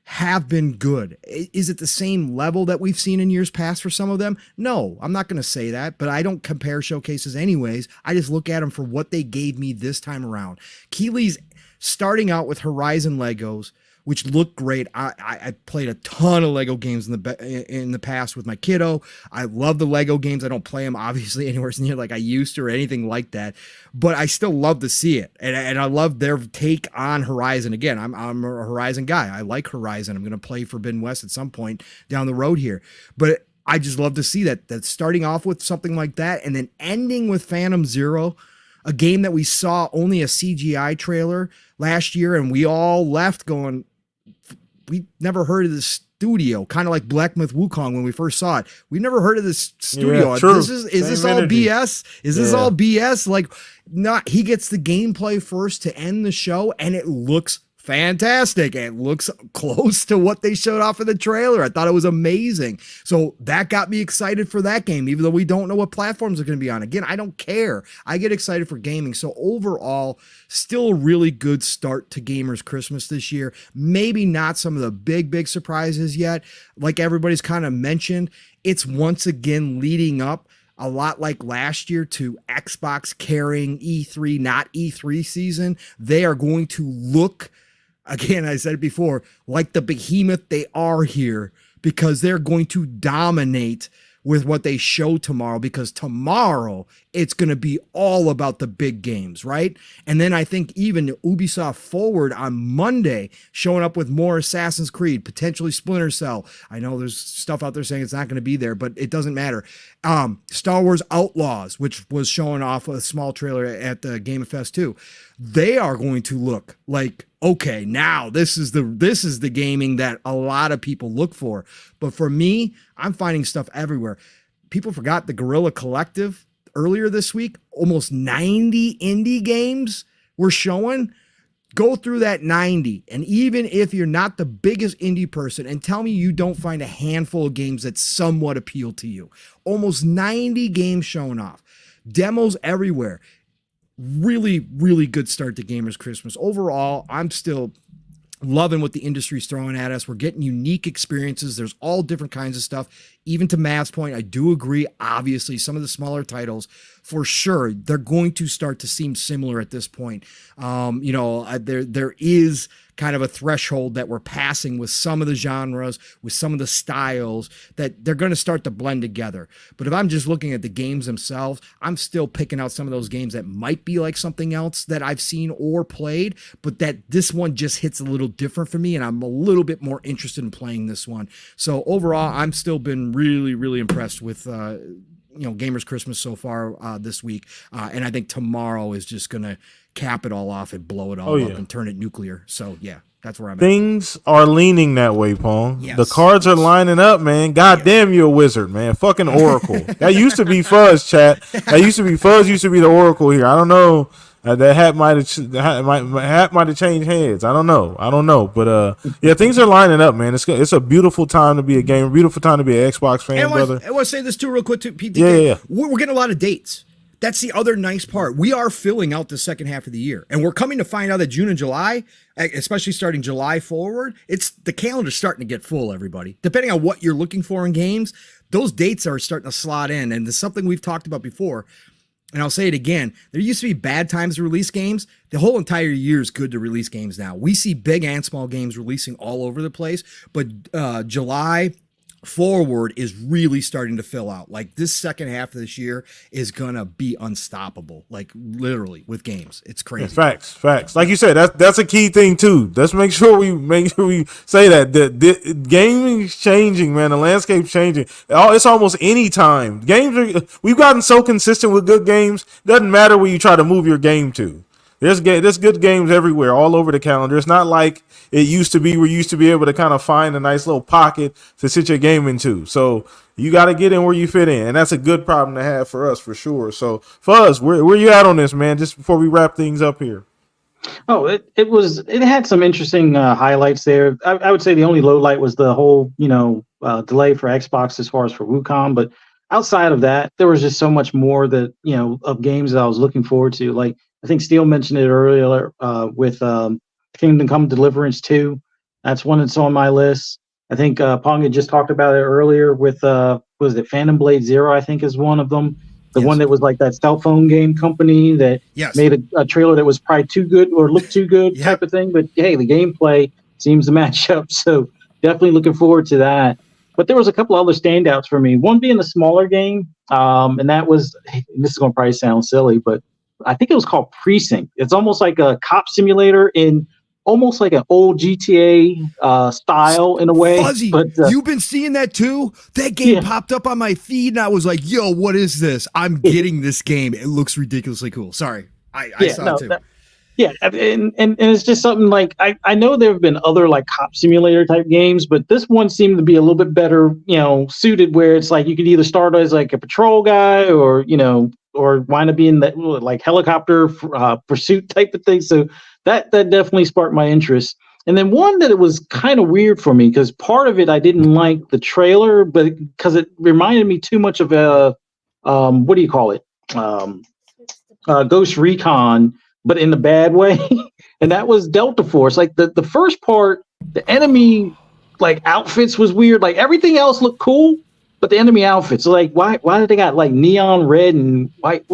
have been good. Is it the same level that we've seen in years past for some of them? No, I'm not going to say that, but I don't compare showcases anyways. I just look at them for what they gave me this time around. Keeley's starting out with Horizon Legos, which look great. I played a ton of Lego games in the past with my kiddo. I love the Lego games. I don't play them obviously anywhere near like I used to or anything like that, but I still love to see it. And I love their take on Horizon. Again, I'm a Horizon guy. I like Horizon. I'm going to play Forbidden West at some point down the road here, but I just love to see that starting off with something like that and then ending with Phantom Zero, a game that we saw only a CGI trailer last year, and we all left going, we never heard of this studio, kind of like Black Myth Wukong when we first saw it. We never heard of this studio. Yeah, true. Is this all BS? Is this all BS? Like, not, he gets the gameplay first to end the show, and it looks fantastic. It looks close to what they showed off in the trailer. I thought it was amazing. So that got me excited for that game, even though we don't know what platforms are going to be on. Again, I don't care. I get excited for gaming. So overall, still a really good start to Gamers Christmas this year. Maybe not some of the big surprises yet. Like everybody's kind of mentioned, it's once again leading up a lot like last year to Xbox carrying E3, not E3 season. They are going to look, again, I said it before, like the behemoth they are here, because they're going to dominate with what they show tomorrow, because tomorrow it's going to be all about the big games, right? And then I think even Ubisoft Forward on Monday showing up with more Assassin's Creed, potentially Splinter Cell. I know there's stuff out there saying it's not going to be there, but it doesn't matter. Star Wars Outlaws, which was showing off a small trailer at the Game of Fest 2. They are going to look like, okay, now this is the gaming that a lot of people look for. But for me, I'm finding stuff everywhere. People forgot the Guerrilla Collective earlier this week. Almost 90 indie games were showing. Go through that 90. And even if you're not the biggest indie person, and tell me you don't find a handful of games that somewhat appeal to you. Almost 90 games showing off. Demos everywhere. Really, really good start to Gamers Christmas. Overall, I'm still loving what the industry's throwing at us. We're getting unique experiences. There's all different kinds of stuff. Even to Matt's point, I do agree. Obviously, some of the smaller titles, for sure, they're going to start to seem similar at this point. There is kind of a threshold that we're passing with some of the genres, with some of the styles, that they're going to start to blend together. But if I'm just looking at the games themselves, I'm still picking out some of those games that might be like something else that I've seen or played, but that this one just hits a little different for me, and I'm a little bit more interested in playing this one. So overall, I'm still been really, really impressed with Gamers Christmas so far this week, and I think tomorrow is just gonna cap it all off and blow it all up and turn it nuclear. So yeah, that's where I'm Things are leaning that way, Pong. Yes. The cards are lining up, man. God damn, you're a wizard, man. Fucking Oracle. That used to be Fuzz, chat. That used to be Fuzz. Used to be the Oracle here. I don't know That hat might have changed hands. I don't know. But yeah, things are lining up, man. It's a beautiful time to be a gamer. Beautiful time to be an Xbox fan, brother. I want to say this too, real quick, too, PTK. Yeah. We're getting a lot of dates. That's the other nice part. We are filling out the second half of the year, and we're coming to find out that June and July, especially starting July forward, the calendar's starting to get full, everybody. Depending on what you're looking for in games, those dates are starting to slot in, and there's something we've talked about before, and I'll say it again. There used to be bad times to release games. The whole entire year is good to release games now. We see big and small games releasing all over the place, but July forward is really starting to fill out. Like this second half of this year is gonna be unstoppable, like literally with games. It's crazy. Yeah, facts. Like you said, that's a key thing too. Let's make sure we say that the gaming's changing, man. The landscape's changing. It's almost any time. We've gotten so consistent with good games. Doesn't matter where you try to move your game to. There's good games everywhere, all over the calendar. It's not like it used to be where you used to be able to kind of find a nice little pocket to sit your game into. So you got to get in where you fit in, and that's a good problem to have for us, for sure. So Fuzz, where you at on this, man? Just before we wrap things up here. Oh, it had some interesting highlights there. I would say the only low light was the whole delay for Xbox as far as for Wukong, but outside of that, there was just so much more that of games that I was looking forward to. Like I think Steele mentioned it earlier with Kingdom Come Deliverance 2. That's one that's on my list. I think Pong had just talked about it earlier with was it Phantom Blade Zero? I think is one of them. The one that was like that cell phone game company that made a trailer that was probably too good or looked too good type of thing. But hey, the gameplay seems to match up. So definitely looking forward to that. But there was a couple other standouts for me. One being a smaller game, and that was, this is going to probably sound silly, but I think it was called Precinct. It's almost like a cop simulator in almost like an old GTA style in a way. Fuzzy, but you've been seeing that too? That game popped up on my feed, and I was like, yo, what is this? I'm getting this game. It looks ridiculously cool. Sorry. I saw it too. And it's just something like I know there have been other like cop simulator type games, but this one seemed to be a little bit better, suited where it's like you could either start as like a patrol guy or wind up being that like helicopter pursuit type of thing. So that definitely sparked my interest. And then one that it was kind of weird for me because part of it I didn't like the trailer, but because it reminded me too much of a what do you call it? Ghost Recon, but in a bad way. And that was Delta Force. Like the first part, the enemy like outfits was weird. Like everything else looked cool, but the enemy outfits, like why did they got like neon red and white?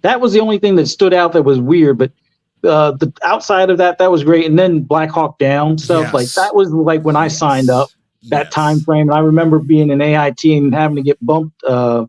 That was the only thing that stood out that was weird. But the outside of that was great. And then Black Hawk Down stuff, like that was like when I signed up that time frame. And I remember being in AIT and having to get bumped a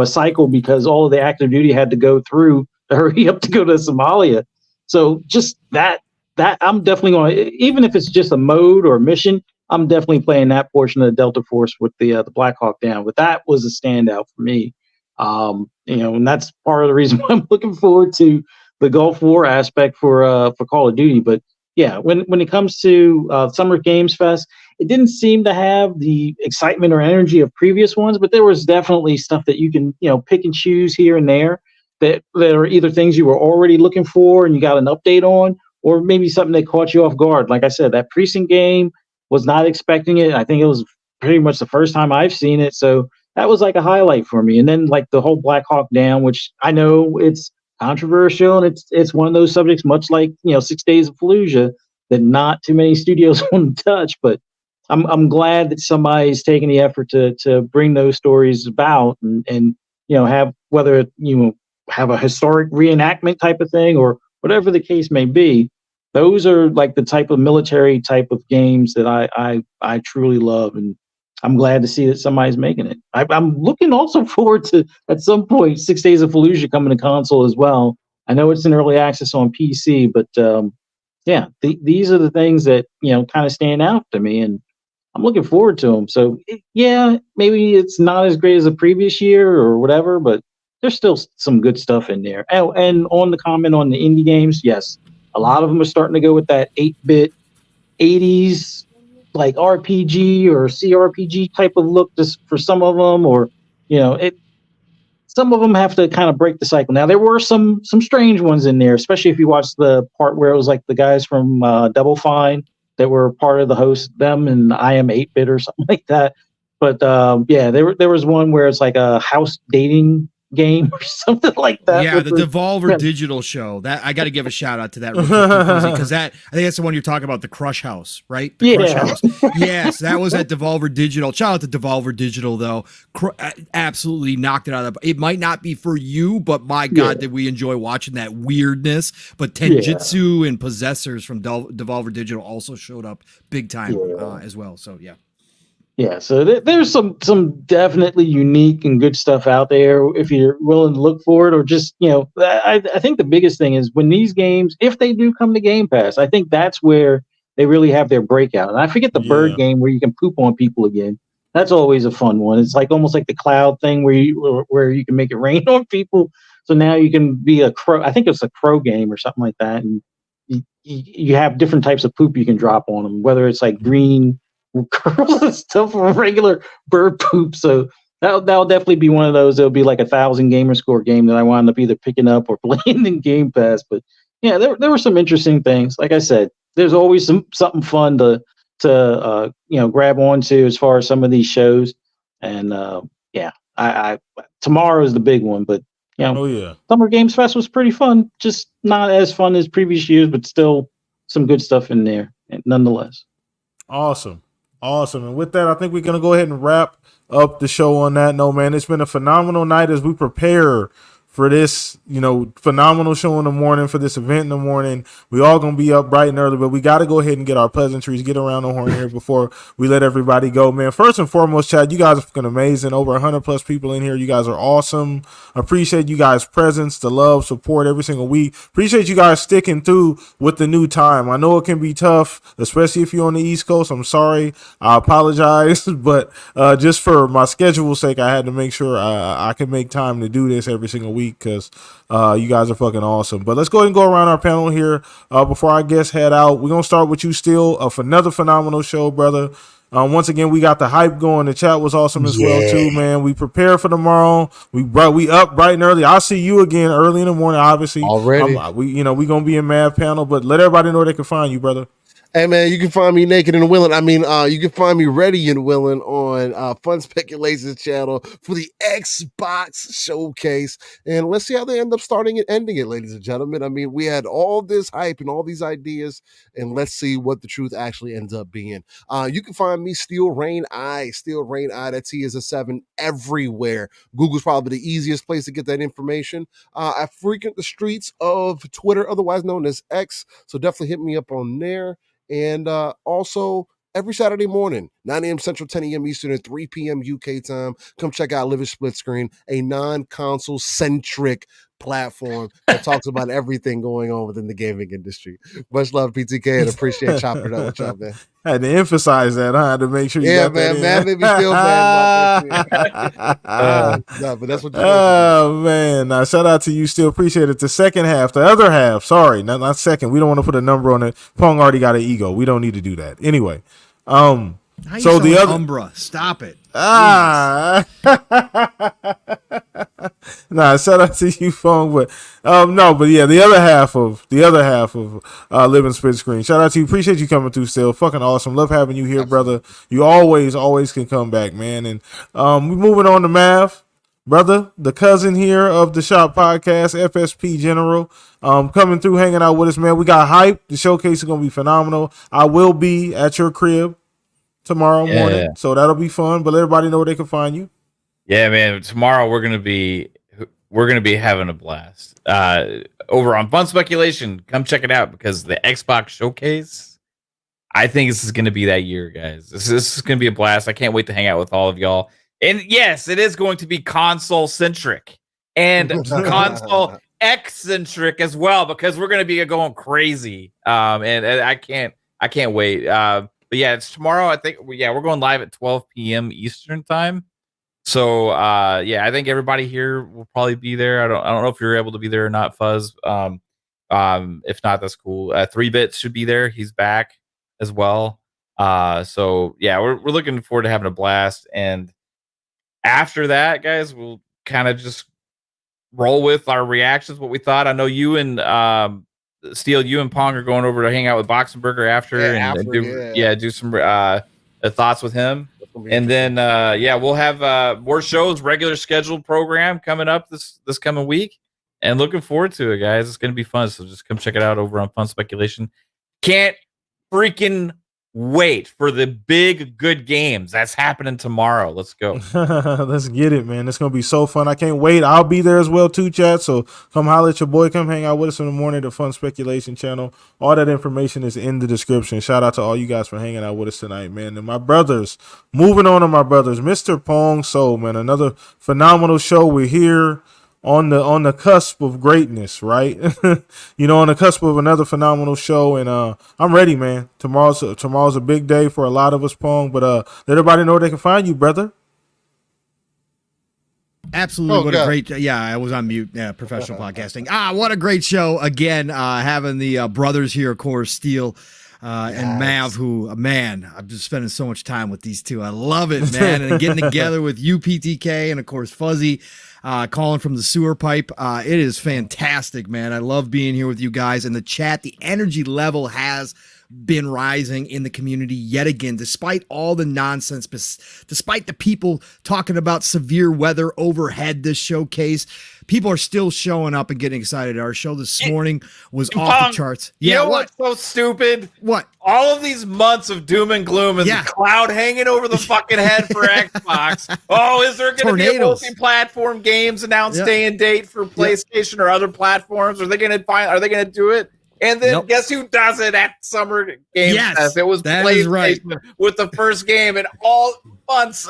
cycle because all of the active duty had to go through to hurry up to go to Somalia. So just that I'm definitely going to, even if it's just a mode or a mission, I'm definitely playing that portion of the Delta Force with the Black Hawk Down. But that was a standout for me. And that's part of the reason why I'm looking forward to the Gulf War aspect for Call of Duty. But yeah, when it comes to Summer Games Fest, it didn't seem to have the excitement or energy of previous ones, but there was definitely stuff that you can pick and choose here and there that are either things you were already looking for and you got an update on, or maybe something that caught you off guard. Like I said, that Precinct game, was not expecting it. I think it was pretty much the first time I've seen it. So that was like a highlight for me. And then like the whole Black Hawk Down, which I know it's controversial and it's one of those subjects, much like 6 Days of Fallujah, that not too many studios want to touch. But I'm glad that somebody's taking the effort to bring those stories about and have whether have a historic reenactment type of thing or whatever the case may be. Those are like the type of military type of games that I truly love, and I'm glad to see that somebody's making it. I'm looking also forward to at some point 6 Days of Fallujah coming to console as well. I know it's in early access on PC, but these are the things that kind of stand out to me, and I'm looking forward to them. So maybe it's not as great as the previous year or whatever, but there's still some good stuff in there. Oh, and on the comment on the indie games, yes. A lot of them are starting to go with that 8-bit 80s like RPG or CRPG type of look just for some of them, or some of them have to kind of break the cycle. Now there were some strange ones in there, especially if you watch the part where it was like the guys from Double Fine that were part of the host, them and I Am 8-Bit or something like that. But yeah, there was one where it's like a house dating game or something like that. Yeah, the Devolver Digital show. That I got to give a shout out to that real quick, because that I think that's the one you're talking about, the Crush House, right? The Crush House. Yes, that was at Devolver Digital. Shout out to Devolver Digital though. Absolutely knocked it out of the. It might not be for you, but my God, did we enjoy watching that weirdness? But Tenjitsu and Possessors from Devolver Digital also showed up big time as well. So yeah. Yeah, so there's some definitely unique and good stuff out there if you're willing to look for it, or just, I think the biggest thing is when these games, if they do come to Game Pass, I think that's where they really have their breakout. And I forget the bird game where you can poop on people again. That's always a fun one. It's like almost like the cloud thing where you can make it rain on people. So now you can be a crow. I think it's a crow game or something like that, and you have different types of poop you can drop on them, whether it's like green curls and stuff or regular bird poop. So that'll definitely be one of those. It'll be like 1,000 gamer score game that I wound up either picking up or playing in Game Pass. But yeah, there were some interesting things. Like I said, there's always something fun to grab onto as far as some of these shows. And I tomorrow is the big one, but Summer Games Fest was pretty fun. Just not as fun as previous years, but still some good stuff in there, nonetheless. Awesome. And with that, I think we're going to go ahead and wrap up the show on that note, man. It's been a phenomenal night as we prepare for this, phenomenal show in the morning, for this event in the morning. We all going to be up bright and early, but we got to go ahead and get our pleasantries, get around the horn here before we let everybody go, man. First and foremost, Chad, you guys are fucking amazing. Over 100 plus people in here. You guys are awesome. Appreciate you guys' presence, the love, support every single week. Appreciate you guys sticking through with the new time. I know it can be tough, especially if you're on the East Coast. I'm sorry. I apologize, but just for my schedule's sake, I had to make sure I can make time to do this every single week, because you guys are fucking awesome. But let's go ahead and go around our panel here before our guests head out. We're gonna start with you, Steele, for another phenomenal show, brother. Once again, we got the hype going. The chat was awesome as well too, man. We prepare for tomorrow. We up bright and early. I'll see you again early in the morning. Obviously, already. We gonna be in Mad Panel, but let everybody know where they can find you, brother. Hey, man, you can find me naked and willing. You can find me ready and willing on Fun Speculations channel for the Xbox Showcase. And let's see how they end up starting and ending it, ladies and gentlemen. We had all this hype and all these ideas, and let's see what the truth actually ends up being. You can find me Steel Rain Eye. That T is a 7 everywhere. Google's probably the easiest place to get that information. I frequent the streets of Twitter, otherwise known as X, so definitely hit me up on there. And also, every Saturday morning, 9 a.m. Central, 10 a.m. Eastern, and 3 p.m. UK time, come check out Live Split Screen, a non-console-centric platform that talks about everything going on within the gaming industry. Much love, PTK, and appreciate chopping it up with y'all, man. I had to emphasize that. I had to make sure you got that in. Man, made me feel bad about that. No, but that's what you're man. Now, shout out to you. Still appreciate it. The second half, the other half. Sorry, not second. We don't want to put a number on it. Pong already got an ego. We don't need to do that. Anyway, so the other Umbra, stop it. Nah, shout out to you, Fong, but the other half of Living Split Screen. Shout out to you. Appreciate you coming through. Still fucking awesome. Love having you here, brother. You always can come back, man. And we moving on to Mav, brother, the cousin here of the Shop Podcast, FSP General, coming through, hanging out with us, man. We got hype. The showcase is gonna be phenomenal. I will be at your crib tomorrow morning, so that'll be fun. But let everybody know where they can find you. Yeah, man. Tomorrow we're gonna be having a blast. Over on Fun Speculation, come check it out, because the Xbox Showcase, I think this is gonna be that year, guys. This is gonna be a blast. I can't wait to hang out with all of y'all. And yes, it is going to be console centric and console eccentric as well, because we're gonna be going crazy. And I can't wait. But yeah, it's tomorrow. I think we're going live at 12 p.m. Eastern time. So I think everybody here will probably be there. I don't know if you're able to be there or not, Fuzz. If not, that's cool. 3-Bit should be there. He's back as well. We're looking forward to having a blast. And after that, guys, we'll kind of just roll with our reactions, what we thought. I know you and Steel, you and Pong are going over to hang out with Boxenberger after, and do some thoughts with him. And then we'll have more shows, regular scheduled program coming up this coming week, and looking forward to it, guys. It's going to be fun, so just come check it out over on Fun Speculation. Can't freaking wait for the big good games that's happening tomorrow. Let's go. Let's get it, man. It's gonna be so fun. I can't wait. I'll be there as well too, chat. So come holler at your boy. Come hang out with us in the morning at the Fun Speculation channel. All that information is in the description. Shout out to all you guys for hanging out with us tonight, man. And my brothers, moving on to my brothers, Mr. Pong Soul, man. Another phenomenal show. We're here on the cusp of greatness, right? On the cusp of another phenomenal show, and I'm ready, man. Tomorrow's a big day for a lot of us, Pong. But let everybody know where they can find you, brother. Absolutely. A great, I was on mute. Yeah, professional podcasting. What a great show. Again, having the brothers here, of course, Steel and Mav, who, man, I'm just spending so much time with these two. I love it, man. And getting together with you, PTK, and of course, Fuzzy, calling from the sewer pipe. It is fantastic, man. I love being here with you guys in the chat. The energy level has been rising in the community yet again, despite all the nonsense, despite the people talking about severe weather overhead this showcase. People are still showing up and getting excited. Our show this morning was off the charts. You know what's so stupid? What? All of these months of doom and gloom and the cloud hanging over the fucking head for Xbox. Oh, is there going to be a multi-platform games announced day and date for PlayStation or other platforms? Are they going to do it? And then guess who does it at Summer Game Fest? It was PlayStation with the first game, and all months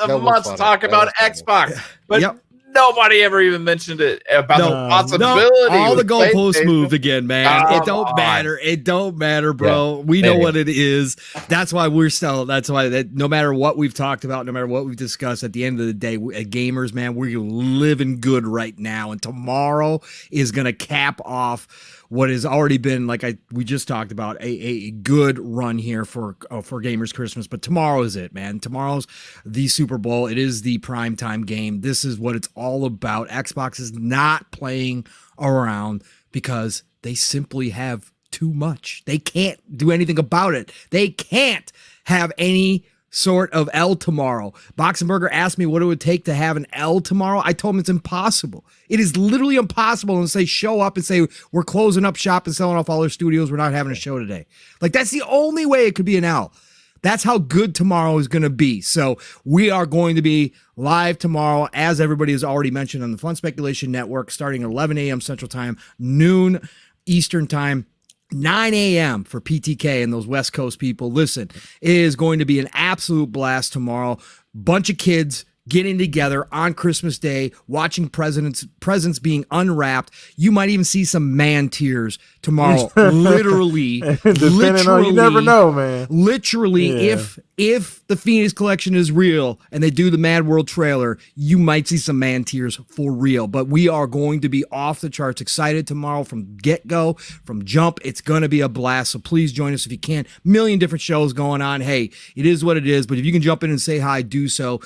talk about Xbox. But nobody ever even mentioned it about the possibility. All the goalposts moved again, man. It don't matter. It don't matter, bro. We know what it is. That's why no matter what we've talked about, no matter what we've discussed, at the end of the day, gamers, man, we're living good right now. And tomorrow is going to cap off what has already been, we just talked about, a good run here for Gamers Christmas. But tomorrow is it, man. Tomorrow's the Super Bowl. It is the primetime game. This is what it's all about. Xbox is not playing around because they simply have too much. They can't do anything about it. They can't have any sort of L tomorrow. Boxenberger asked me what it would take to have an L tomorrow. I told him it's impossible. It is literally impossible. And say, show up and say, we're closing up shop and selling off all our studios. We're not having a show today. That's the only way it could be an L. That's how good tomorrow is going to be. So we are going to be live tomorrow, as everybody has already mentioned, on the Fun Speculation Network, starting at 11 a.m. Central Time, noon Eastern Time, 9 a.m. for PTK and those West Coast people. Listen, it is going to be an absolute blast tomorrow. Bunch of kids getting together on Christmas Day, watching presents being unwrapped. You might even see some man tears tomorrow. Literally, you never know, man. Literally, if the Phoenix Collection is real and they do the Mad World trailer, you might see some man tears for real. But we are going to be off the charts excited tomorrow from get-go, from jump. It's going to be a blast. So please join us if you can. Million different shows going on. Hey, it is what it is. But if you can jump in and say hi, do so.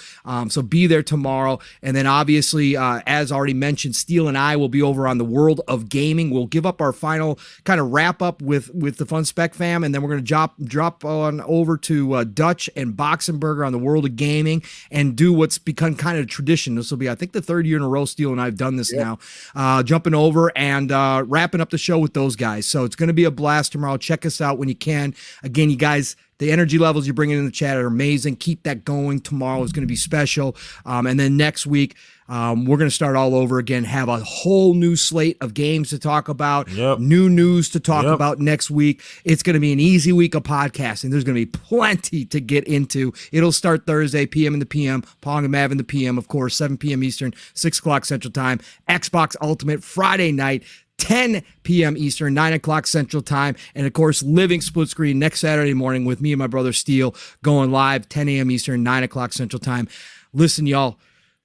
So be there tomorrow. And then obviously, as already mentioned, Steel and I will be over on the World of Gaming. We'll give up our final kind of wrap up with the Fun Spec fam. And then we're going to drop on over to Dutch and Boxenberger on the World of Gaming and do what's become kind of tradition. This will be, I think, the third year in a row Steel and I have done this now. Jumping over and wrapping up the show with those guys. So it's going to be a blast tomorrow. Check us out when you can. Again, you guys, the energy levels you're bringing in the chat are amazing. Keep that going. Tomorrow is going to be special. And then next week, we're going to start all over again, have a whole new slate of games to talk about, new news to talk about next week. It's going to be an easy week of podcasting. There's going to be plenty to get into. It'll start Thursday, PM in the PM, Pong and Mav in the PM, of course, 7 p.m. Eastern, 6 o'clock Central Time, Xbox Ultimate Friday night, 10 p.m. Eastern, 9 o'clock Central Time, and of course, living split screen next Saturday morning with me and my brother Steel going live, 10 a.m. Eastern, 9 o'clock Central Time. Listen, y'all,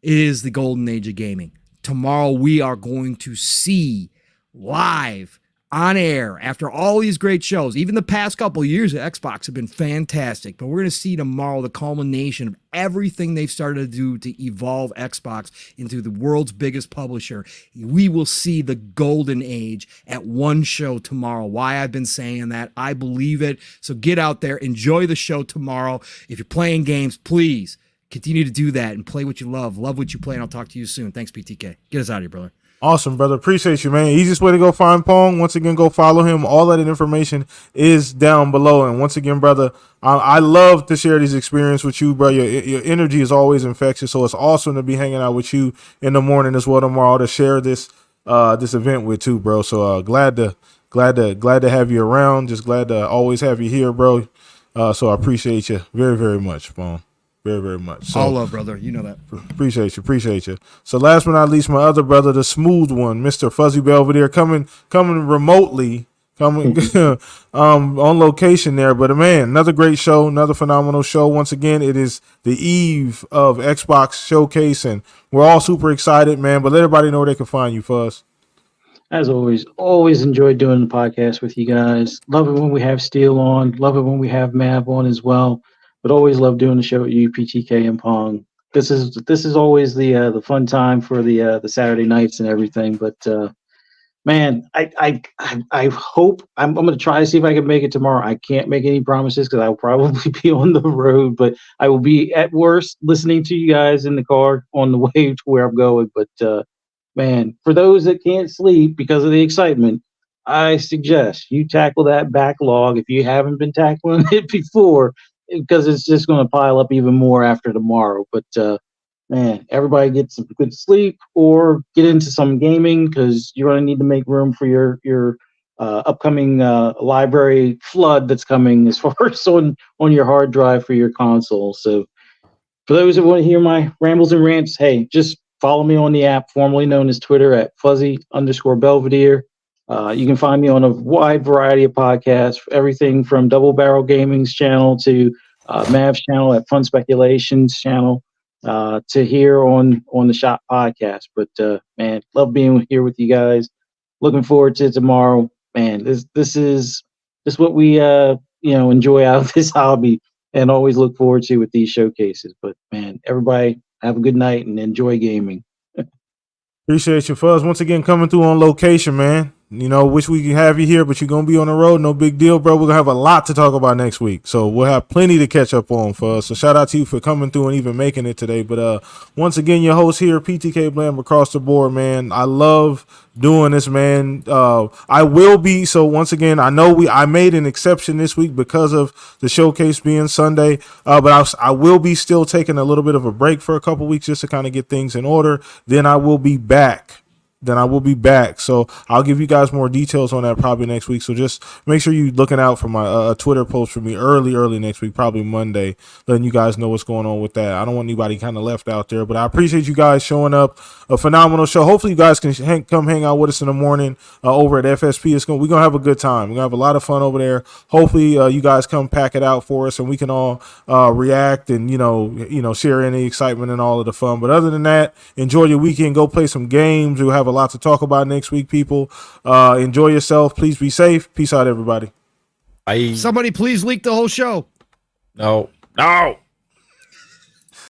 it is the golden age of gaming. Tomorrow, we are going to see live on air after all these great shows. Even the past couple of years at Xbox have been fantastic, but we're going to see tomorrow the culmination of everything they've started to do to evolve Xbox into the world's biggest publisher. We will see the golden age at one show tomorrow. Why I've been saying that, I believe it. So get out there, enjoy the show tomorrow. If you're playing games, please continue to do that and play what you love what you play, and I'll talk to you soon. Thanks, PTK. Get us out of here, brother. Awesome, brother. Appreciate you, man. Easiest way to go find Pong. Once again, go follow him. All that information is down below. And once again, brother, I love to share these experiences with you, bro. Your energy is always infectious. So it's awesome to be hanging out with you in the morning as well tomorrow to share this event with too, bro. So glad to have you around. Just glad to always have you here, bro. So I appreciate you very, very much, Pong. Very, very much. So, all love, brother. You know that. Appreciate you. So last but not least, my other brother, the smooth one, Mr. Fuzzy Belvedere, coming remotely, on location there. But man, another great show, another phenomenal show. Once again, it is the eve of Xbox Showcase, and we're all super excited, man. But let everybody know where they can find you, Fuzz. As always enjoyed doing the podcast with you guys. Love it when we have Steel on. Love it when we have Mav on as well. But always love doing the show with you, PTK and Pong. This is always the fun time for the Saturday nights and everything. But man, I hope I'm going to try to see if I can make it tomorrow. I can't make any promises because I'll probably be on the road, but I will be at worst listening to you guys in the car on the way to where I'm going. But man, for those that can't sleep because of the excitement, I suggest you tackle that backlog if you haven't been tackling it before, because it's just going to pile up even more after tomorrow. But man, everybody get some good sleep or get into some gaming, because you're going to need to make room for your upcoming library flood that's coming as far as on your hard drive for your console. So for those that want to hear my rambles and rants, hey, just follow me on the app formerly known as Twitter at Fuzzy_Belvedere. You can find me on a wide variety of podcasts, everything from Double Barrel Gaming's channel to Mav's channel at Fun Speculations channel to here on the Shop podcast. But man, love being here with you guys. Looking forward to tomorrow. Man, this is what we enjoy out of this hobby and always look forward to with these showcases. But man, everybody have a good night and enjoy gaming. Appreciate you, Fuzz. Once again, coming through on location, man. Wish we could have you here, but you're going to be on the road. No big deal, bro. We're going to have a lot to talk about next week. So we'll have plenty to catch up on, Fuzz. So shout out to you for coming through and even making it today. But once again, your host here, PTK Blam, across the board, man. I love doing this, man. I will be. So once again, I know I made an exception this week because of the showcase being Sunday. But I will be still taking a little bit of a break for a couple weeks just to kind of get things in order. Then I will be back. So I'll give you guys more details on that probably next week. So just make sure you're looking out for my Twitter post for me early next week, probably Monday, letting you guys know what's going on with that. I don't want anybody kind of left out there, but I appreciate you guys showing up. A phenomenal show. Hopefully you guys can come hang out with us in the morning over at FSP. We're going to have a good time. We're going to have a lot of fun over there. Hopefully you guys come pack it out for us and we can all react and, share any excitement and all of the fun. But other than that, enjoy your weekend. Go play some games. We'll have a lot to talk about next week, people. Enjoy yourself. Please be safe. Peace out, everybody. Bye. Somebody please leak the whole show. No.